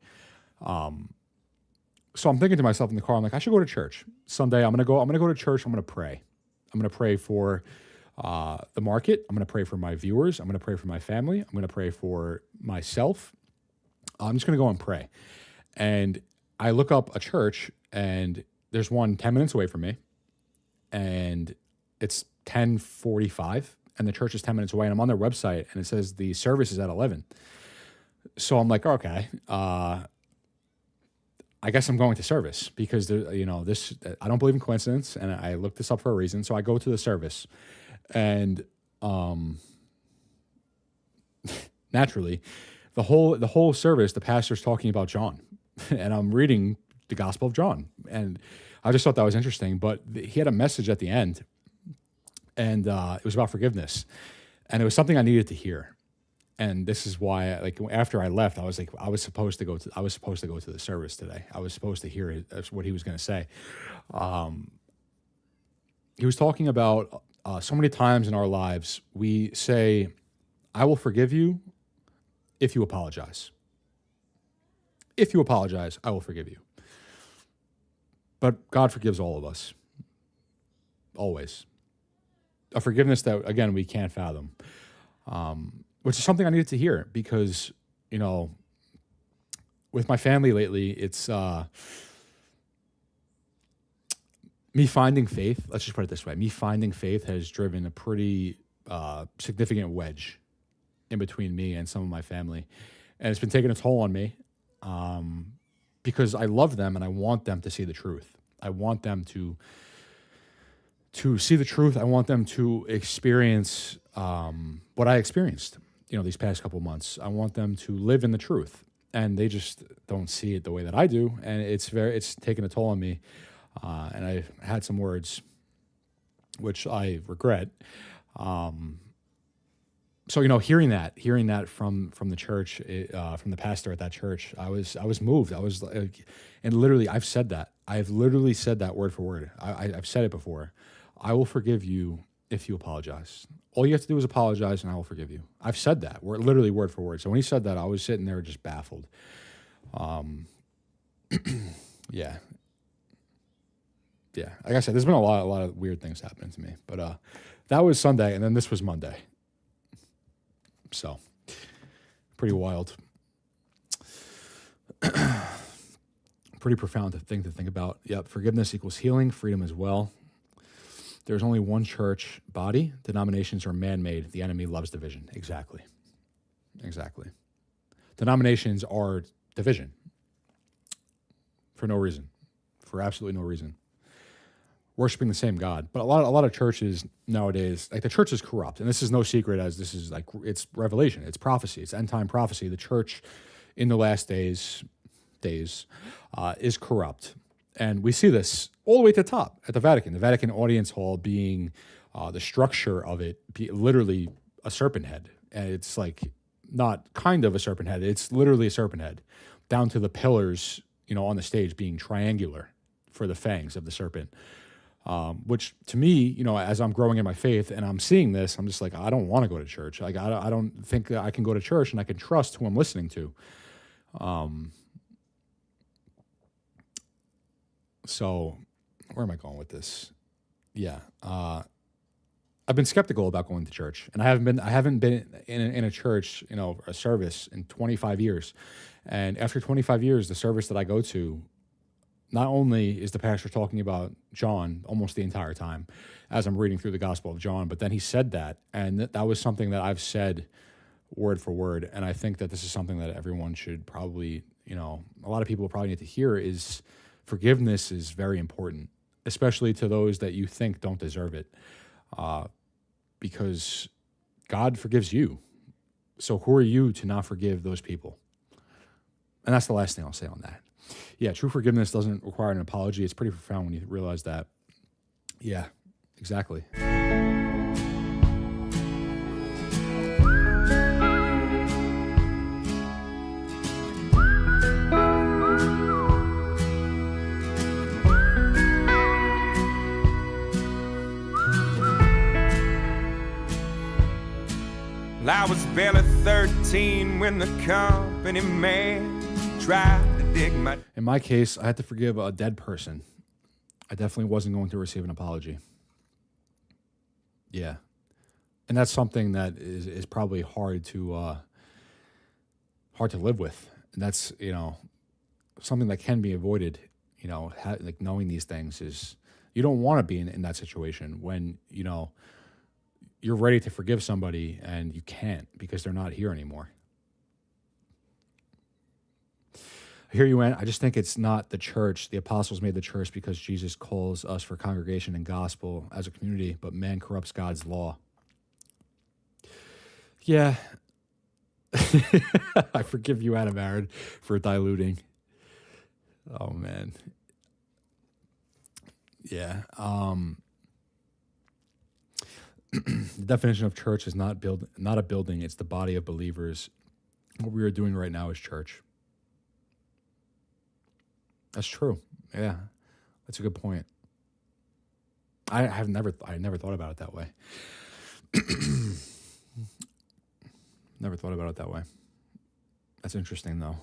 So I'm thinking to myself in the car, I'm like, I should go to church Sunday. I'm gonna go to church. I'm gonna pray. I'm gonna pray for the market. I'm gonna pray for my viewers. I'm gonna pray for my family. I'm gonna pray for myself. I'm just gonna go and pray. And I look up a church, and there's one 10 minutes away from me, and it's 10:45, and the church is 10 minutes away, and I'm on their website, and it says the service is at 11. So I'm like, okay, I guess I'm going to service because this. I don't believe in coincidence, and I looked this up for a reason. So I go to the service, and naturally, the whole service, the pastor's talking about John, and I'm reading the Gospel of John, and I just thought that was interesting. But he had a message at the end, and it was about forgiveness, and it was something I needed to hear. And this is why, after I left, I was like, I was supposed to go to the service today. I was supposed to hear what he was going to say. He was talking about so many times in our lives we say, "I will forgive you if you apologize. If you apologize, I will forgive you." But God forgives all of us, always. A forgiveness that, again, we can't fathom. Which is something I needed to hear because, with my family lately, it's me finding faith. Let's just put it this way. Me finding faith has driven a pretty significant wedge in between me and some of my family. And it's been taking a toll on me because I love them and I want them to see the truth. I want them to see the truth. I want them to experience what I experienced. these past couple months. I want them to live in the truth, and they just don't see it the way that I do, and it's taken a toll on me. And I've had some words which I regret. So hearing that from the church, from the pastor at that church, I was moved. I was like, and literally, I've literally said that word for word. I've said it before. I will forgive you if you apologize. All you have to do is apologize, and I will forgive you. I've said that literally word for word. So when he said that, I was sitting there just baffled. Yeah. Yeah, like I said, there's been a lot of weird things happening to me, but that was Sunday, and then this was Monday. So, pretty wild. Pretty profound thing to think about. Yep, forgiveness equals healing, freedom as well. There's only one church body. Denominations are man-made. The enemy loves division. Exactly. Denominations are division for no reason, for absolutely no reason. Worshiping the same God. But a lot of churches nowadays, like the church is corrupt. And this is no secret, as this is like, it's revelation, it's prophecy, it's end time prophecy. The church in the last days is corrupt. And we see this all the way to the top at the Vatican Audience Hall being the structure of it, literally a serpent head. And it's like not kind of a serpent head, it's literally a serpent head, down to the pillars, on the stage being triangular for the fangs of the serpent. Which to me, as I'm growing in my faith and I'm seeing this, I'm just like, I don't want to go to church. Like, I don't think that I can go to church and I can trust who I'm listening to. So where am I going with this? Yeah. I've been skeptical about going to church, and I haven't been in a church, a service in 25 years. And after 25 years, the service that I go to, not only is the pastor talking about John almost the entire time as I'm reading through the Gospel of John, but then he said that, and that was something that I've said word for word, and I think that this is something that everyone should probably, a lot of people probably need to hear, is forgiveness is very important, especially to those that you think don't deserve it, because God forgives you. So who are you to not forgive those people? And that's the last thing I'll say on that. Yeah, true forgiveness doesn't require an apology. It's pretty profound when you realize that. Yeah, exactly. I was barely 13 when the company man tried to dig my... In my case, I had to forgive a dead person. I definitely wasn't going to receive an apology. Yeah. And that's something that is probably hard to live with. And that's, something that can be avoided, like knowing these things is, you don't want to be in that situation when, you're ready to forgive somebody and you can't because they're not here anymore. I hear you went, I just think it's not the church. The apostles made the church because Jesus calls us for congregation and gospel as a community, but man corrupts God's law. Yeah. I forgive you, Adam Aaron, for diluting. Oh, man. Yeah. The definition of church is not a building, it's the body of believers. What we are doing right now is church. That's true. Yeah. That's a good point. I never thought about it that way. Never thought about it that way. That's interesting though.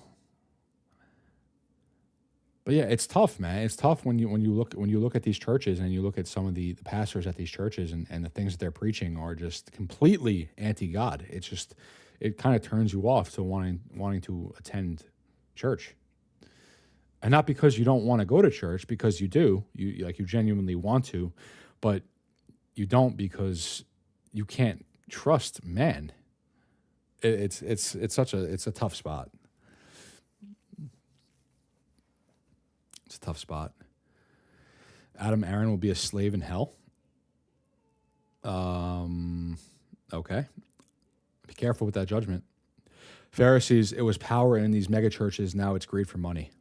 But yeah, it's tough, man. It's tough when you look at these churches and you look at some of the pastors at these churches and the things that they're preaching are just completely anti-God. It's just, it kind of turns you off to wanting to attend church. And not because you don't want to go to church, because you do, you genuinely want to, but you don't because you can't trust man. It's a tough spot. It's a tough spot. Adam Aaron will be a slave in hell. Okay. Careful with that judgment. Pharisees, it was power, and in these mega churches, now it's greed for money.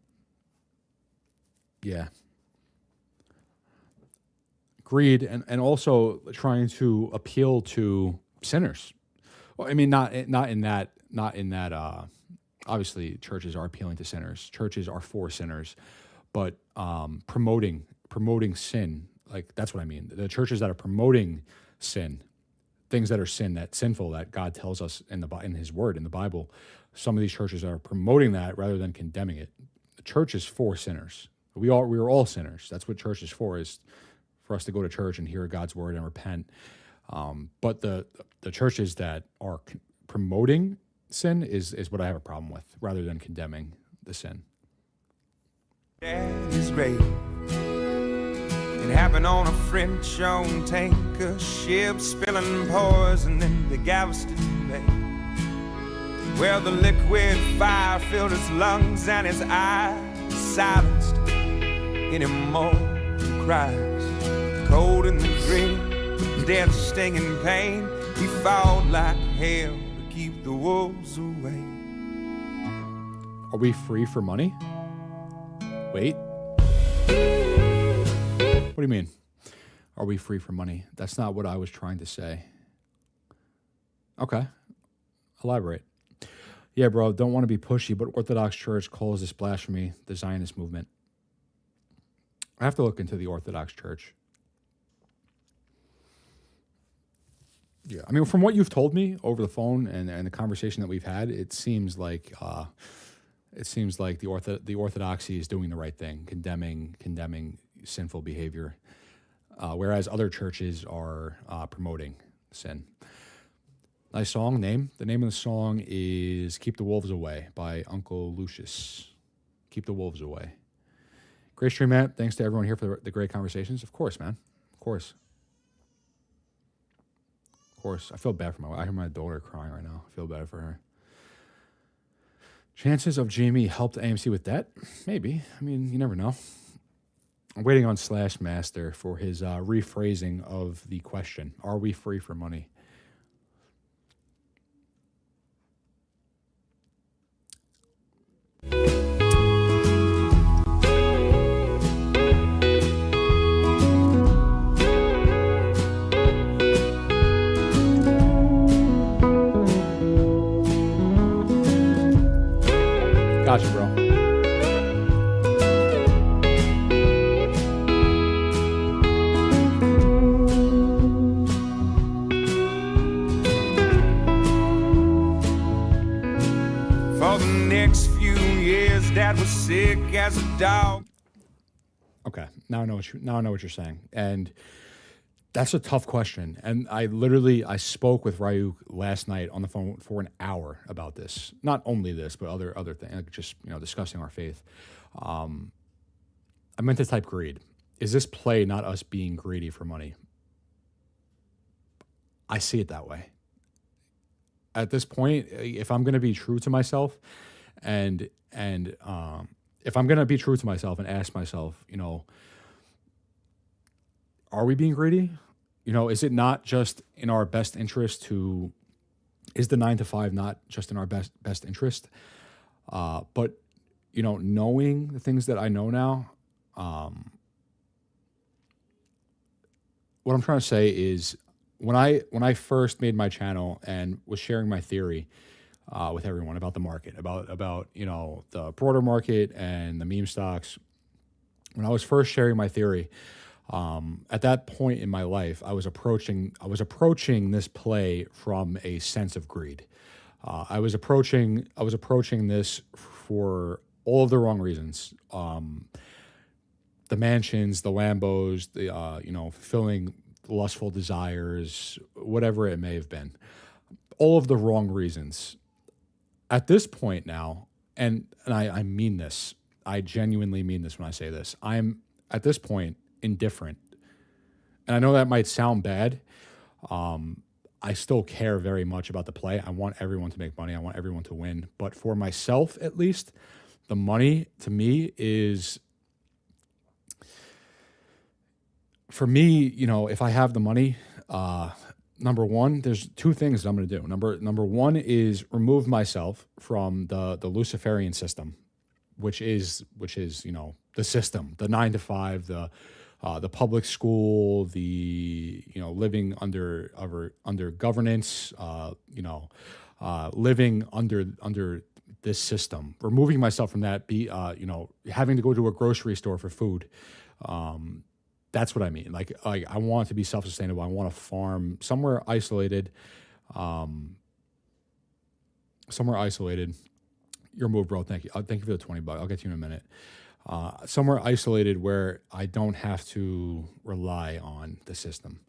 Yeah. Greed and also trying to appeal to sinners. Well, I mean, not in that. Obviously, churches are appealing to sinners. Churches are for sinners, but promoting sin, like that's what I mean. The churches that are promoting sin, things that are sinful that God tells us in His Word in the Bible. Some of these churches are promoting that rather than condemning it. The church is for sinners. We are all sinners. That's what church is for us to go to church and hear God's word and repent. But the churches that are promoting sin is what I have a problem with, rather than condemning the sin. That is great. It happened on a French owned tanker ship, spilling poison in the Galveston Bay, where the liquid fire filled his lungs and his eyes silenced any more cries. Cold in the grip, death stinging pain, he fought like hell to keep the wolves away. Are we free for money? Wait. What do you mean? Are we free for money? That's not what I was trying to say. Okay. Elaborate. Yeah, bro, don't want to be pushy, but Orthodox Church calls this blasphemy, the Zionist movement. I have to look into the Orthodox Church. Yeah, I mean, from what you've told me over the phone and the conversation that we've had, it seems like the Orthodoxy is doing the right thing, condemning sinful behavior, whereas other churches are promoting sin. Nice song name. The name of the song is "Keep the Wolves Away" by Uncle Lucius. Keep the wolves away. Great stream, Matt. Thanks to everyone here for the great conversations. Of course, man. Of course. I feel bad for I hear my daughter crying right now. I feel bad for her. Chances of Jamie helped AMC with debt? Maybe. I mean, you never know. I'm waiting on Slash Master for his rephrasing of the question. Are we free for money? Gotcha, bro. For the next few years, Dad was sick as a dog. Okay, now I know what you're saying, and that's a tough question. And I spoke with Ryuk last night on the phone for an hour about this. Not only this, but other things, like just discussing our faith. I meant to type greed. Is this play not us being greedy for money? I see it that way. At this point, if I'm going to be true to myself, and if I'm going to be true to myself and ask myself, are we being greedy? Is it not just in our best interest is the 9 to 5 not just in our best interest? But, knowing the things that I know now, what I'm trying to say is when I first made my channel and was sharing my theory with everyone about the market, about the broader market and the meme stocks, when I was first sharing my theory, at that point in my life, I was approaching this play from a sense of greed. I was approaching this for all of the wrong reasons. The mansions, the Lambos, the fulfilling lustful desires, whatever it may have been, all of the wrong reasons. At this point now, and I mean this, I genuinely mean this when I say this, I'm at this point indifferent. And I know that might sound bad. I still care very much about the play. I want everyone to make money. I want everyone to win. But for myself, at least, the money to me is, for me, if I have the money, number one, there's two things that I'm going to do. Number one is remove myself from the Luciferian system, which is the system, the 9 to 5, the public school, the living under governance, living under this system. Removing myself from that, having to go to a grocery store for food. That's what I mean. Like I want to be self-sustainable. I want to farm somewhere isolated. Your move, bro. Thank you. Thank you for the $20. I'll get to you in a minute. Somewhere isolated where I don't have to rely on the system.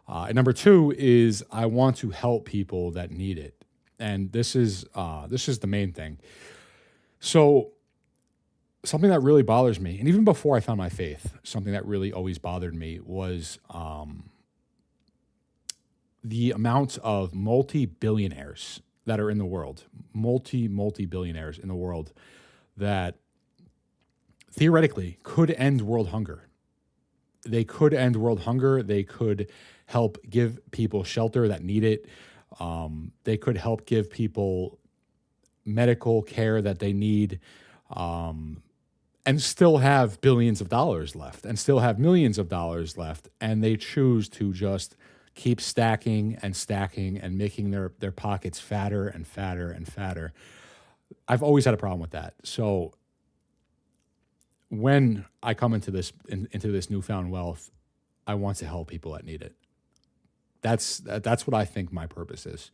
And number two is I want to help people that need it. And this is the main thing. So something that really bothers me, and even before I found my faith, something that really always bothered me was the amount of multi-billionaires that are in the world, multi-billionaires in the world that theoretically could end world hunger. They could end world hunger. They could help give people shelter that need it. They could help give people medical care that they need, and still have billions of dollars left and still have millions of dollars left. And they choose to just keep stacking and making their pockets fatter and fatter and fatter. I've always had a problem with that. So when I come into this newfound wealth, I want to help people that need it. That's what I think my purpose is.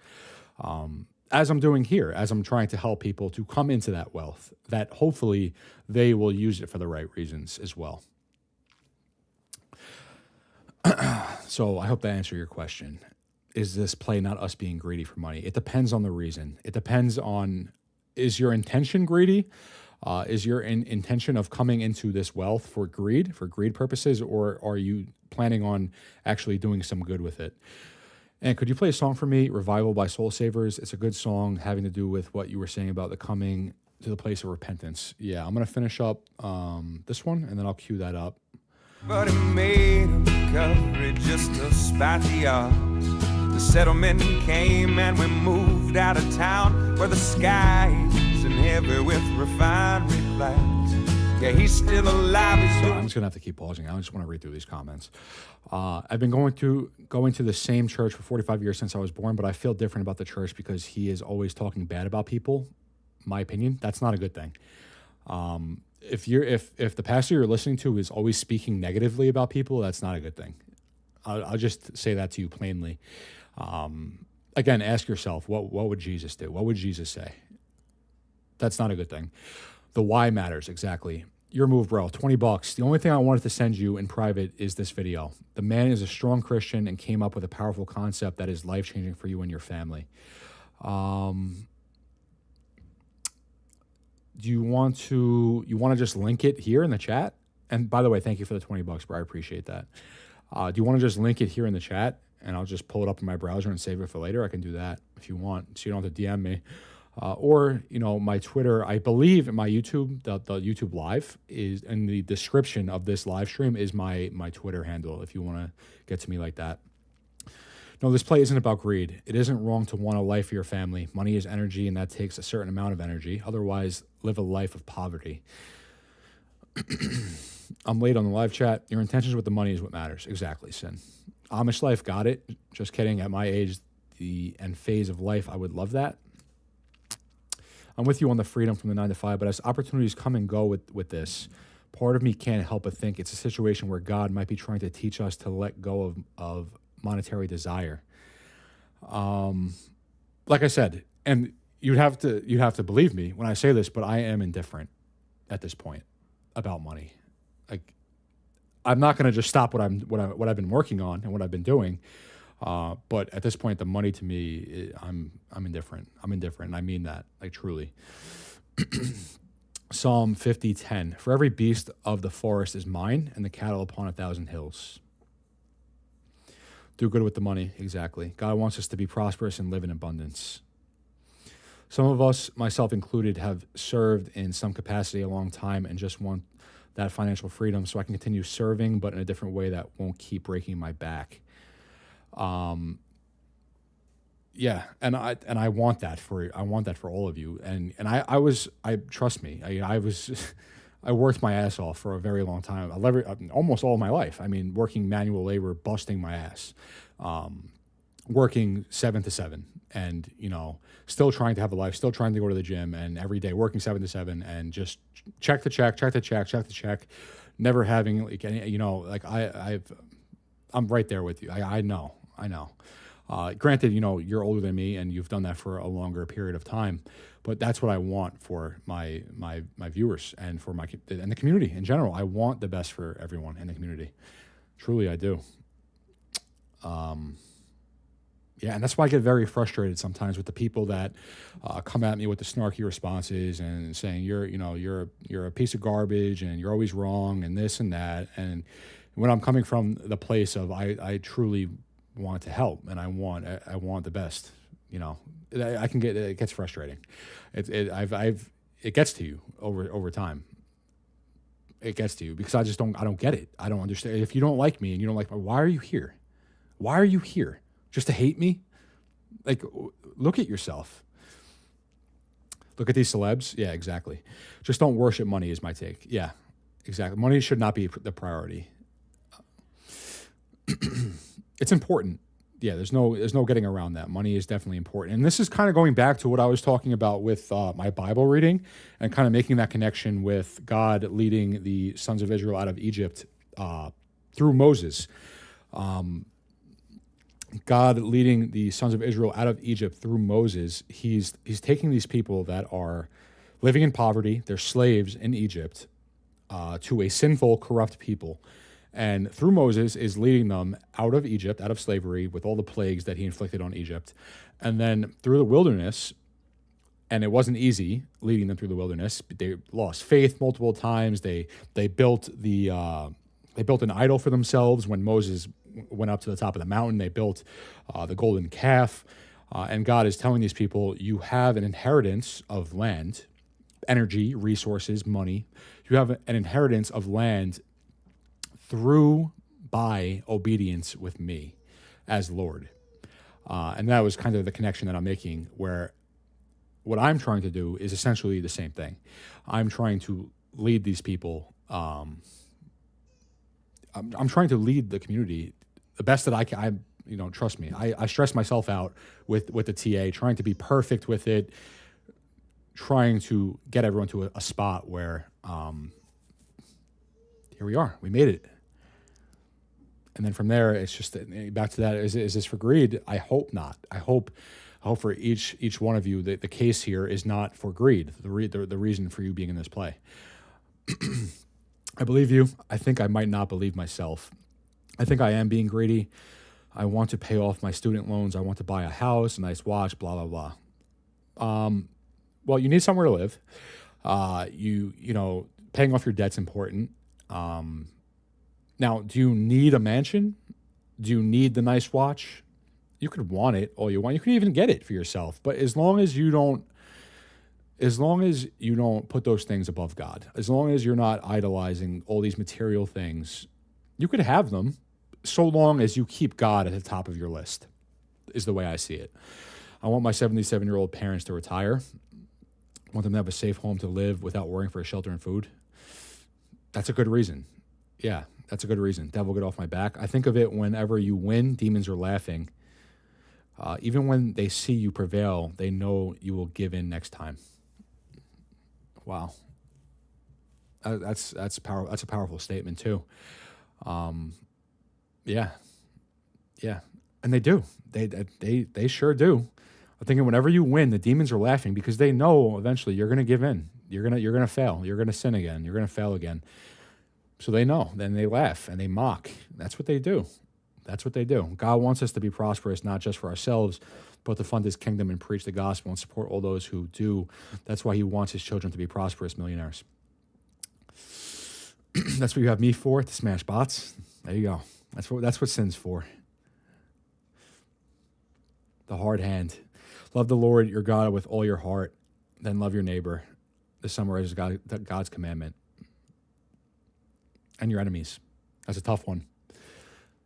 As I'm doing here, as I'm trying to help people to come into that wealth, that hopefully they will use it for the right reasons as well. So I hope that answered your question. Is this play not us being greedy for money? It depends on the reason. It depends on, is your intention greedy? Is your intention of coming into this wealth for greed purposes, or are you planning on actually doing some good with it? And could you play a song for me, Revival by Soul Savers? It's a good song having to do with what you were saying about the coming to the place of repentance. Yeah, I'm going to finish up this one, and then I'll cue that up. But it made a recovery just to spite the odds. The settlement came and we moved out of town, where the sky is in heavy with refinery clouds. Yeah, he's still alive. So I'm just gonna have to keep pausing. I just want to read through these comments. I've been going to the same church for 45 years since I was born, but I feel different about the church because he is always talking bad about people. My opinion, that's not a good thing. If the pastor you're listening to is always speaking negatively about people, that's not a good thing. I'll just say that to you plainly. Again, ask yourself, what would Jesus do? What would Jesus say? That's not a good thing. The why matters, exactly. Your move, bro, $20. The only thing I wanted to send you in private is this video. The man is a strong Christian and came up with a powerful concept that is life-changing for you and your family. Do you want to just link it here in the chat? And by the way, thank you for the $20, bro. I appreciate that. Do you want to just link it here in the chat and I'll just pull it up in my browser and save it for later? I can do that if you want, so you don't have to DM me. Or, my Twitter, I believe in my YouTube, the YouTube live is in the description of this live stream is my Twitter handle if you want to get to me like that. No, this play isn't about greed. It isn't wrong to want a life for your family. Money is energy, and that takes a certain amount of energy. Otherwise, live a life of poverty. I'm late on the live chat. Your intentions with the money is what matters. Exactly, Sin. Amish life, got it. Just kidding. At my age and phase of life, I would love that. I'm with you on the freedom from the 9 to 5, but as opportunities come and go with this, part of me can't help but think it's a situation where God might be trying to teach us to let go of monetary desire. Like I said, and you'd have to believe me when I say this, but I am indifferent at this point about money. Like, I'm not going to just stop what I've been working on and what I've been doing. But at this point, the money to me, I'm indifferent. I'm indifferent. And I mean that, like, truly. Psalm 50:10. For every beast of the forest is mine, and the cattle upon 1,000 hills. Do good with the money, exactly. God wants us to be prosperous and live in abundance. Some of us, myself included, have served in some capacity a long time and just want that financial freedom so I can continue serving, but in a different way that won't keep breaking my back. Yeah, and I want that for all of you. And I trust me. I was I worked my ass off for a very long time. Almost all my life. I mean, working manual labor, busting my ass, working 7 to 7, and still trying to have a life, still trying to go to the gym, and every day working 7 to 7, and just check the check, never having like any, like I'm right there with you. I know. Granted, you're older than me and you've done that for a longer period of time, but that's what I want for my viewers and for and the community in general. I want the best for everyone in the community. Truly, I do. Yeah, and that's why I get very frustrated sometimes with the people that come at me with the snarky responses and saying you're a piece of garbage and you're always wrong and this and that. And when I'm coming from the place of I truly want to help and I want the best, it gets frustrating. It gets to you over time. It gets to you because I don't get it. I don't understand. If you don't like me and you don't like me, why are you here? Why are you here? Just to hate me? Like, look at yourself. Look at these celebs. Yeah, exactly. Just don't worship money is my take. Yeah, exactly. Money should not be the priority. It's important. Yeah, there's no getting around that. Money is definitely important. And this is kind of going back to what I was talking about with my Bible reading and kind of making that connection with God leading the sons of Israel out of Egypt through Moses. God leading the sons of Israel out of Egypt through Moses, he's taking these people that are living in poverty, they're slaves in Egypt, to a sinful, corrupt people. And through Moses is leading them out of Egypt, out of slavery, with all the plagues that he inflicted on Egypt. And then through the wilderness, and it wasn't easy leading them through the wilderness. They lost faith multiple times. They built an idol for themselves when Moses went up to the top of the mountain. They built the golden calf. And God is telling these people, you have an inheritance of land, energy, resources, money. You have an inheritance of land by obedience with me as Lord. And that was kind of the connection that I'm making, where what I'm trying to do is essentially the same thing. I'm trying to lead these people. I'm trying to lead the community the best that I can. Trust me. I stress myself out with the TA, trying to be perfect with it, trying to get everyone to a spot where here we are. We made it. And then from there, it's just back to that. Is this for greed? I hope not. I hope for each one of you that the case here is not for greed. The reason for you being in this play. I believe you. I think I might not believe myself. I think I am being greedy. I want to pay off my student loans. I want to buy a house, a nice watch, blah, blah, blah. Well, you need somewhere to live. Paying off your debt's important. Now, do you need a mansion? Do you need the nice watch? You could want it all you want. You could even get it for yourself. But as long as you don't put those things above God, as long as you're not idolizing all these material things, you could have them so long as you keep God at the top of your list, is the way I see it. I want my 77-year-old parents to retire. I want them to have a safe home to live without worrying for shelter and food. That's a good reason. Yeah, that's a good reason. Devil, get off my back. I think of it whenever you win, demons are laughing. Even when they see you prevail, they know you will give in next time. Wow. That's a powerful statement too. Yeah. And they do. They sure do. I'm thinking whenever you win, the demons are laughing because they know eventually you're going to give in. You're going to fail. You're going to sin again. You're going to fail again. So they know. Then they laugh and they mock. That's what they do. God wants us to be prosperous, not just for ourselves, but to fund his kingdom and preach the gospel and support all those who do. That's why he wants his children to be prosperous millionaires. That's what you have me for, to smash bots. There you go. That's what sin's for. The hard hand. Love the Lord your God with all your heart, then love your neighbor. This summarizes God's commandment. And your enemies. That's a tough one.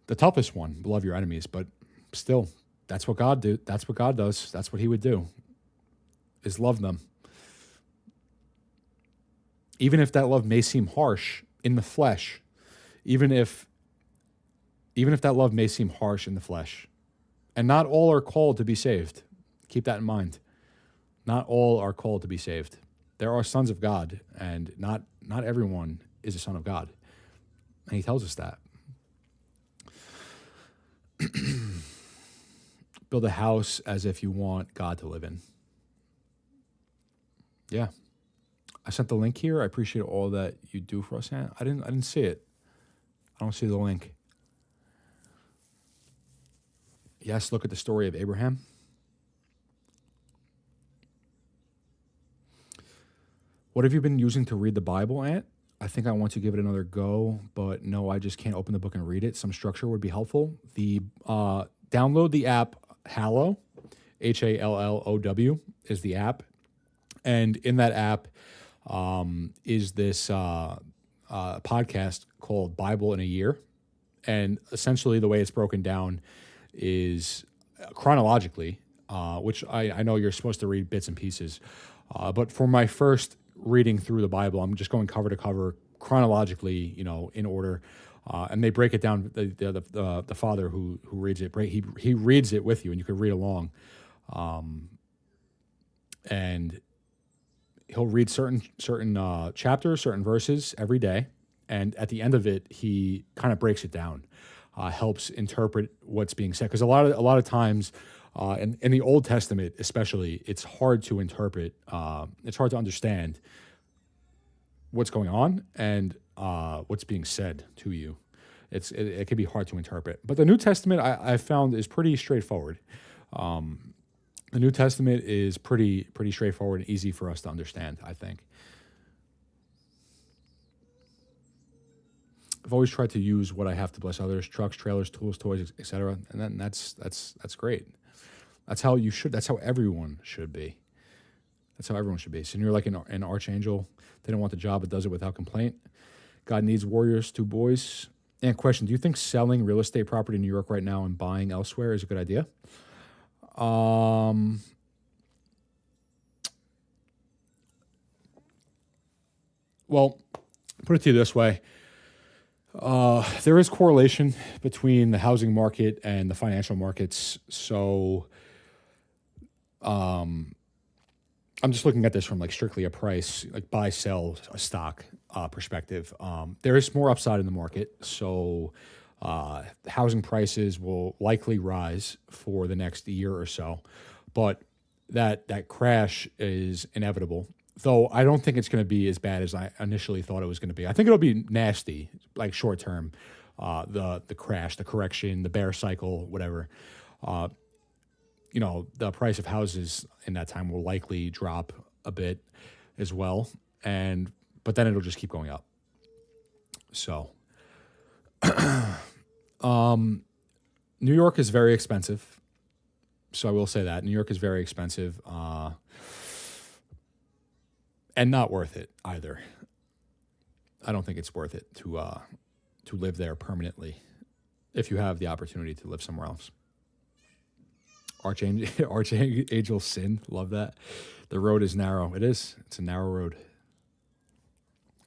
The toughest one, love your enemies, but still, That's what God do. That's what God does. That's what he would do, is love them. Even if that love may seem harsh in the flesh, even if that love may seem harsh in the flesh. And not all are called to be saved. Keep that in mind. Not all are called to be saved. There are sons of God, and not everyone is a son of God. And he tells us that. Build a house as if you want God to live in. Yeah. I sent the link here. I appreciate all that you do for us. I didn't see it. I don't see the link. Yes, look at the story of Abraham. What have you been using to read the Bible, Aunt? I think I want to give it another go, but no, I just can't open the book and read it. Some structure would be helpful. Download the app Hallow, Hallow is the app. And in that app is this podcast called Bible in a Year. And essentially the way it's broken down is chronologically, which I know you're supposed to read bits and pieces. But for my first reading through the Bible, I'm just going cover to cover chronologically, in order. And they break it down. The father who reads it, he reads it with you, and you can read along. And he'll read certain chapters, certain verses every day, and at the end of it, he kind of breaks it down, helps interpret what's being said. Because a lot of times, in the Old Testament especially, it's hard to interpret. It's hard to understand what's going on and what's being said to you. It can be hard to interpret. But the New Testament I found is pretty straightforward. The New Testament is pretty straightforward and easy for us to understand, I think. I've always tried to use what I have to bless others: trucks, trailers, tools, toys, etc. And then that's great. That's how you should. That's how everyone should be. That's how everyone should be. So you're like an archangel. They don't want the job, but does it without complaint. God needs warriors, 2 boys. And question: do you think selling real estate property in New York right now and buying elsewhere is a good idea? Well, put it to you this way. There is correlation between the housing market and the financial markets. So I'm just looking at this from strictly a price, buy, sell, a stock perspective. There is more upside in the market. So housing prices will likely rise for the next year or so. But that crash is inevitable. Though I don't think it's going to be as bad as I initially thought it was going to be. I think it'll be nasty, short term, the crash, the correction, the bear cycle, whatever. The price of houses in that time will likely drop a bit as well, but then it'll just keep going up. So, New York is very expensive. So I will say that New York is very expensive. And not worth it either. I don't think it's worth it to live there permanently if you have the opportunity to live somewhere else. Archangel Sin, love that. The road is narrow. It is. It's a narrow road.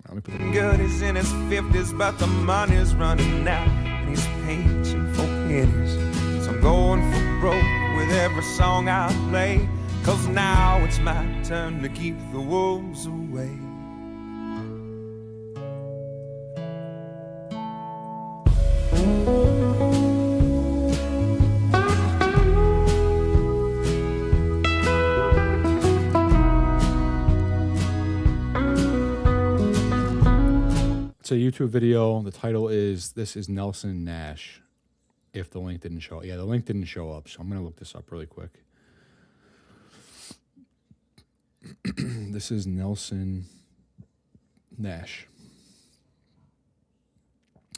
Let me put the Good is in his 50s, but the money's running out, and he's paging for pennies. So I'm going for broke with every song I play, 'cause now it's my turn to keep the wolves away. It's a YouTube video. The title is "This is Nelson Nash." If the link didn't show, the link didn't show up, so I'm gonna look this up really quick. This is Nelson Nash,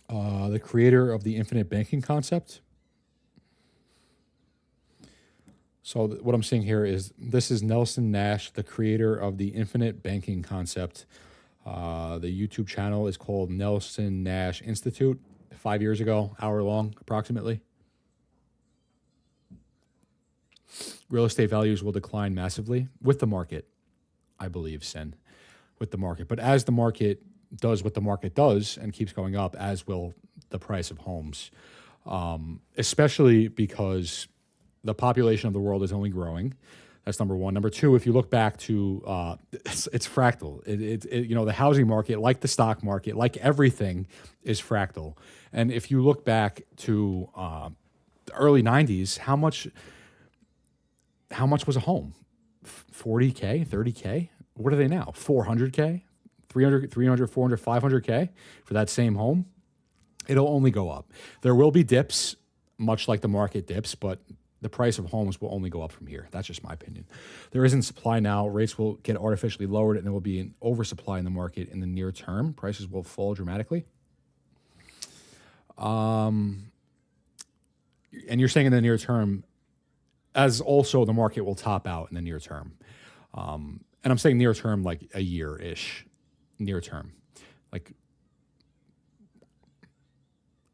the creator of the infinite banking concept. So what I'm seeing here is this is Nelson Nash, the creator of the infinite banking concept. The YouTube channel is called Nelson Nash Institute. 5 years ago, hour long, approximately. Real estate values will decline massively with the market, I believe, Sin, with the market. But as the market does what the market does and keeps going up, as will the price of homes, especially because the population of the world is only growing. That's number one. Number two, if you look back to it's fractal. The housing market, like the stock market, like everything, is fractal. And if you look back to the early '90s, how much was a home? 40K, 30K. What are they now? 400K, 300, 400, 500K for that same home. It'll only go up. There will be dips, much like the market dips, but the price of homes will only go up from here. That's just my opinion. There isn't supply now. Rates will get artificially lowered, and there will be an oversupply in the market in the near term. Prices will fall dramatically. And you're saying in the near term, as also the market will top out in the near term. And I'm saying near term like a year-ish, near term. Like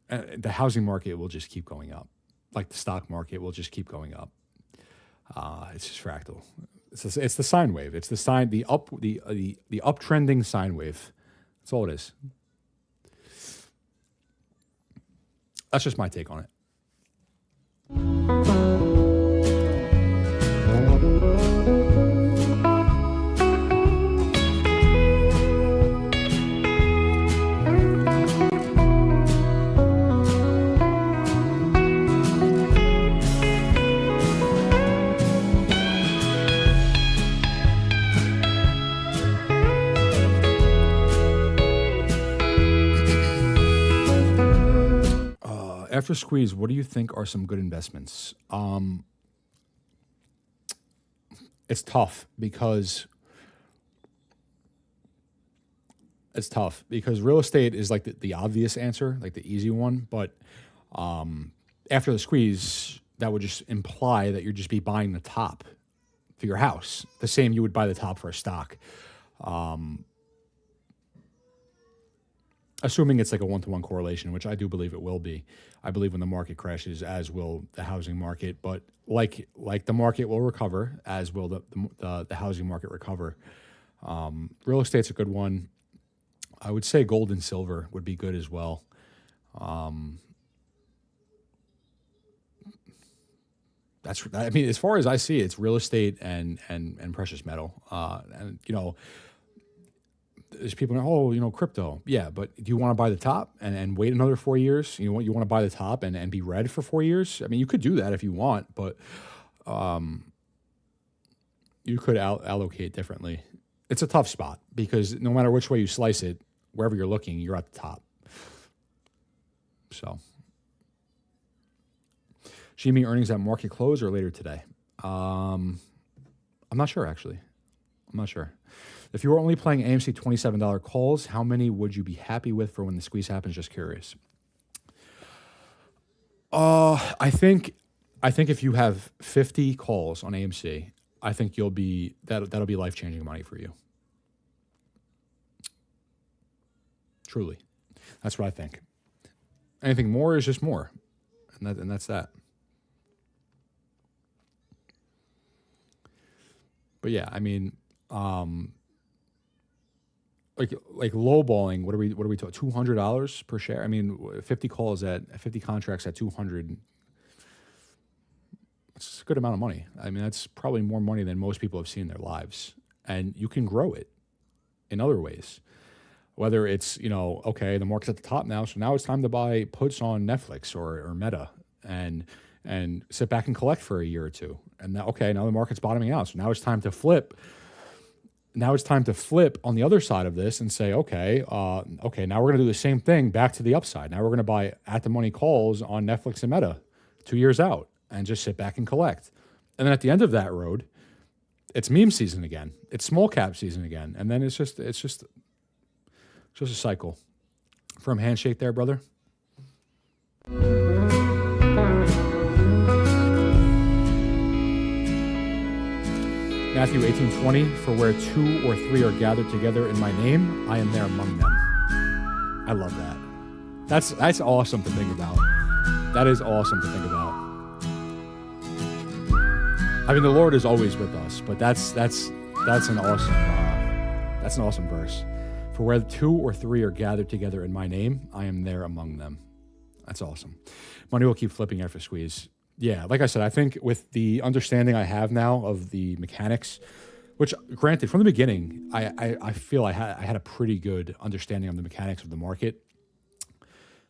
the housing market will just keep going up. Like the stock market will just keep going up. It's just fractal. It's the sine wave. It's the uptrending sine wave. That's all it is. That's just my take on it. After squeeze, what do you think are some good investments? It's tough because real estate is like the obvious answer, like the easy one. But after the squeeze, that would just imply that you'd just be buying the top for your house, the same you would buy the top for a stock. Assuming it's like a one-to-one correlation, which I do believe it will be. I believe when the market crashes, as will the housing market. But like the market will recover, as will the housing market recover. Real estate's a good one. I would say gold and silver would be good as well. As far as I see, it's real estate and precious metal. And there's people, crypto. Yeah, but do you want to buy the top and wait another 4 years? You want to buy the top and be red for 4 years? I mean, you could do that if you want, but you could allocate differently. It's a tough spot because no matter which way you slice it, wherever you're looking, you're at the top. So, GME earnings at market close or later today? I'm not sure, actually. I'm not sure. If you were only playing AMC $27 calls, how many would you be happy with for when the squeeze happens? Just curious. I think if you have 50 calls on AMC, I think that'll be life-changing money for you. Truly. That's what I think. Anything more is just more. And that's that. But yeah, I mean, like lowballing. What are we talking? $200 per share. I mean, 50 contracts at 200. It's a good amount of money. I mean, that's probably more money than most people have seen in their lives, and you can grow it in other ways. Whether it's okay, the market's at the top now, so now it's time to buy puts on Netflix or Meta, and sit back and collect for a year or two. And now the market's bottoming out, so now it's time to flip. Now it's time to flip on the other side of this and say, okay, now we're going to do the same thing back to the upside. Now we're going to buy at-the-money calls on Netflix and Meta 2 years out and just sit back and collect. And then at the end of that road, it's meme season again. It's small cap season again. And then it's just a cycle. Firm handshake there, brother. Matthew 18:20, for where 2 or 3 are gathered together in my name, I am there among them. I love that. That's awesome to think about. That is awesome to think about. I mean, the Lord is always with us, but that's an awesome verse. For where 2 or 3 are gathered together in my name, I am there among them. That's awesome. Money will keep flipping after squeeze. Yeah, like I said, I think with the understanding I have now of the mechanics, which granted from the beginning, I feel I had a pretty good understanding of the mechanics of the market.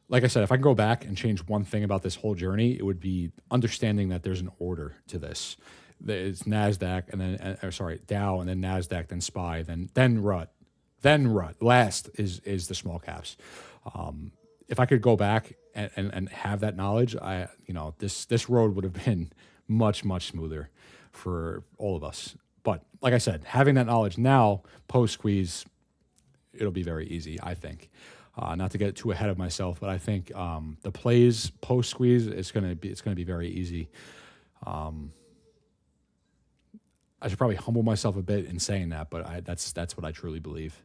Like I said, if I can go back and change one thing about this whole journey, it would be understanding that there's an order to this. It's NASDAQ and then, Dow and then NASDAQ, then SPY, then RUT, then RUT. Last is the small caps. If I could go back and have that knowledge, this road would have been much, much smoother for all of us. But like I said, having that knowledge now, post squeeze, it'll be very easy, I think. Not to get too ahead of myself, but I think the plays post squeeze it's gonna be very easy. I should probably humble myself a bit in saying that, but that's what I truly believe.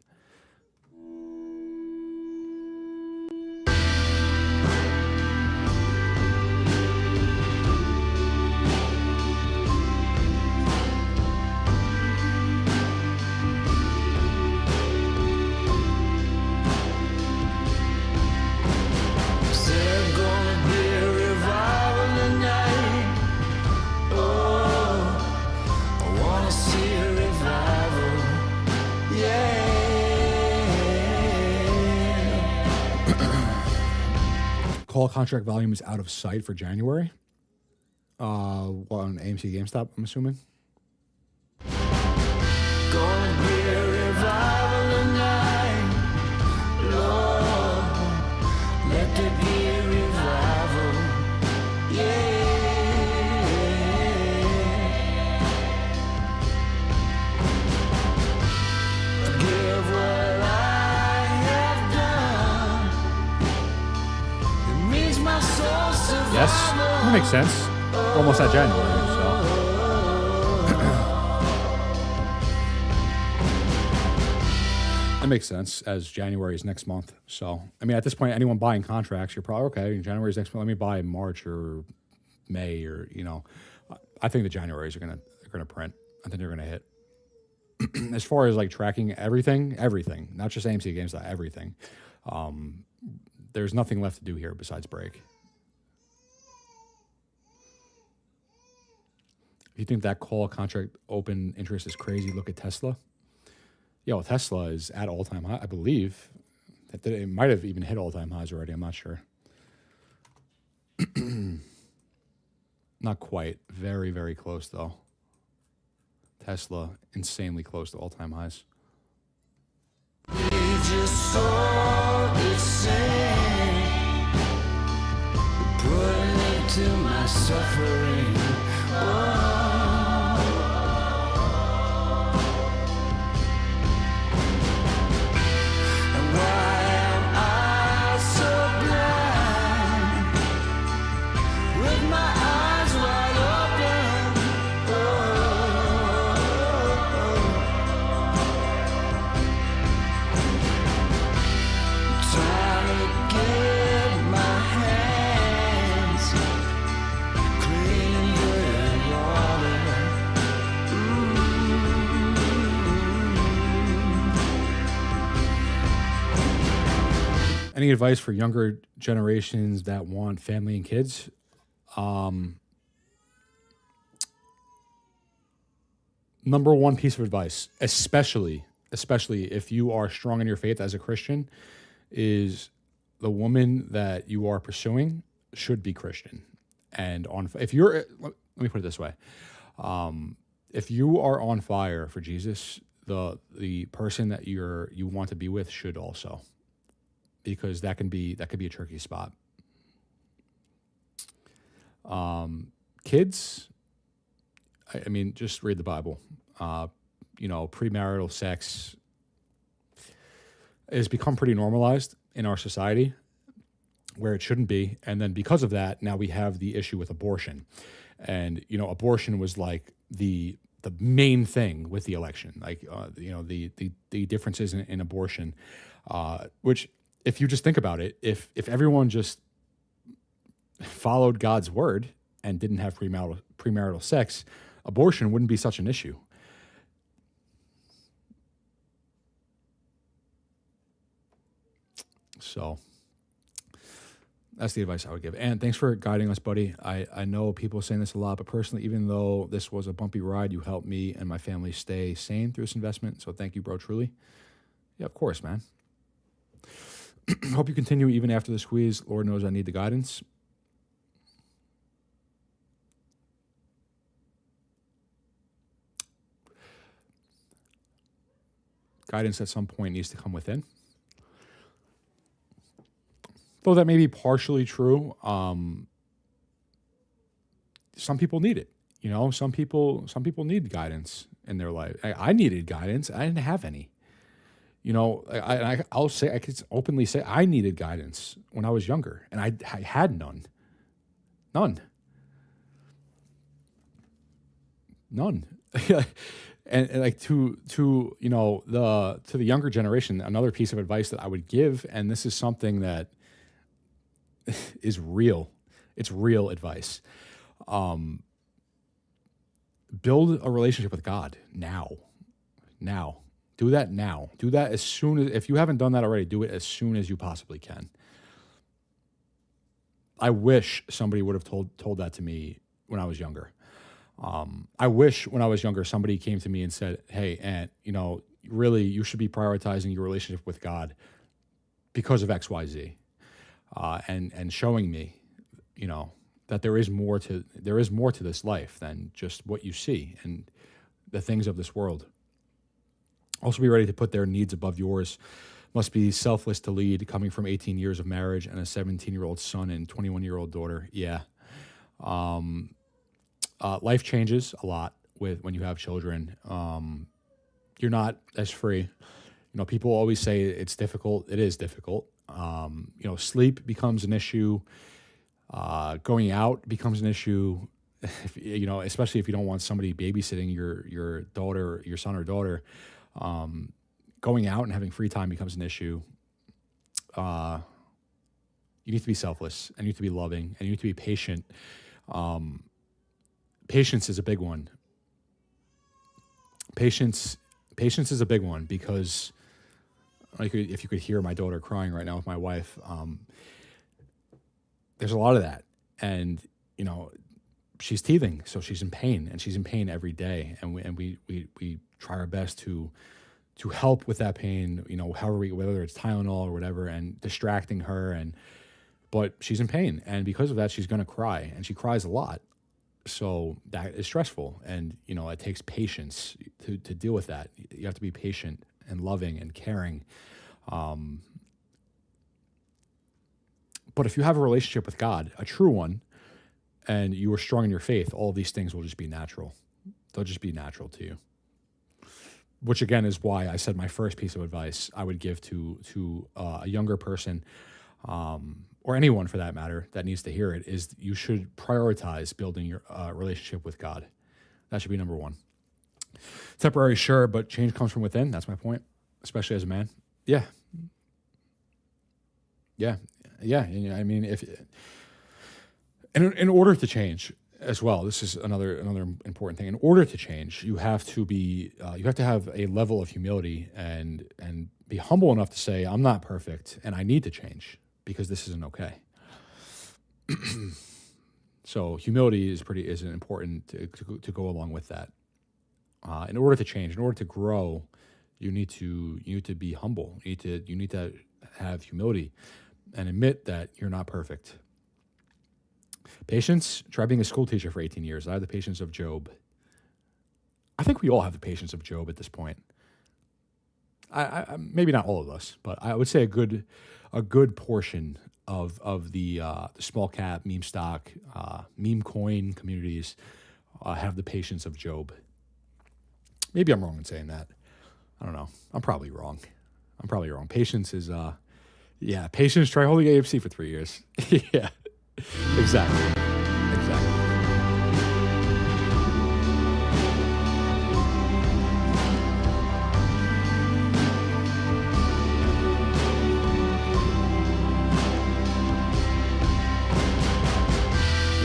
Call contract volume is out of sight for January. On AMC GameStop, I'm assuming. Gonna be a revival tonight, Lord. Let there be a revival, Forgive what I have done. It means my soul survival. Yes, that makes sense. Almost at January, so. That makes sense, as January is next month. So, I mean, at this point, anyone buying contracts, you're probably, okay, January is next month, let me buy in March or May or, I think the Januaries are gonna print. I think they're gonna hit. As far as like tracking everything, not just AMC GameStop, everything. There's nothing left to do here besides break. If you think that call contract open interest is crazy, look at Tesla. Yeah, well, Tesla is at all-time high, I believe. It might have even hit all-time highs already. I'm not sure. Not quite. Very, very close, though. Tesla, insanely close to all-time highs. Leave your soul to sing. Put an end to my suffering. And why am I so blind? With my eyes wide open. Trying to get my hands clean and water. Any advice for younger generations that want family and kids? Number one piece of advice, especially if you are strong in your faith as a Christian, is the woman that you are pursuing should be Christian. And let me put it this way. If you are on fire for Jesus, the person that you want to be with should also, because that can be a tricky spot. Kids, I mean, just read the Bible. Premarital sex has become pretty normalized in our society, where it shouldn't be. And then because of that, now we have the issue with abortion. And, abortion was like the main thing with the election, like, the differences in abortion, which, if you just think about it, if everyone just followed God's word and didn't have premarital sex, abortion wouldn't be such an issue. So that's the advice I would give. And thanks for guiding us, buddy. I know people are saying this a lot, but personally, even though this was a bumpy ride, you helped me and my family stay sane through this investment. So thank you, bro, truly. Yeah, of course, man. Hope you continue even after the squeeze. Lord knows I need the guidance. Guidance at some point needs to come within. Though that may be partially true, some people need it. You know, some people need guidance in their life. I needed guidance. I didn't have any. You know, I'll say, I could openly say I needed guidance when I was younger, and I had none. And like to you know, to the younger generation, another piece of advice that I would give, and this is something that is real. It's real advice. Build a relationship with God now. Do that now. Do that as soon as, if you haven't done that already, do it as soon as you possibly can. I wish somebody would have told that to me when I was younger. I wish when I was younger, somebody came to me and said, hey, Aunt, you know, really, you should be prioritizing your relationship with God because of X, Y, Z. And showing me, you know, that there is more to this life than just what you see and the things of this world. Also be ready to put their needs above yours. Must be selfless to lead, coming from 18 years of marriage and a 17-year-old son and 21-year-old daughter. Yeah. Life changes a lot when you have children. You're not as free. You know, people always say it's difficult. It is difficult. You know, sleep becomes an issue. Going out becomes an issue. You know, especially if you don't want somebody babysitting your daughter, your son or daughter. Going out and having free time becomes an issue. You need to be selfless, and you need to be loving, and you need to be patient. Patience is a big one. Patience is a big one because if you could hear my daughter crying right now with my wife, there's a lot of that. And, you know, she's teething, so she's in pain, and she's in pain every day. And we try our best to help with that pain, you know, whether it's Tylenol or whatever, and distracting her. But she's in pain. And because of that, she's going to cry, and she cries a lot. So that is stressful. And, you know, it takes patience to deal with that. You have to be patient and loving and caring. But if you have a relationship with God, a true one, and you are strong in your faith, all of these things will just be natural. They'll just be natural to you. Which again is why I said my first piece of advice I would give to a younger person, or anyone for that matter that needs to hear it, is you should prioritize building your relationship with God. That should be number one. Temporary, sure, but change comes from within. That's my point, especially as a man. Yeah. I mean, if in order to change as well, this is another important thing. In order to change, you have to have a level of humility and be humble enough to say, I'm not perfect and I need to change because this isn't okay. So humility is important to go along with that. In order to change, in order to grow, you need to be humble. You need to have humility and admit that you're not perfect. Patience. Try being a school teacher for 18 years. I have the patience of Job. I think we all have the patience of Job at this point. I maybe not all of us, but I would say a good portion of the small cap, meme stock, meme coin communities have the patience of Job. Maybe I'm wrong in saying that. I don't know. I'm probably wrong. Patience is, patience. Try holding AMC for 3 years. Yeah, exactly.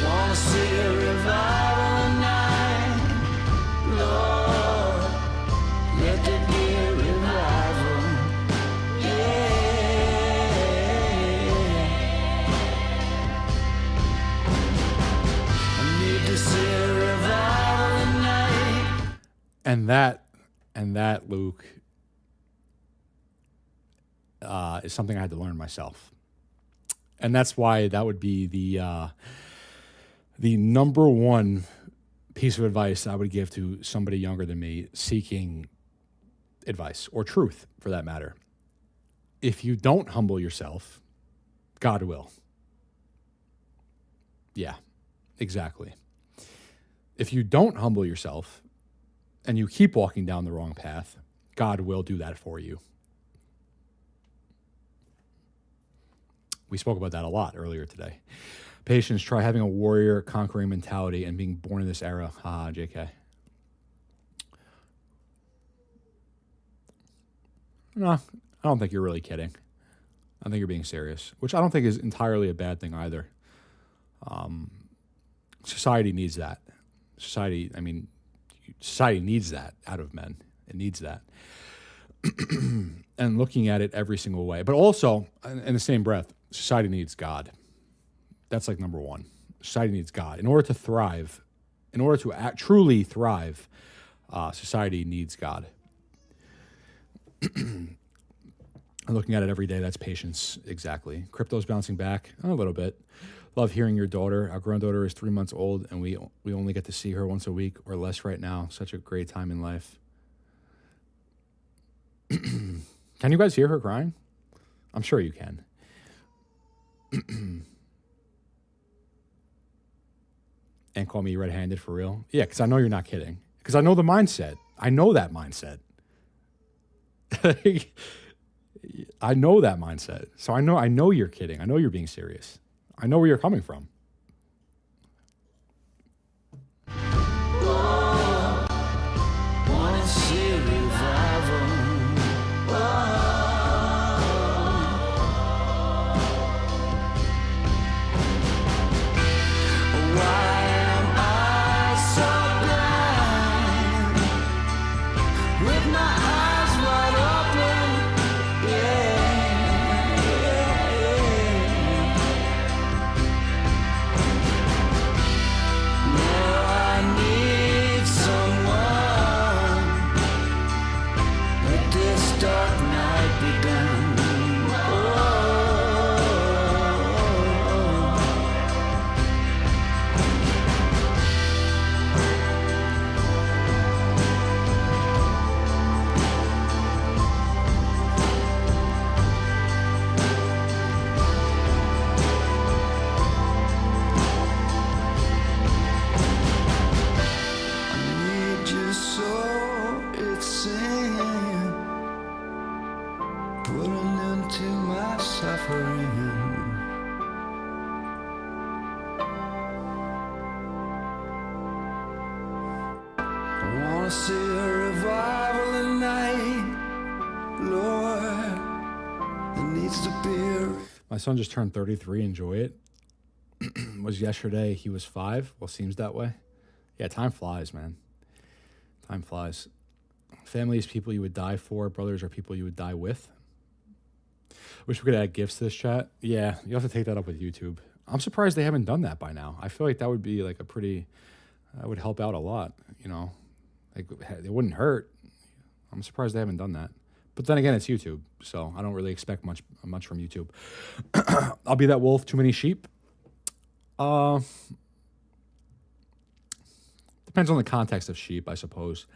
Wanna see a revival tonight? And that, Luke, is something I had to learn myself. And that's why that would be the number one piece of advice I would give to somebody younger than me seeking advice or truth, for that matter. If you don't humble yourself, God will. Yeah, exactly. If you don't humble yourself and you keep walking down the wrong path, God will do that for you. We spoke about that a lot earlier today. Patience, try having a warrior conquering mentality and being born in this era. Haha, JK. No, I don't think you're really kidding. I think you're being serious, which I don't think is entirely a bad thing either. Society needs that. Society needs that out of men. It needs that. And looking at it every single way. But also, in the same breath, society needs God. That's like number one. Society needs God. In order to thrive, in order to truly thrive, society needs God. And looking at it every day, that's patience, exactly. Crypto's bouncing back a little bit. Love hearing your daughter. Our granddaughter is 3 months old, and we only get to see her once a week or less right now. Such a great time in life. Can you guys hear her crying? I'm sure you can. And call me red-handed for real? Yeah, because I know you're not kidding. Because I know the mindset. I know that mindset. I know that mindset. So I know you're kidding. I know you're being serious. I know where you're coming from. Wanna see a revival. Why am I so blind? With my eyes wide open, Now I need someone. Let this dark night be done. I need you so it's sin. Put an end to my suffering. I wanna see a revival tonight, Lord. There needs to be a My son just turned 33. Enjoy it. Was yesterday. He was 5. Well, seems that way. Yeah, time flies, man. Time flies. Family is people you would die for. Brothers are people you would die with. Wish we could add gifts to this chat. Yeah, you have to take that up with YouTube. I'm surprised they haven't done that by now. I feel like that would be like that would help out a lot, you know. Like, it wouldn't hurt. I'm surprised they haven't done that. But then again, it's YouTube, so I don't really expect much from YouTube. I'll be that wolf, too many sheep. Depends on the context of sheep, I suppose.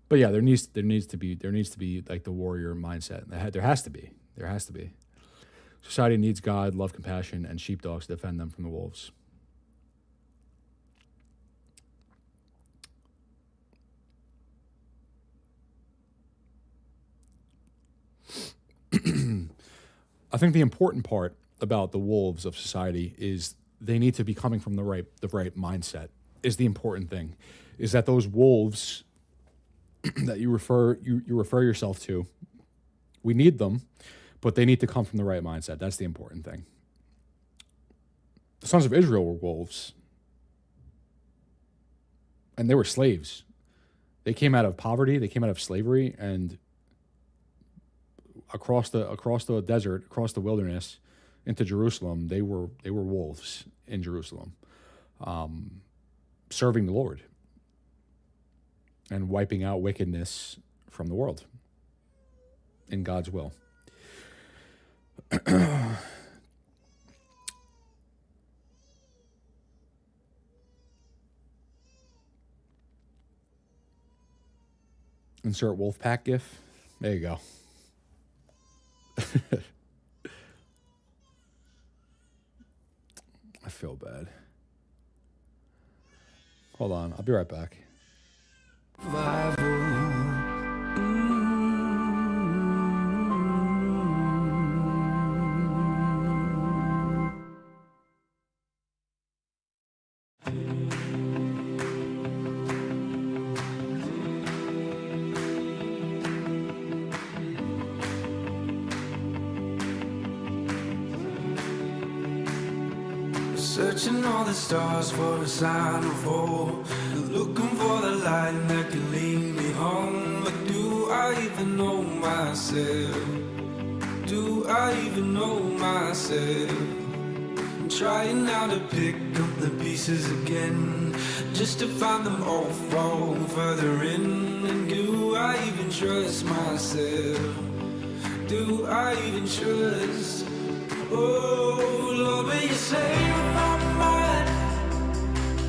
But yeah, there needs to be like the warrior mindset. There has to be. Society needs God, love, compassion, and sheepdogs to defend them from the wolves. I think the important part about the wolves of society is they need to be coming from the right mindset. Is the important thing, is that those wolves that you refer yourself to, we need them, but they need to come from the right mindset. That's the important thing. The sons of Israel were wolves, and they were slaves. They came out of poverty. They came out of slavery, and across the desert, across the wilderness, into Jerusalem, they were wolves in Jerusalem, serving the Lord. and wiping out wickedness from the world in God's will. Insert Wolfpack gif. There you go. I feel bad. Hold on, I'll be right back. Searching all the stars for a sign of hope, looking for the light that can lead me home. But do I even know myself? Do I even know myself? I'm trying now to pick up the pieces again, just to find them all fall further in. And do I even trust myself? Do I even trust? Oh, Lord, will you save my mind?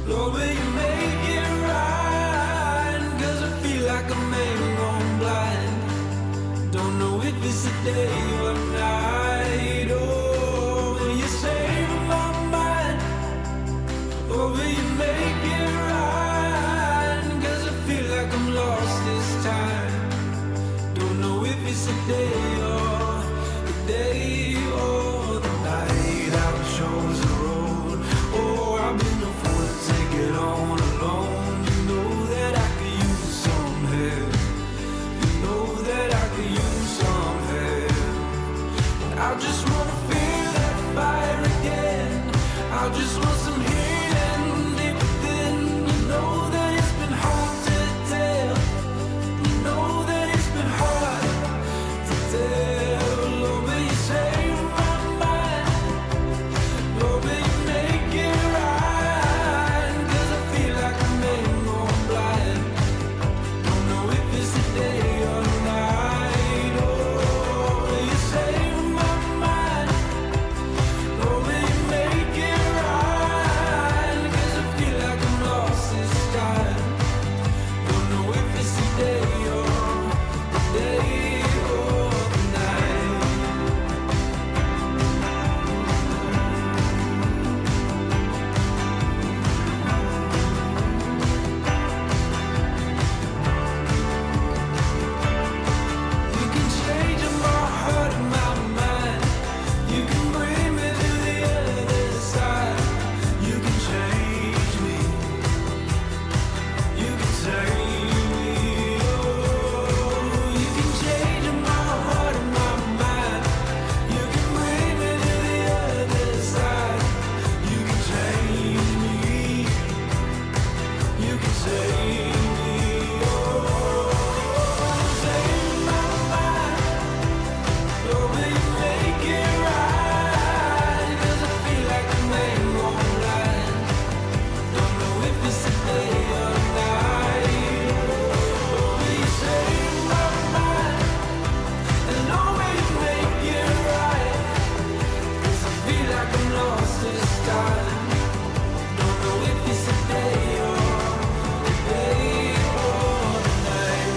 Lord, will you make it right? 'Cause I feel like a man gone blind. Don't know if it's a day or night. Oh, will you save my mind? Or will you make it right? 'Cause I feel like I'm lost this time. Don't know if it's a day or a day or the night. I've chose the road. Oh, I've been a fool to take it on alone. You know that I could use some help. You know that I could use some help. I just wanna feel that fire again. I just want some healing deep within. You know that it's been hard to tell. You know that it's been hard to tell. Lord, will you save my mind? Lord, will you make it right? 'Cause I feel like a man going blind. Don't know if it's a day or night. Oh, will you save my mind? Lord, will you make it right? 'Cause I feel like I'm lost this time. Don't know if it's a day or a day or the night. You can change my heart and my mind. You can bring me to the other side. You can change me. You can save me. Oh, you can change my heart and my mind. You can bring me to the other side. You can change me. You can save me. Oh, save my mind. Lord, will you make it right? 'Cause I feel like a man going blind. Don't know if it's a day or night. Lord, will you save my mind? And Lord, will you make it right? 'Cause I feel like I'm lost this time. Don't know if it's a day or a day or a night.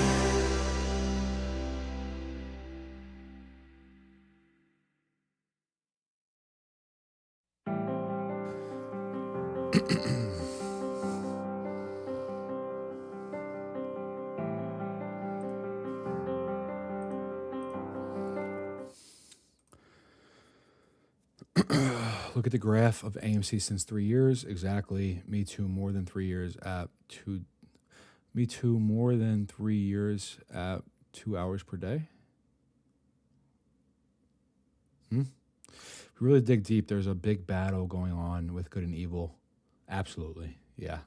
Look at the graph of AMC since 3 years. Exactly. Me Too more than 3 years at Me Too more than 3 years at 2 hours per day. If you really dig deep, there's a big battle going on with good and evil. Absolutely. Yeah.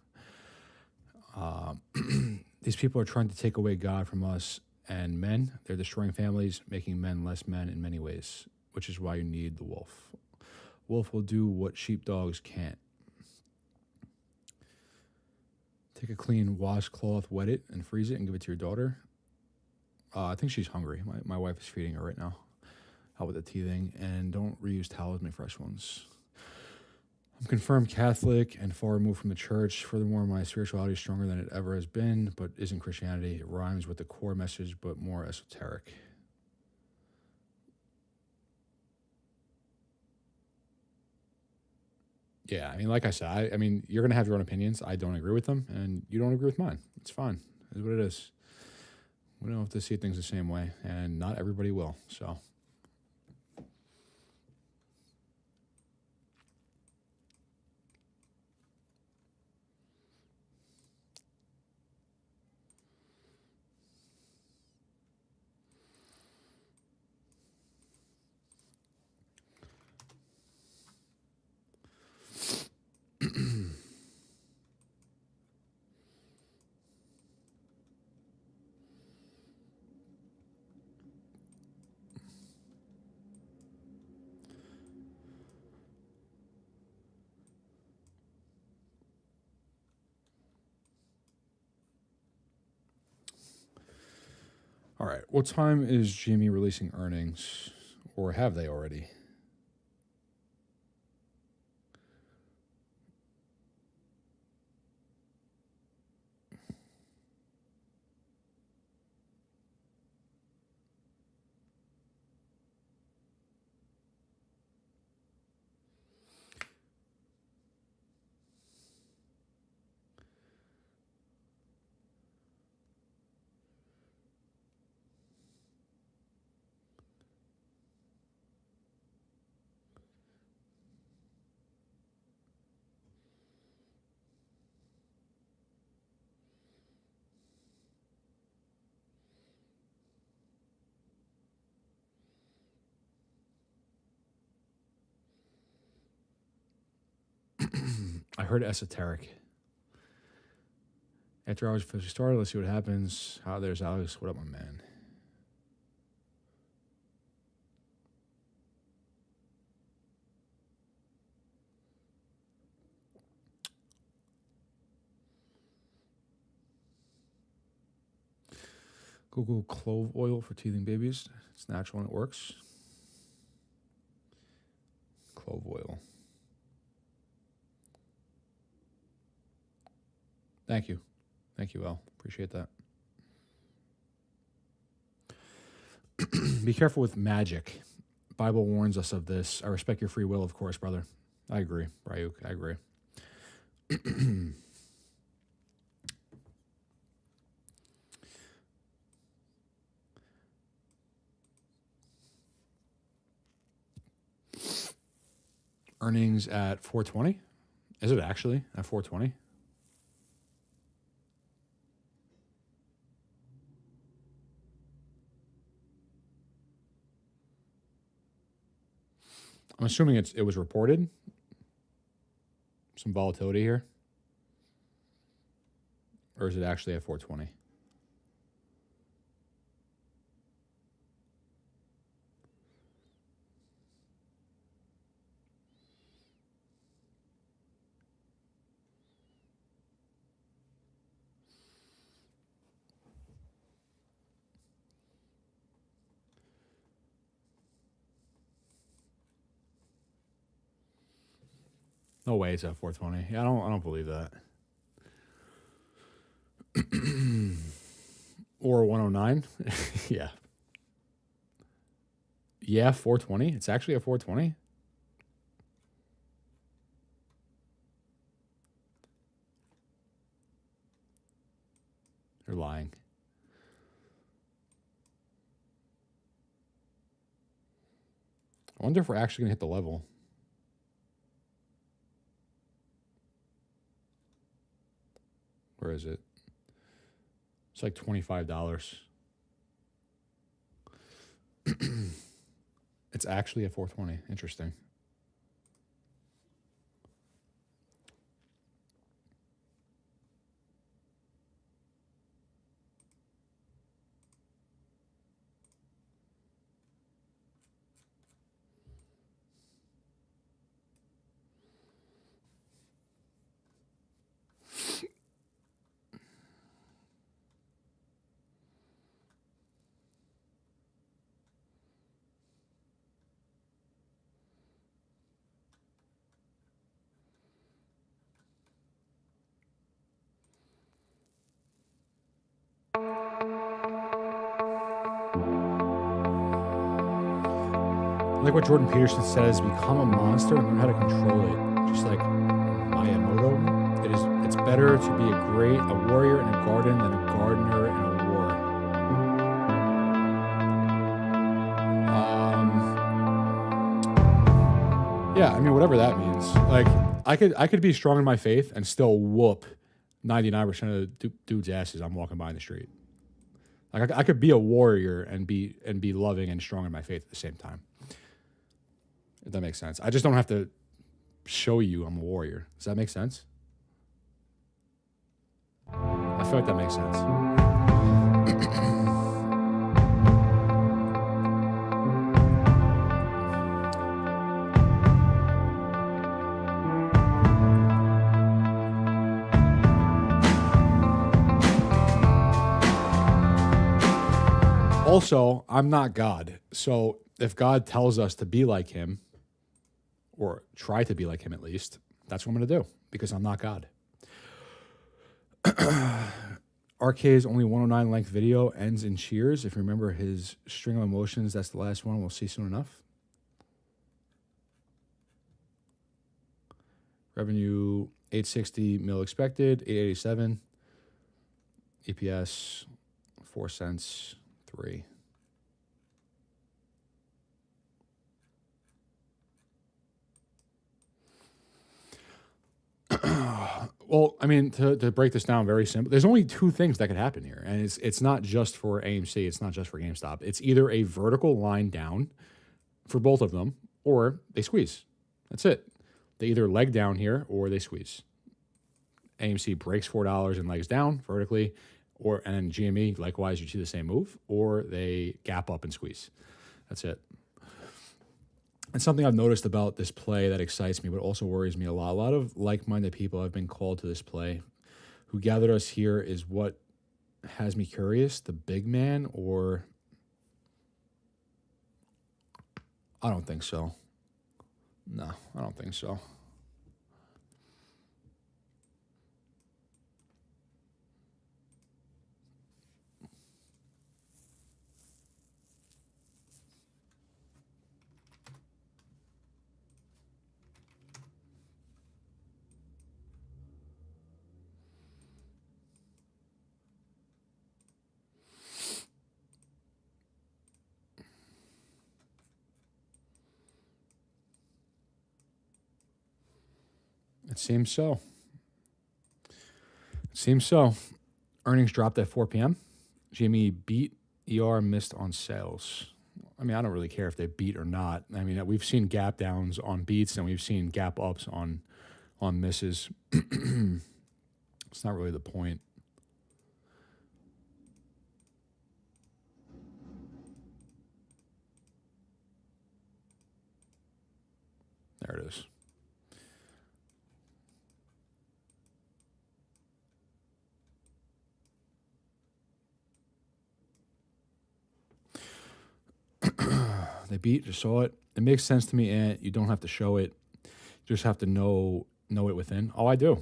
These people are trying to take away God from us and men. They're destroying families, making men less men in many ways, which is why you need the wolf. Wolf will do what sheepdogs can't. Take a clean washcloth, wet it, and freeze it, and give it to your daughter. I think she's hungry. My wife is feeding her right now. Help with the teething. And don't reuse towels, make fresh ones. I'm confirmed Catholic and far removed from the church. Furthermore, my spirituality is stronger than it ever has been, but isn't Christianity. It rhymes with the core message, but more esoteric. Yeah, I mean, like I said, I mean, you're going to have your own opinions. I don't agree with them, and you don't agree with mine. It's fine. It is what it is. We don't have to see things the same way, and not everybody will, so. All right, what time is Jimmy releasing earnings, or have they already? I heard esoteric. After hours officially started, let's see what happens. There's Alex. What up, my man? Google clove oil for teething babies. It's natural and it works. Clove oil. Thank you. Thank you, El. Appreciate that. Be careful with magic. Bible warns us of this. I respect your free will, of course, brother. I agree, Ryuk. I agree. Earnings at 420? Is it actually at 420? I'm assuming it was reported. Some volatility here. Or is it actually at 420? No way it's at 420. Yeah, I don't believe that. Or 109. Yeah. Yeah, 420. It's actually at 420. You're lying. I wonder if we're actually going to hit the level. Where is it? It's like $25. It's actually at 420. Interesting. Like what Jordan Peterson says, become a monster and learn how to control it. Just like Miyamoto, it's better to be a warrior in a garden than a gardener in a war. Yeah, I mean, whatever that means. Like, I could be strong in my faith and still whoop 99% of the dudes' asses I'm walking by in the street. Like, I could be a warrior and be loving and strong in my faith at the same time. If that makes sense. I just don't have to show you I'm a warrior. Does that make sense? I feel like that makes sense. Also, I'm not God. So if God tells us to be like him, or try to be like him at least, that's what I'm going to do, because I'm not God. RK's only 109 length video ends in cheers. If you remember his string of emotions, that's the last one. We'll see soon enough. Revenue 860 mil expected, 887. EPS 4 cents, 3. Well, I mean, to break this down very simple, there's only two things that could happen here. And it's not just for AMC. It's not just for GameStop. It's either a vertical line down for both of them, or they squeeze. That's it. They either leg down here or they squeeze. AMC breaks $4 and legs down vertically, and then GME, likewise, you see the same move, or they gap up and squeeze. That's it. And something I've noticed about this play that excites me, but also worries me a lot. A lot of like-minded people have been called to this play who gathered us here is what has me curious, the big man, or I don't think so. No, I don't think so. It seems so. It seems so. Earnings dropped at 4 p.m. GME beat, ER missed on sales. I mean, I don't really care if they beat or not. I mean, we've seen gap downs on beats and we've seen gap ups on misses. It's not really the point. There it is. They beat, just saw it. It makes sense to me, and you don't have to show it. You just have to know it within. Oh, I do.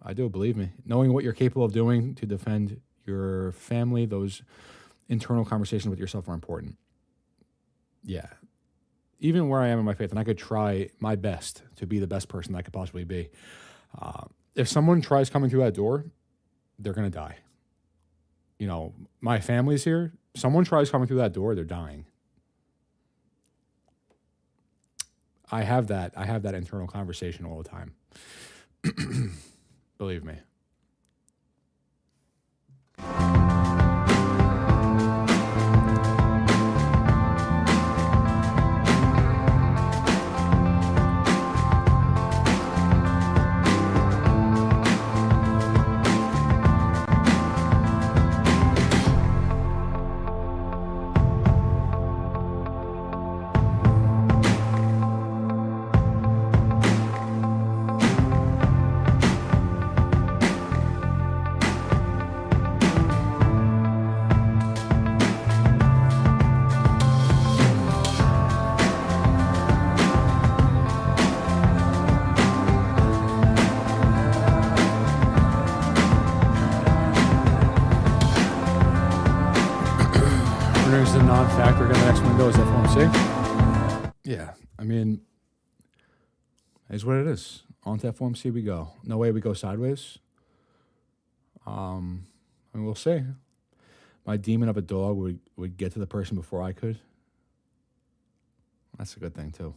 I do, believe me. Knowing what you're capable of doing to defend your family, those internal conversations with yourself are important. Yeah. Even where I am in my faith, and I could try my best to be the best person I could possibly be. If someone tries coming through that door, they're going to die. You know, my family's here. Someone tries coming through that door, they're dying. I have that internal conversation all the time. Believe me. Earnings is a non-factor. Again, the next window is FOMC. Yeah, I mean, it's what it is. On to FOMC we go. No way we go sideways. And we'll see. My demon of a dog would get to the person before I could. That's a good thing, too.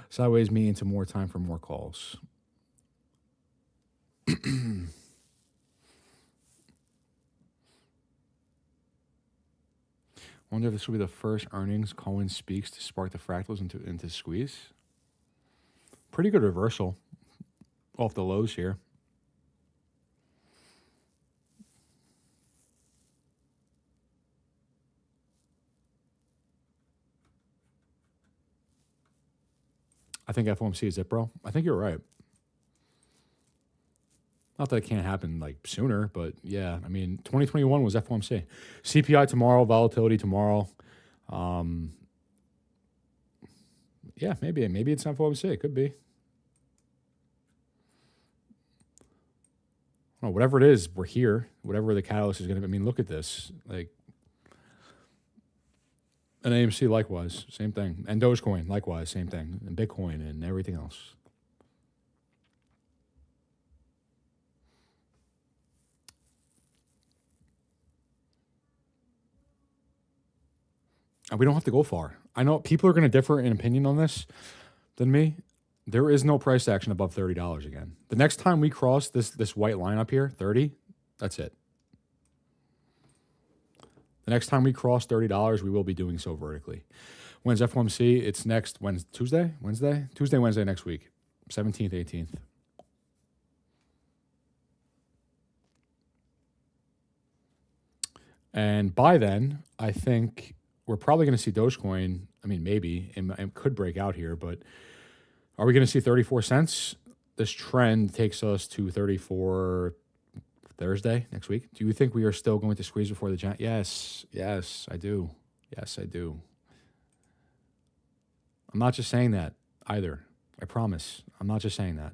Sideways me into more time for more calls. Wonder if this will be the first earnings Cohen speaks to spark the fractals into squeeze. Pretty good reversal off the lows here. I think FOMC is it, bro. I think you're right. Not that it can't happen like sooner, but yeah, I mean, 2021 was FOMC. CPI tomorrow, volatility tomorrow. Yeah, maybe it's not FOMC. It could be. Oh, whatever it is, we're here. Whatever the catalyst is going to be. I mean, look at this. Like, and AMC likewise, same thing. And Dogecoin likewise, same thing. And Bitcoin and everything else. And we don't have to go far. I know people are going to differ in opinion on this than me. There is no price action above $30 again. The next time we cross this white line up here, 30, that's it. The next time we cross $30, we will be doing so vertically. When's FOMC? It's next Tuesday, Wednesday next week, 17th, 18th. And by then, I think we're probably going to see Dogecoin. I mean, maybe it could break out here, but are we going to see 34 cents? This trend takes us to 34 Thursday next week. Do you think we are still going to squeeze before the giant? Yes, I do. Yes, I do. I'm not just saying that either. I promise. I'm not just saying that.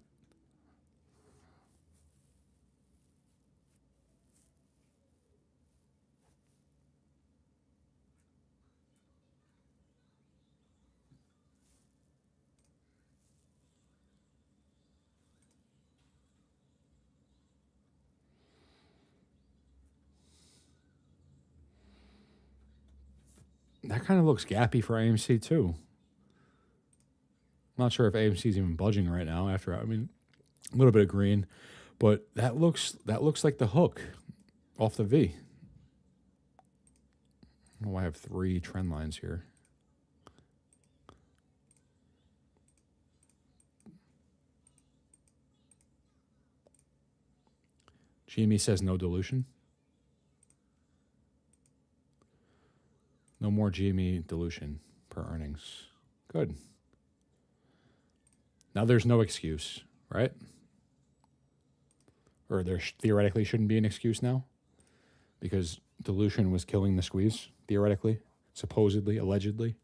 That kind of looks gappy for AMC too. I'm not sure if AMC is even budging right now after, I mean, a little bit of green, but that looks like the hook off the V. Oh, I have 3 trend lines here. GME says no dilution. No more GME dilution per earnings. Good. Now there's no excuse, right? Or there theoretically shouldn't be an excuse now because dilution was killing the squeeze, theoretically, supposedly, allegedly.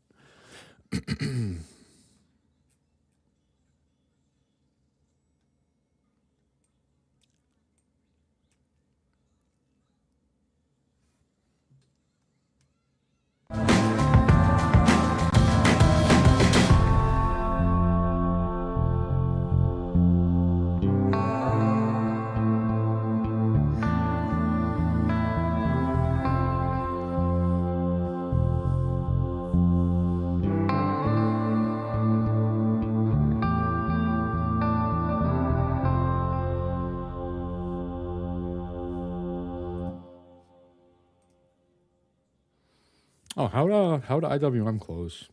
Oh, how did IWM close?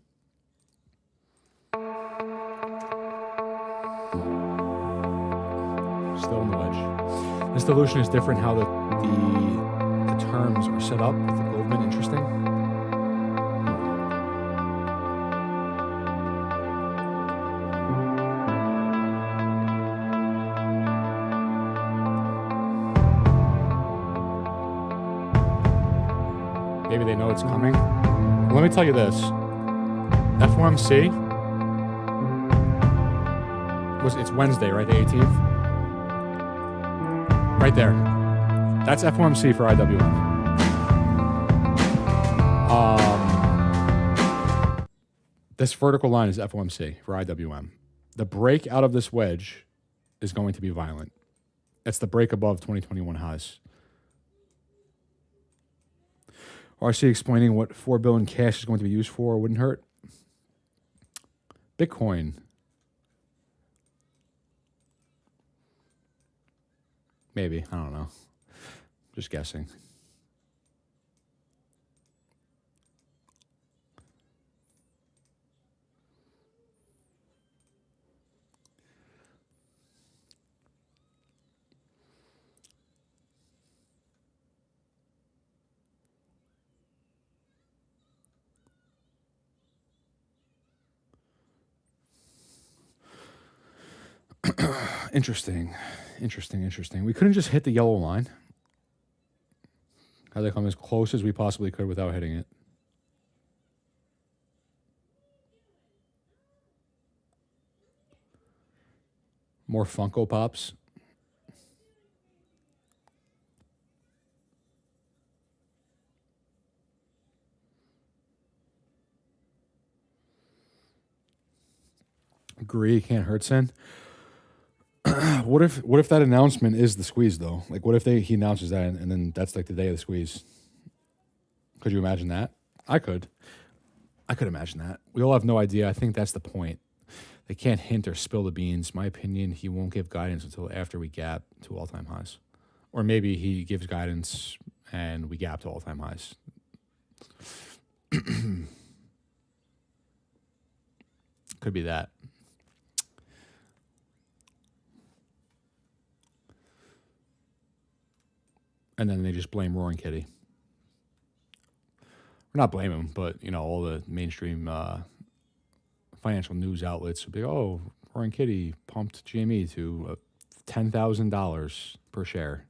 Still in the wedge. This dilution is different how the terms are set up with the Goldman. Interesting. Maybe they know it's coming. Let me tell you this. FOMC it's Wednesday, right? The 18th? Right there. That's FOMC for IWM. This vertical line is FOMC for IWM. The break out of this wedge is going to be violent. It's the break above 2021 highs. RC explaining what $4 billion cash is going to be used for wouldn't hurt. Bitcoin. Maybe. I don't know. Just guessing. Interesting. We couldn't just hit the yellow line. Had to come as close as we possibly could without hitting it. More Funko Pops. Agree, can't hurt Sin. What if that announcement is the squeeze though? Like, what if he announces that and then that's like the day of the squeeze? Could you imagine that? I could imagine that. We all have no idea. I think that's the point. They can't hint or spill the beans. My opinion, he won't give guidance until after we gap to all-time highs. Or maybe he gives guidance and we gap to all-time highs. Could be that. And then they just blame Roaring Kitty. Or not blame him, but, all the mainstream financial news outlets would be, oh, Roaring Kitty pumped GME to $10,000 per share.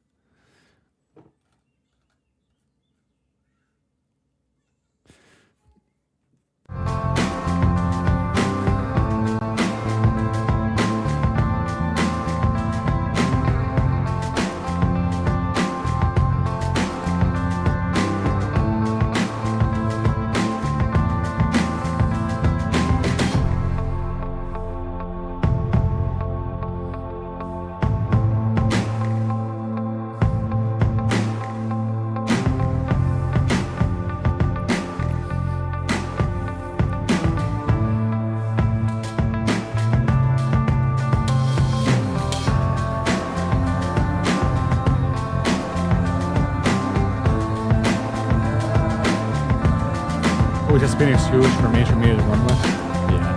Was this been an excuse for mainstream media to run with? Yeah.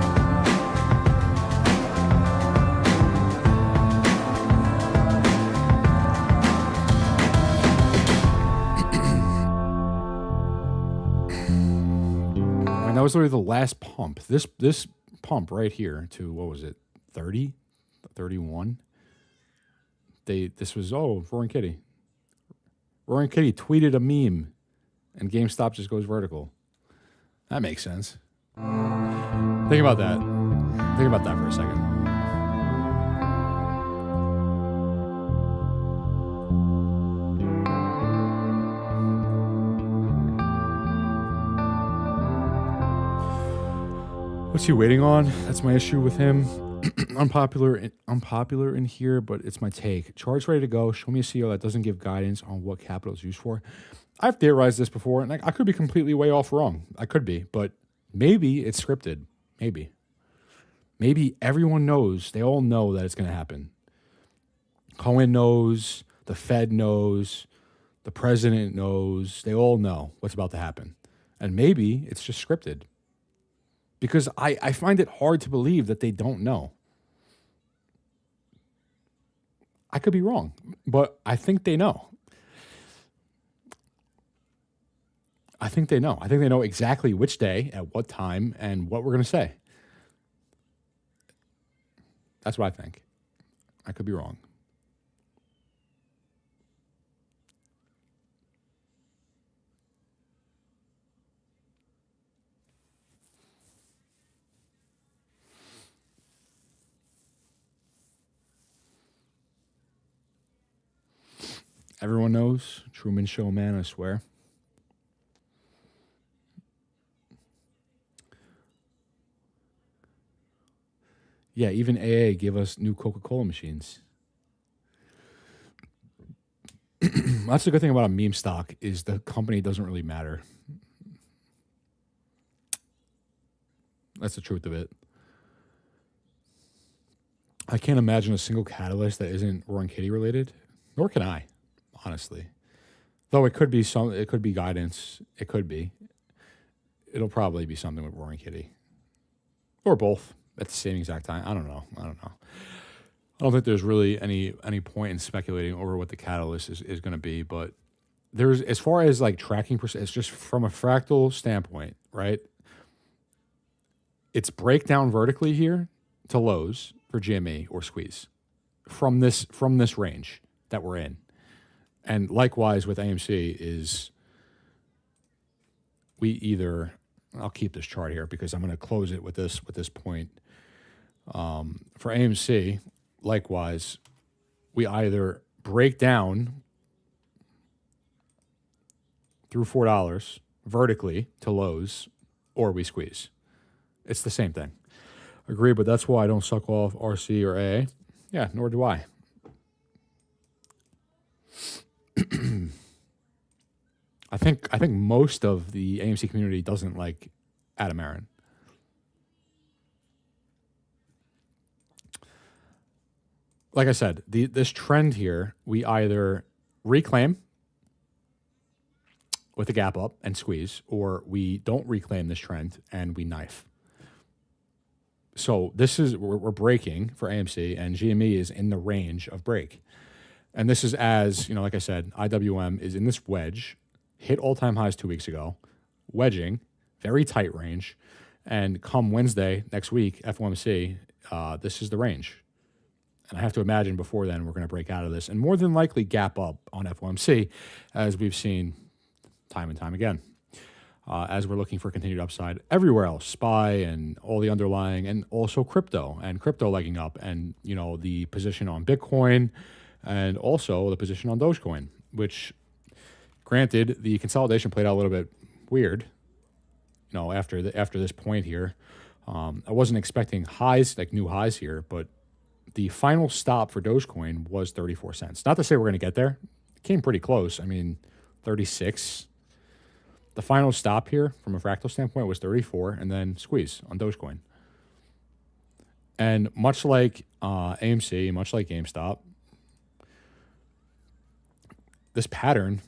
I mean, that was literally the last pump. This pump right here to, what was it, 30? 31? This was, Roaring Kitty. Roaring Kitty tweeted a meme and GameStop just goes vertical. That makes sense. Think about that. Think about that for a second. What's he waiting on? That's my issue with him. Unpopular in here, but it's my take. Chart's ready to go. Show me a CEO that doesn't give guidance on what capital is used for. I've theorized this before, and I could be completely way off wrong. I could be, but maybe it's scripted. Maybe. Maybe everyone knows. They all know that it's going to happen. Cohen knows. The Fed knows. The president knows. They all know what's about to happen. And maybe it's just scripted. Because I find it hard to believe that they don't know. I could be wrong, but I think they know. I think they know. I think they know exactly which day, at what time, and what we're going to say. That's what I think. I could be wrong. Everyone knows. Truman Show man, I swear. Yeah, even AA give us new Coca-Cola machines. That's the good thing about a meme stock is the company doesn't really matter. That's the truth of it. I can't imagine a single catalyst that isn't Roaring Kitty related, nor can I, honestly. Though it could be it could be guidance. It could be. It'll probably be something with Roaring Kitty, or both at the same exact time. I don't know. I don't think there's really any point in speculating over what the catalyst is going to be. But there's, as far as like tracking, it's just from a fractal standpoint, right? It's breakdown vertically here to lows for GME or squeeze from this range that we're in. And likewise with AMC is we either, I'll keep this chart here because I'm going to close it with this point. For AMC, likewise, we either break down through $4 vertically to lows or we squeeze. It's the same thing. Agree, but that's why I don't suck off RC or A. Yeah, nor do I. I think most of the AMC community doesn't like Adam Aaron. Like I said, this trend here, we either reclaim with a gap up and squeeze, or we don't reclaim this trend and we knife. So this is, we're breaking for AMC, and GME is in the range of break. And this is as, you know, like I said, IWM is in this wedge, hit all-time highs 2 weeks ago, wedging, very tight range, and come Wednesday next week, FOMC, this is the range. And I have to imagine before then we're going to break out of this and more than likely gap up on FOMC, as we've seen time and time again. As we're looking for continued upside everywhere else, SPY and all the underlying, and also crypto legging up, and you know the position on Bitcoin, and also the position on Dogecoin. Which, granted, the consolidation played out a little bit weird. You know, after this point here, I wasn't expecting highs, like new highs here, but the final stop for Dogecoin was 34 cents. Not to say we're going to get there. It came pretty close. I mean, 36. The final stop here from a fractal standpoint was 34, and then squeeze on Dogecoin. And much like AMC, much like GameStop, this pattern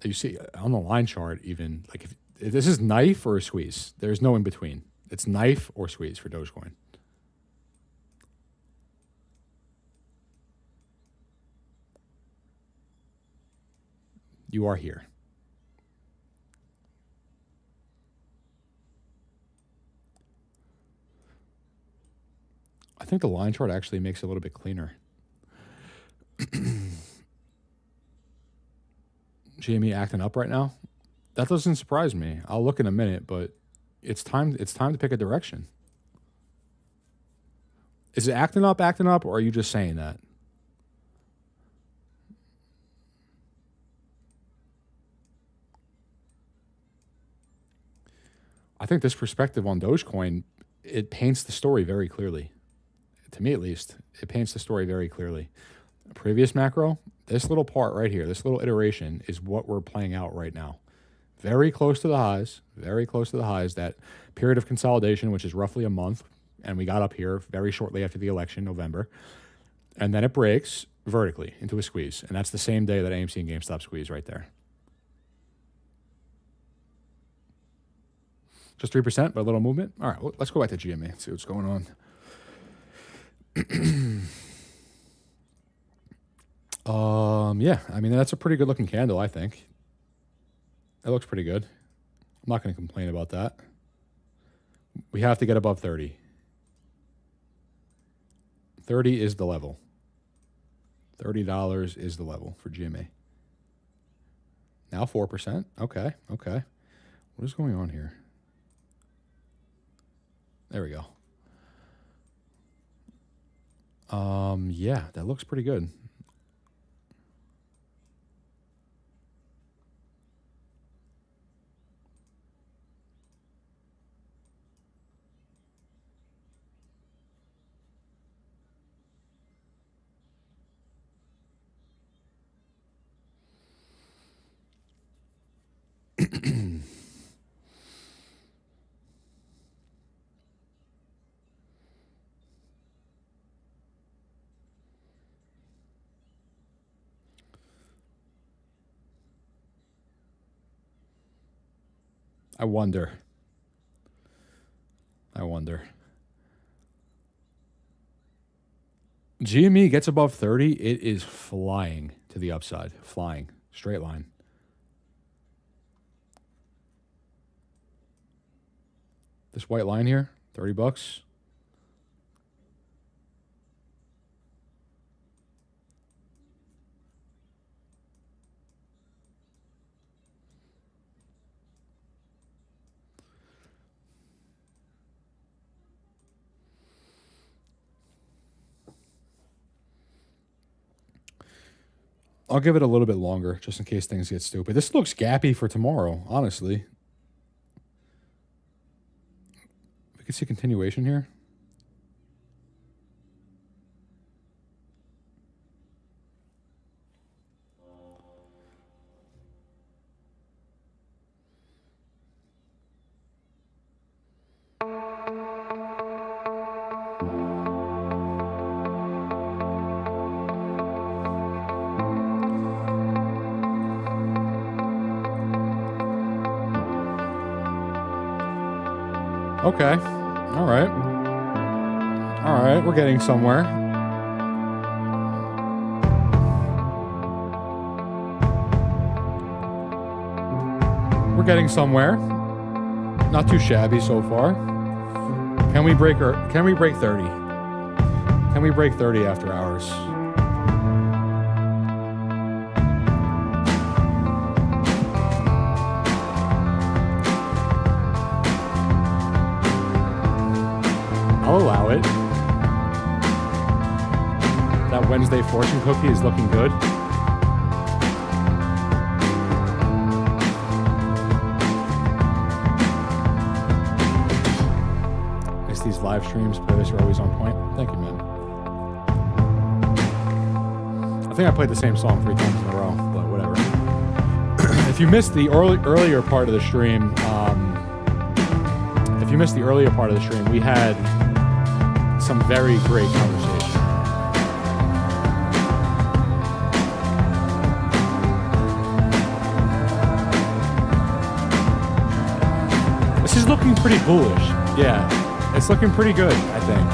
that you see on the line chart, even like if this is knife or a squeeze, there's no in between. It's knife or squeeze for Dogecoin. You are here. I think the line chart actually makes it a little bit cleaner. GME acting up right now? That doesn't surprise me. I'll look in a minute, but it's time to pick a direction. Is it acting up, or are you just saying that? I think this perspective on Dogecoin, it paints the story very clearly. To me, at least, it paints the story very clearly. Previous macro, this little part right here, this little iteration is what we're playing out right now. Very close to the highs, that period of consolidation, which is roughly a month, and we got up here very shortly after the election, November, and then it breaks vertically into a squeeze, and that's the same day that AMC and GameStop squeeze right there. Just 3%, but a little movement. All right, well, let's go back to GME and see what's going on. Yeah, I mean, that's a pretty good looking candle, I think. It looks pretty good. I'm not going to complain about that. We have to get above 30. 30 is the level. $30 is the level for GME. Now 4%. Okay. What is going on here? There we go. Yeah, that looks pretty good. I wonder. GME gets above 30, it is flying to the upside. Flying. Straight line. This white line here, $30. I'll give it a little bit longer just in case things get stupid. This looks gappy for tomorrow, honestly. We can see continuation here. Okay. All right. All right. We're getting somewhere. We're getting somewhere. Not too shabby so far. Can we break 30? Can we break 30 after hours? I'll allow it. That Wednesday fortune cookie is looking good. Miss these live streams. Playlists are always on point. Thank you, man. I think I played the same song 3 times in a row, but whatever. If you missed the earlier part of the stream, we had some very great conversation. This is looking pretty bullish. Yeah, it's looking pretty good, I think.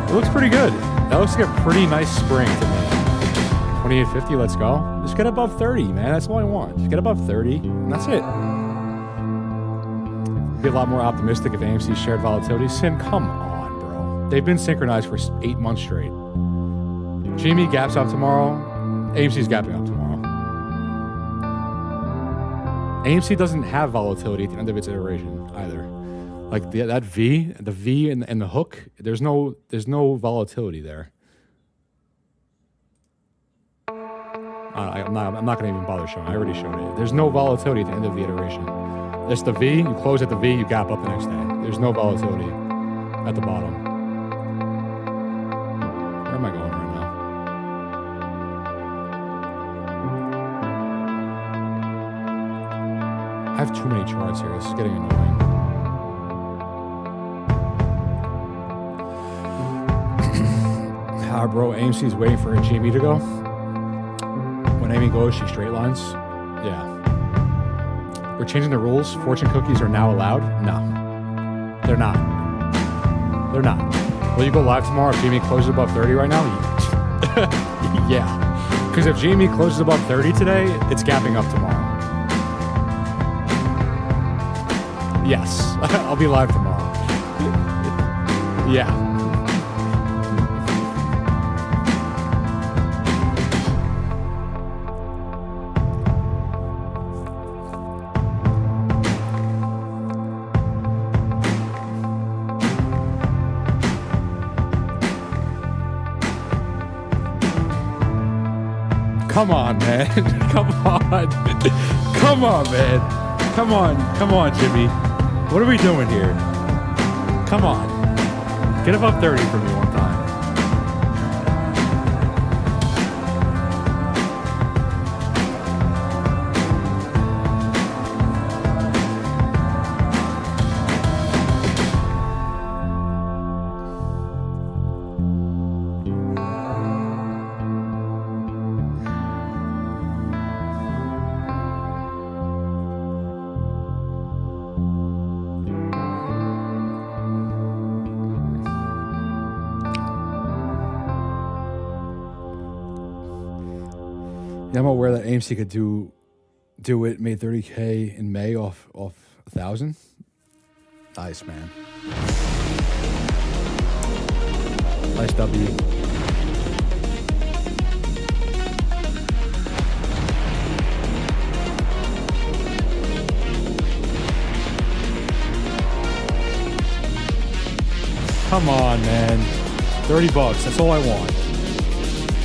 It looks pretty good. That looks like a pretty nice spring to me. 28.50, let's go. Just get above 30, man. That's all I want. Just get above 30, and that's it. Be a lot more optimistic if AMC shared volatility. Sim, come on, bro. They've been synchronized for 8 months straight. GME gaps up tomorrow. AMC's gapping up tomorrow. AMC doesn't have volatility at the end of its iteration either. Like that V, the V and the hook, there's no volatility there. I'm not going to even bother showing. I already showed it. There's no volatility at the end of the iteration. It's the V, you close at the V, you gap up the next day. There's no volatility at the bottom. Where am I going right now? I have too many charts here. This is getting annoying. Bro, AMC's waiting for a GME to go. When Amy goes, she straight lines. Yeah. We're changing the rules. Fortune cookies are now allowed? No. They're not. They're not. Will you go live tomorrow if GME closes above 30 right now? Yeah. Because if GME closes above 30 today, it's gapping up tomorrow. Yes. I'll be live tomorrow. Yeah. Come on, man. Come on. Come on, man. Come on, Jimmy. What are we doing here? Come on. Get above 30 for me one time. Yeah, I'm aware that AMC could do it. Made 30K in May off 1,000. Nice, man. Nice W. Come on, man. 30 bucks. That's all I want.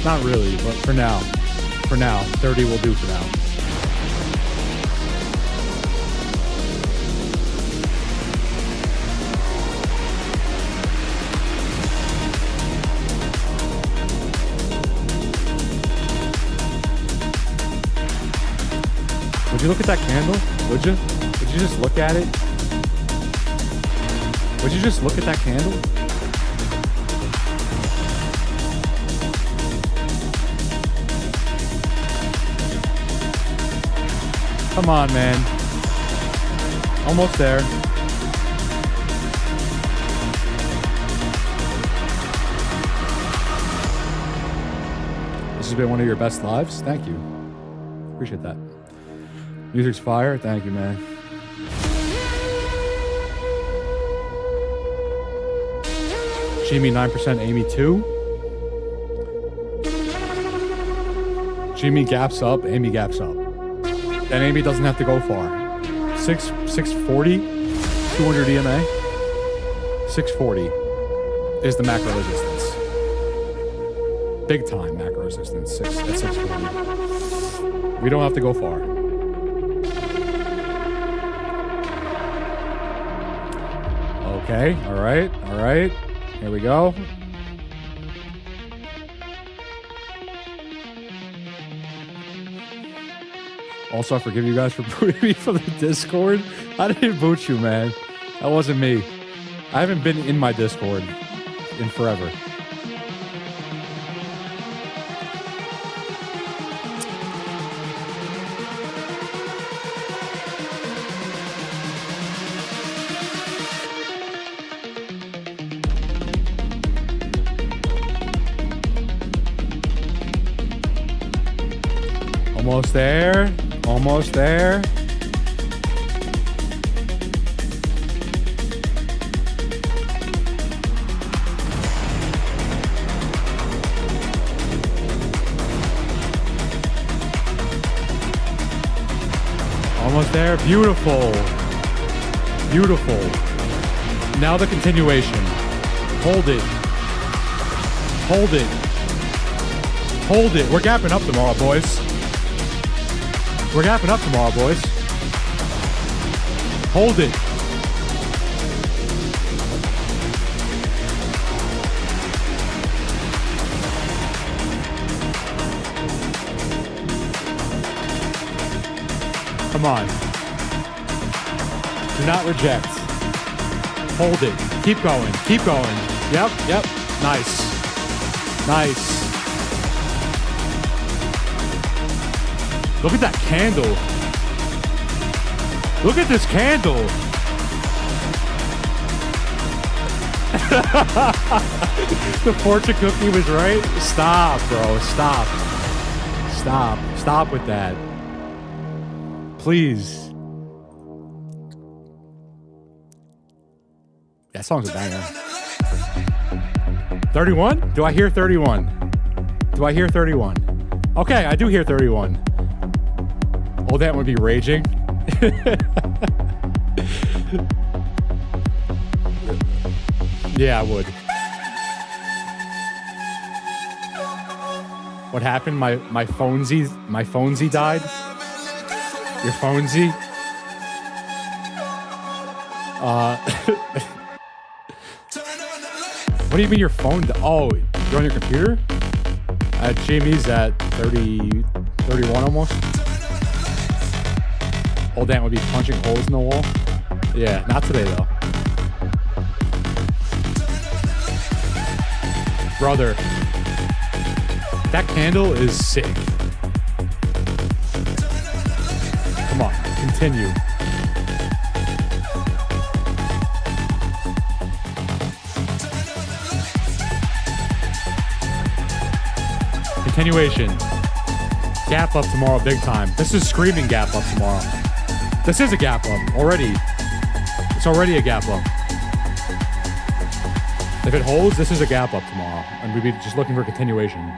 Not really, but for now. For now, 30 will do for now. Would you look at that candle? Would you? Would you just look at it? Would you just look at that candle? Come on, man. Almost there. This has been one of your best lives. Thank you. Appreciate that. Music's fire. Thank you, man. Jimmy 9%, Amy 2. Jimmy gaps up, Amy gaps up. And Amy doesn't have to go far. 640, 200 EMA. 640 is the macro resistance. Big time macro resistance at 640. We don't have to go far. Okay, all right. Here we go. Also, I forgive you guys for booting me from the Discord. I didn't boot you, man. That wasn't me. I haven't been in my Discord in forever. Almost there. Almost there. Almost there. Beautiful. Beautiful. Now the continuation. Hold it. Hold it. Hold it. We're gapping up tomorrow, boys. We're gapping up tomorrow, boys. Hold it. Come on. Do not reject. Hold it. Keep going. Keep going. Yep. Nice. Nice. Look at that candle. Look at this candle. The fortune cookie was right. Stop, bro. Stop. Stop. Stop with that. Please. That song's a banger. 31? Do I hear 31? Do I hear 31? Okay, I do hear 31. Old Ant would be raging. Yeah, I would. What happened? My phonesy died. Your phonesy? What do you mean your phone? Oh, you're on your computer? Jamie's at 30, 31 almost. Old Ant would be punching holes in the wall. Yeah, not today though. Brother, that candle is sick. Come on, continue. Continuation. Gap up tomorrow, big time. This is screaming gap up tomorrow. This is a gap up already. It's already a gap up. If it holds, this is a gap up tomorrow, and we'd be just looking for continuation.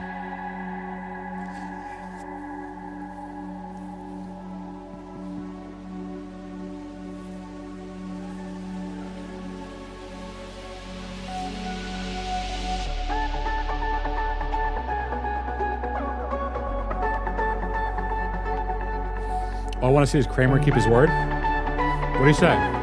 All I want to see is Kramer keep his word. What do you say?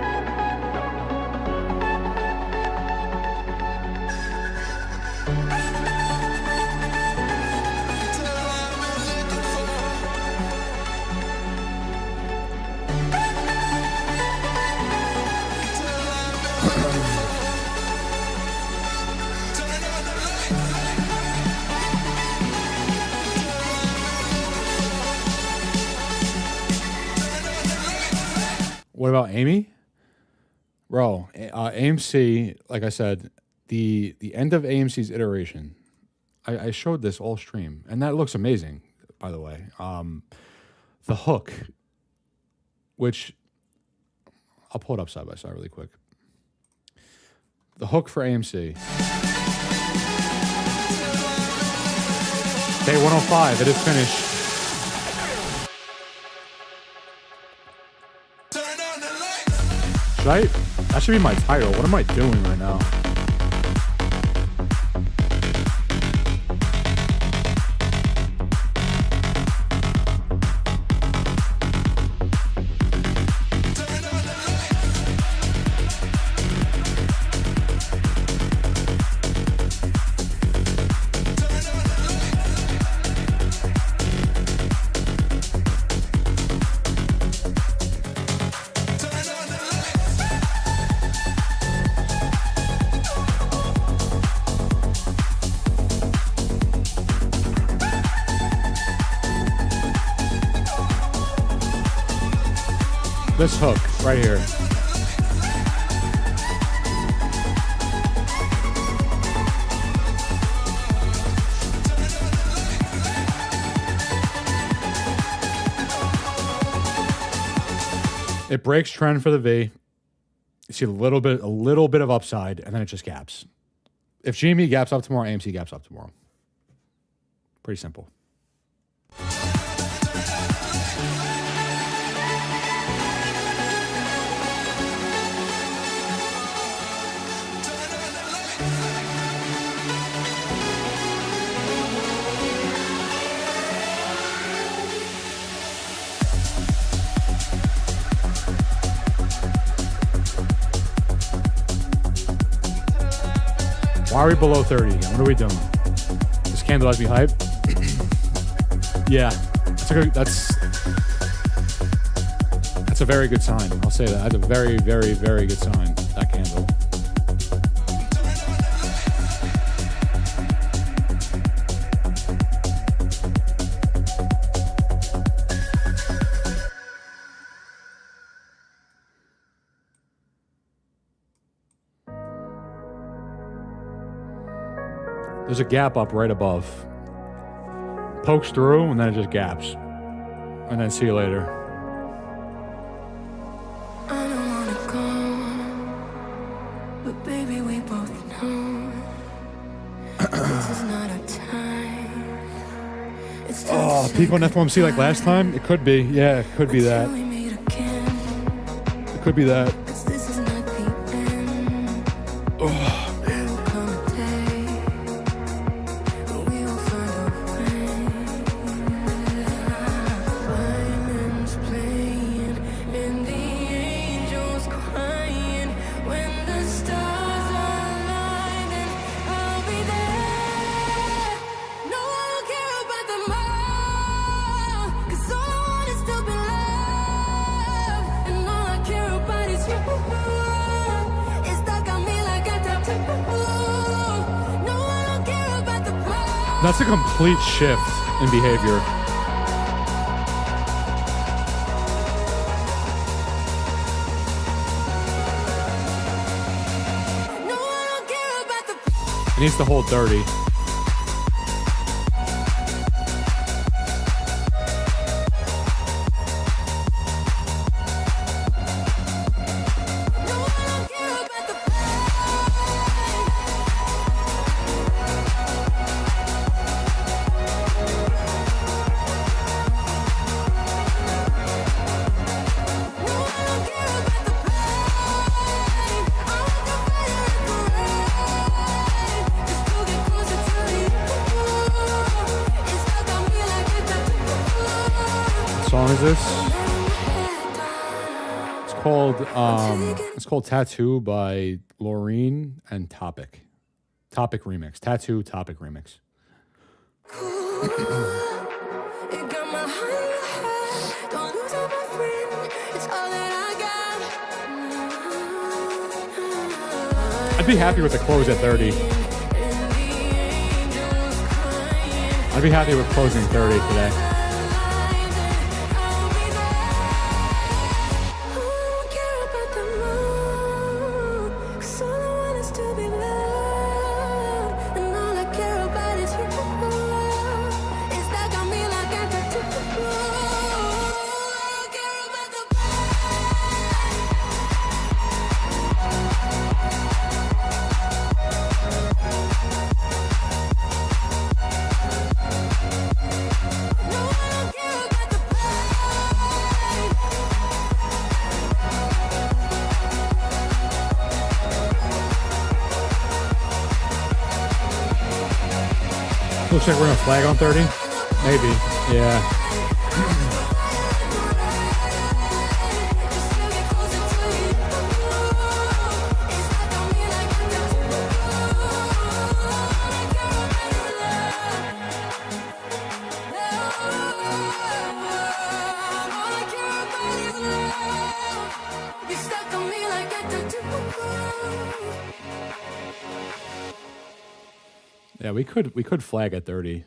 What about Amy? Bro, AMC, like I said, the end of AMC's iteration, I showed this all stream, and that looks amazing, by the way. The hook, which, I'll pull it up side by side really quick. The hook for AMC. Day 105, it is finished. That should be my title. What am I doing right now? This hook right here. It breaks trend for the V. You see a little bit of upside, and then it just gaps. If GME gaps up tomorrow, AMC gaps up tomorrow. Pretty simple. Why are we below 30 again? What are we doing? This candle has me hyped. Yeah, that's a very good sign. I'll say that. That's a very, very, very good sign, that candle. There's a gap up right above. Pokes through, and then it just gaps. And then see you later. I don't wanna go, but baby, we both know this is not our time. It's time to peak on FOMC like last time? It could be. Yeah, it could be that. till we meet again, It could be that. 'cause this is not the end. There will come a day when we will find a way. Violins playing and the angels crying. When the stars align, then I'll be there. No, I don't care about the more, 'cause all I want is to be loved, and all I care about is you. It's stuck on me like a tattoo. No, I don't care about the more. That's a complete shift in behavior. No, I don't care about the It needs to hold 30. song is this? It's called Tattoo by Laureen and Topic. Topic remix. Tattoo Topic remix. It got my heart in your head. Don't lose it, my friend. It's all that I got. I'd be happy with the close at 30. I'd be happy with closing 30 today. Looks like we're gonna flag on 30. Maybe. Yeah. Yeah, we could flag at 30.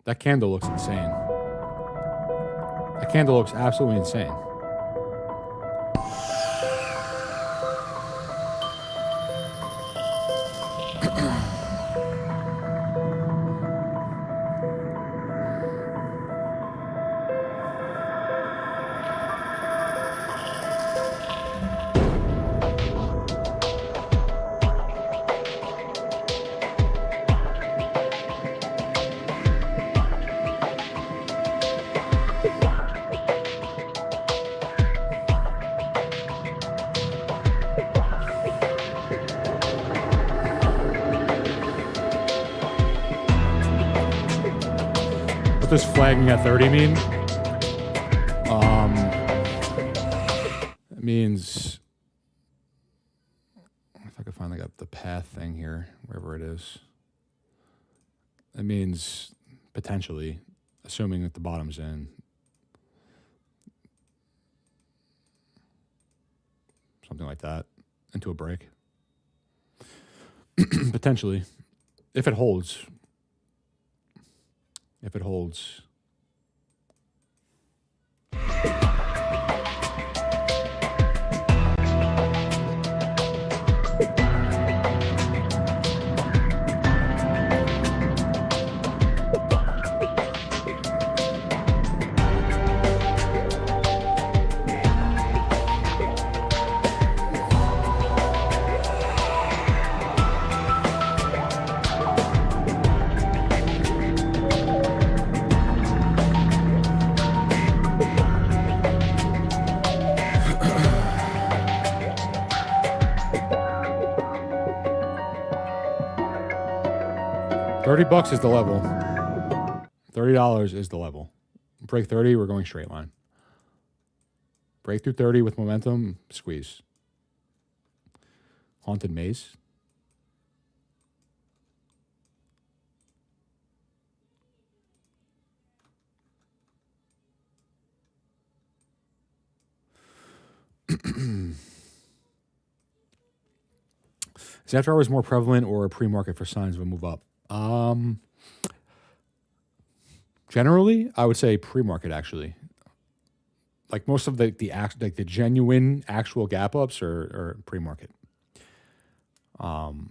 That candle looks insane. That candle looks absolutely insane. What does flagging at 30 mean? It means, if I could find the path thing here, wherever it is. It means potentially, assuming that the bottom's in, something like that, into a break. Potentially, if it holds. If it holds. $30 is the level. $30 is the level. Break 30, we're going straight line. Break through 30 with momentum, squeeze. Haunted Maze. Is after hours more prevalent or a pre-market for signs of a move up? Generally, I would say pre-market actually. Like most of the genuine actual gap ups are pre-market. I mean,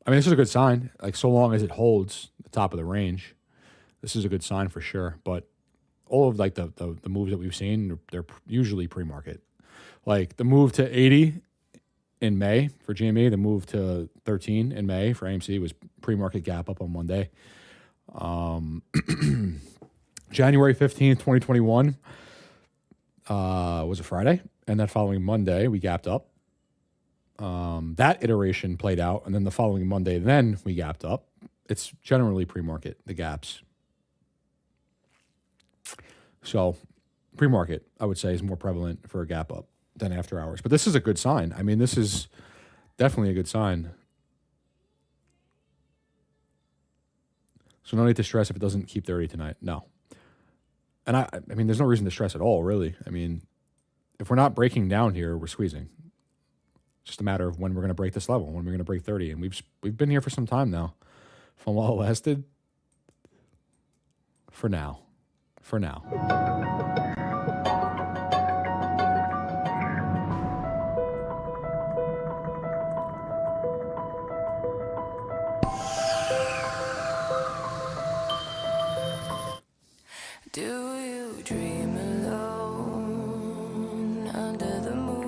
this is a good sign. Like so long as it holds the top of the range, this is a good sign for sure. But all of like the moves that we've seen, they're usually pre-market. Like the move to 80 in May for GME, the move to 13 in May for AMC was pre-market gap up on one day. January 15th, 2021 was a Friday, and that following Monday we gapped up. That iteration played out, and then the following Monday, then we gapped up. It's generally pre-market, the gaps. So pre-market, I would say, is more prevalent for a gap up than after hours. But this is a good sign. I mean, this is definitely a good sign. So no need to stress if it doesn't keep 30 tonight. No. And I mean, there's no reason to stress at all, really. I mean, if we're not breaking down here, we're squeezing. It's just a matter of when we're going to break this level, when we're going to break 30. And we've been here for some time now. From while it lasted, for now. For now. Do you dream alone under the moon?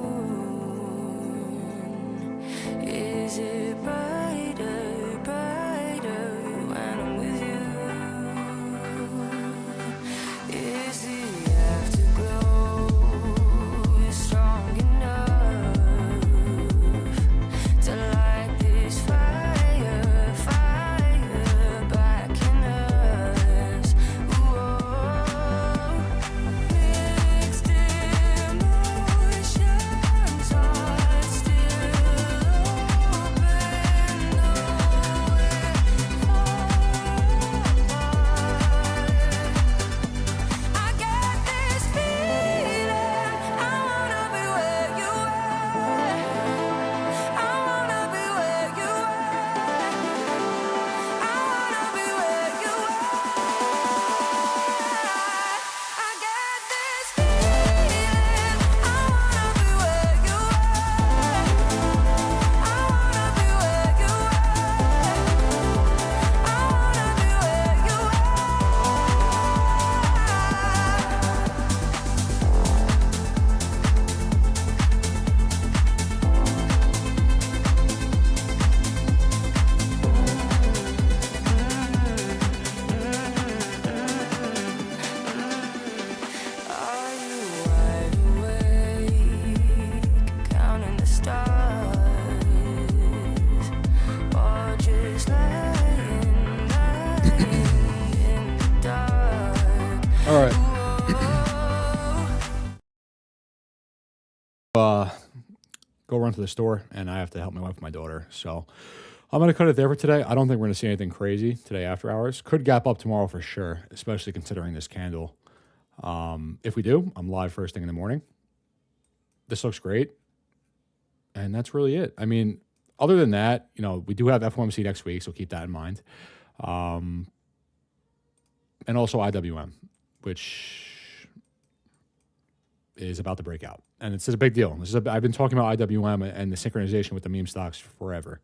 Is it brighter, brighter when I'm with you? Is the afterglow strong enough to light this fire, fire back in us? Mixed emotions are still open, though we're far apart. I get this feeling, I wanna be where you are. I wanna be where you are. I wanna be where you are. I get this feeling, I wanna be where you are. I wanna be where you are. I wanna be where you are. Are you wide awake, counting the stars, or just lying in the dark? All right. Go run to the store, and I have to help my wife and my daughter. So I'm going to cut it there for today. I don't think we're going to see anything crazy today after hours. Could gap up tomorrow for sure, especially considering this candle. If we do, I'm live first thing in the morning. This looks great. And that's really it. I mean, other than that, you know, we do have FOMC next week, so keep that in mind. And also IWM, which is about to break out. And it's a big deal. I've been talking about IWM and the synchronization with the meme stocks forever.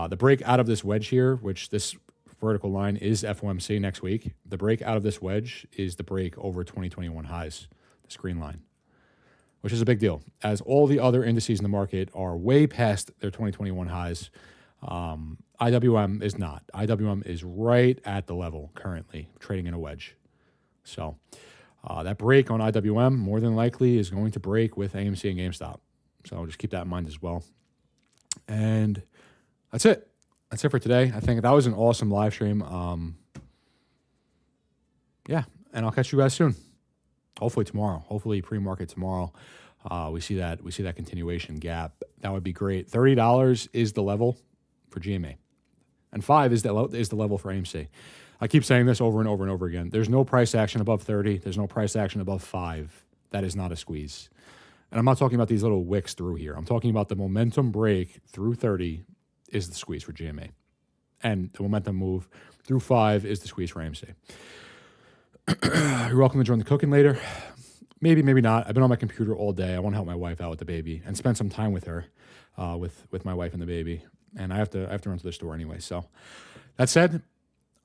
The break out of this wedge here, which this vertical line is FOMC next week. The break out of this wedge is the break over 2021 highs, this green line, which is a big deal, as all the other indices in the market are way past their 2021 highs. IWM is not. IWM is right at the level currently, trading in a wedge. So that break on IWM more than likely is going to break with AMC and GameStop. So just keep that in mind as well. And that's it. That's it for today. I think that was an awesome live stream. Yeah, and I'll catch you guys soon. Hopefully tomorrow. Hopefully pre-market tomorrow. We see that continuation gap. That would be great. $30 is the level for GMA, and 5 is the level for AMC. I keep saying this over and over and over again. There's no price action above 30. There's no price action above 5. That is not a squeeze. And I'm not talking about these little wicks through here. I'm talking about the momentum break through 30 is the squeeze for GMA. And the momentum move through 5 is the squeeze for AMC. You're welcome to join the cooking later. Maybe, maybe not. I've been on my computer all day. I want to help my wife out with the baby and spend some time with her, with my wife and the baby. And I have to run to the store anyway. So that said,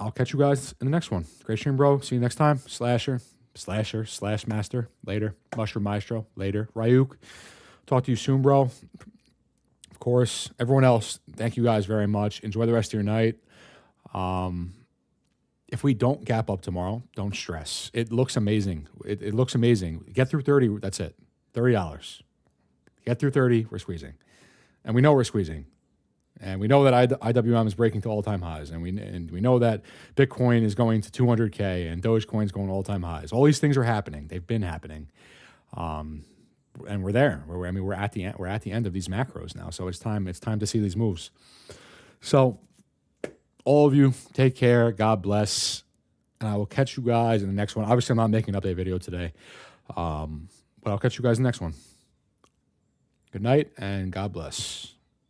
I'll catch you guys in the next one. Great stream, bro. See you next time. Slasher, slash master. Later. Mushroom Maestro. Later. Ryuk. Talk to you soon, bro. Of course. Everyone else, thank you guys very much. Enjoy the rest of your night. If we don't gap up tomorrow, don't stress. It looks amazing. It looks amazing. Get through 30. That's it. $30. Get through 30. We're squeezing. And we know we're squeezing. And we know that IWM is breaking to all-time highs, and we know that Bitcoin is going to 200K, and Dogecoin is going to all-time highs. All these things are happening; they've been happening, and we're there. We're at the end. We're at the end of these macros now, so it's time. It's time to see these moves. So, all of you, take care. God bless, and I will catch you guys in the next one. Obviously, I'm not making an update video today, but I'll catch you guys in the next one. Good night, and God bless.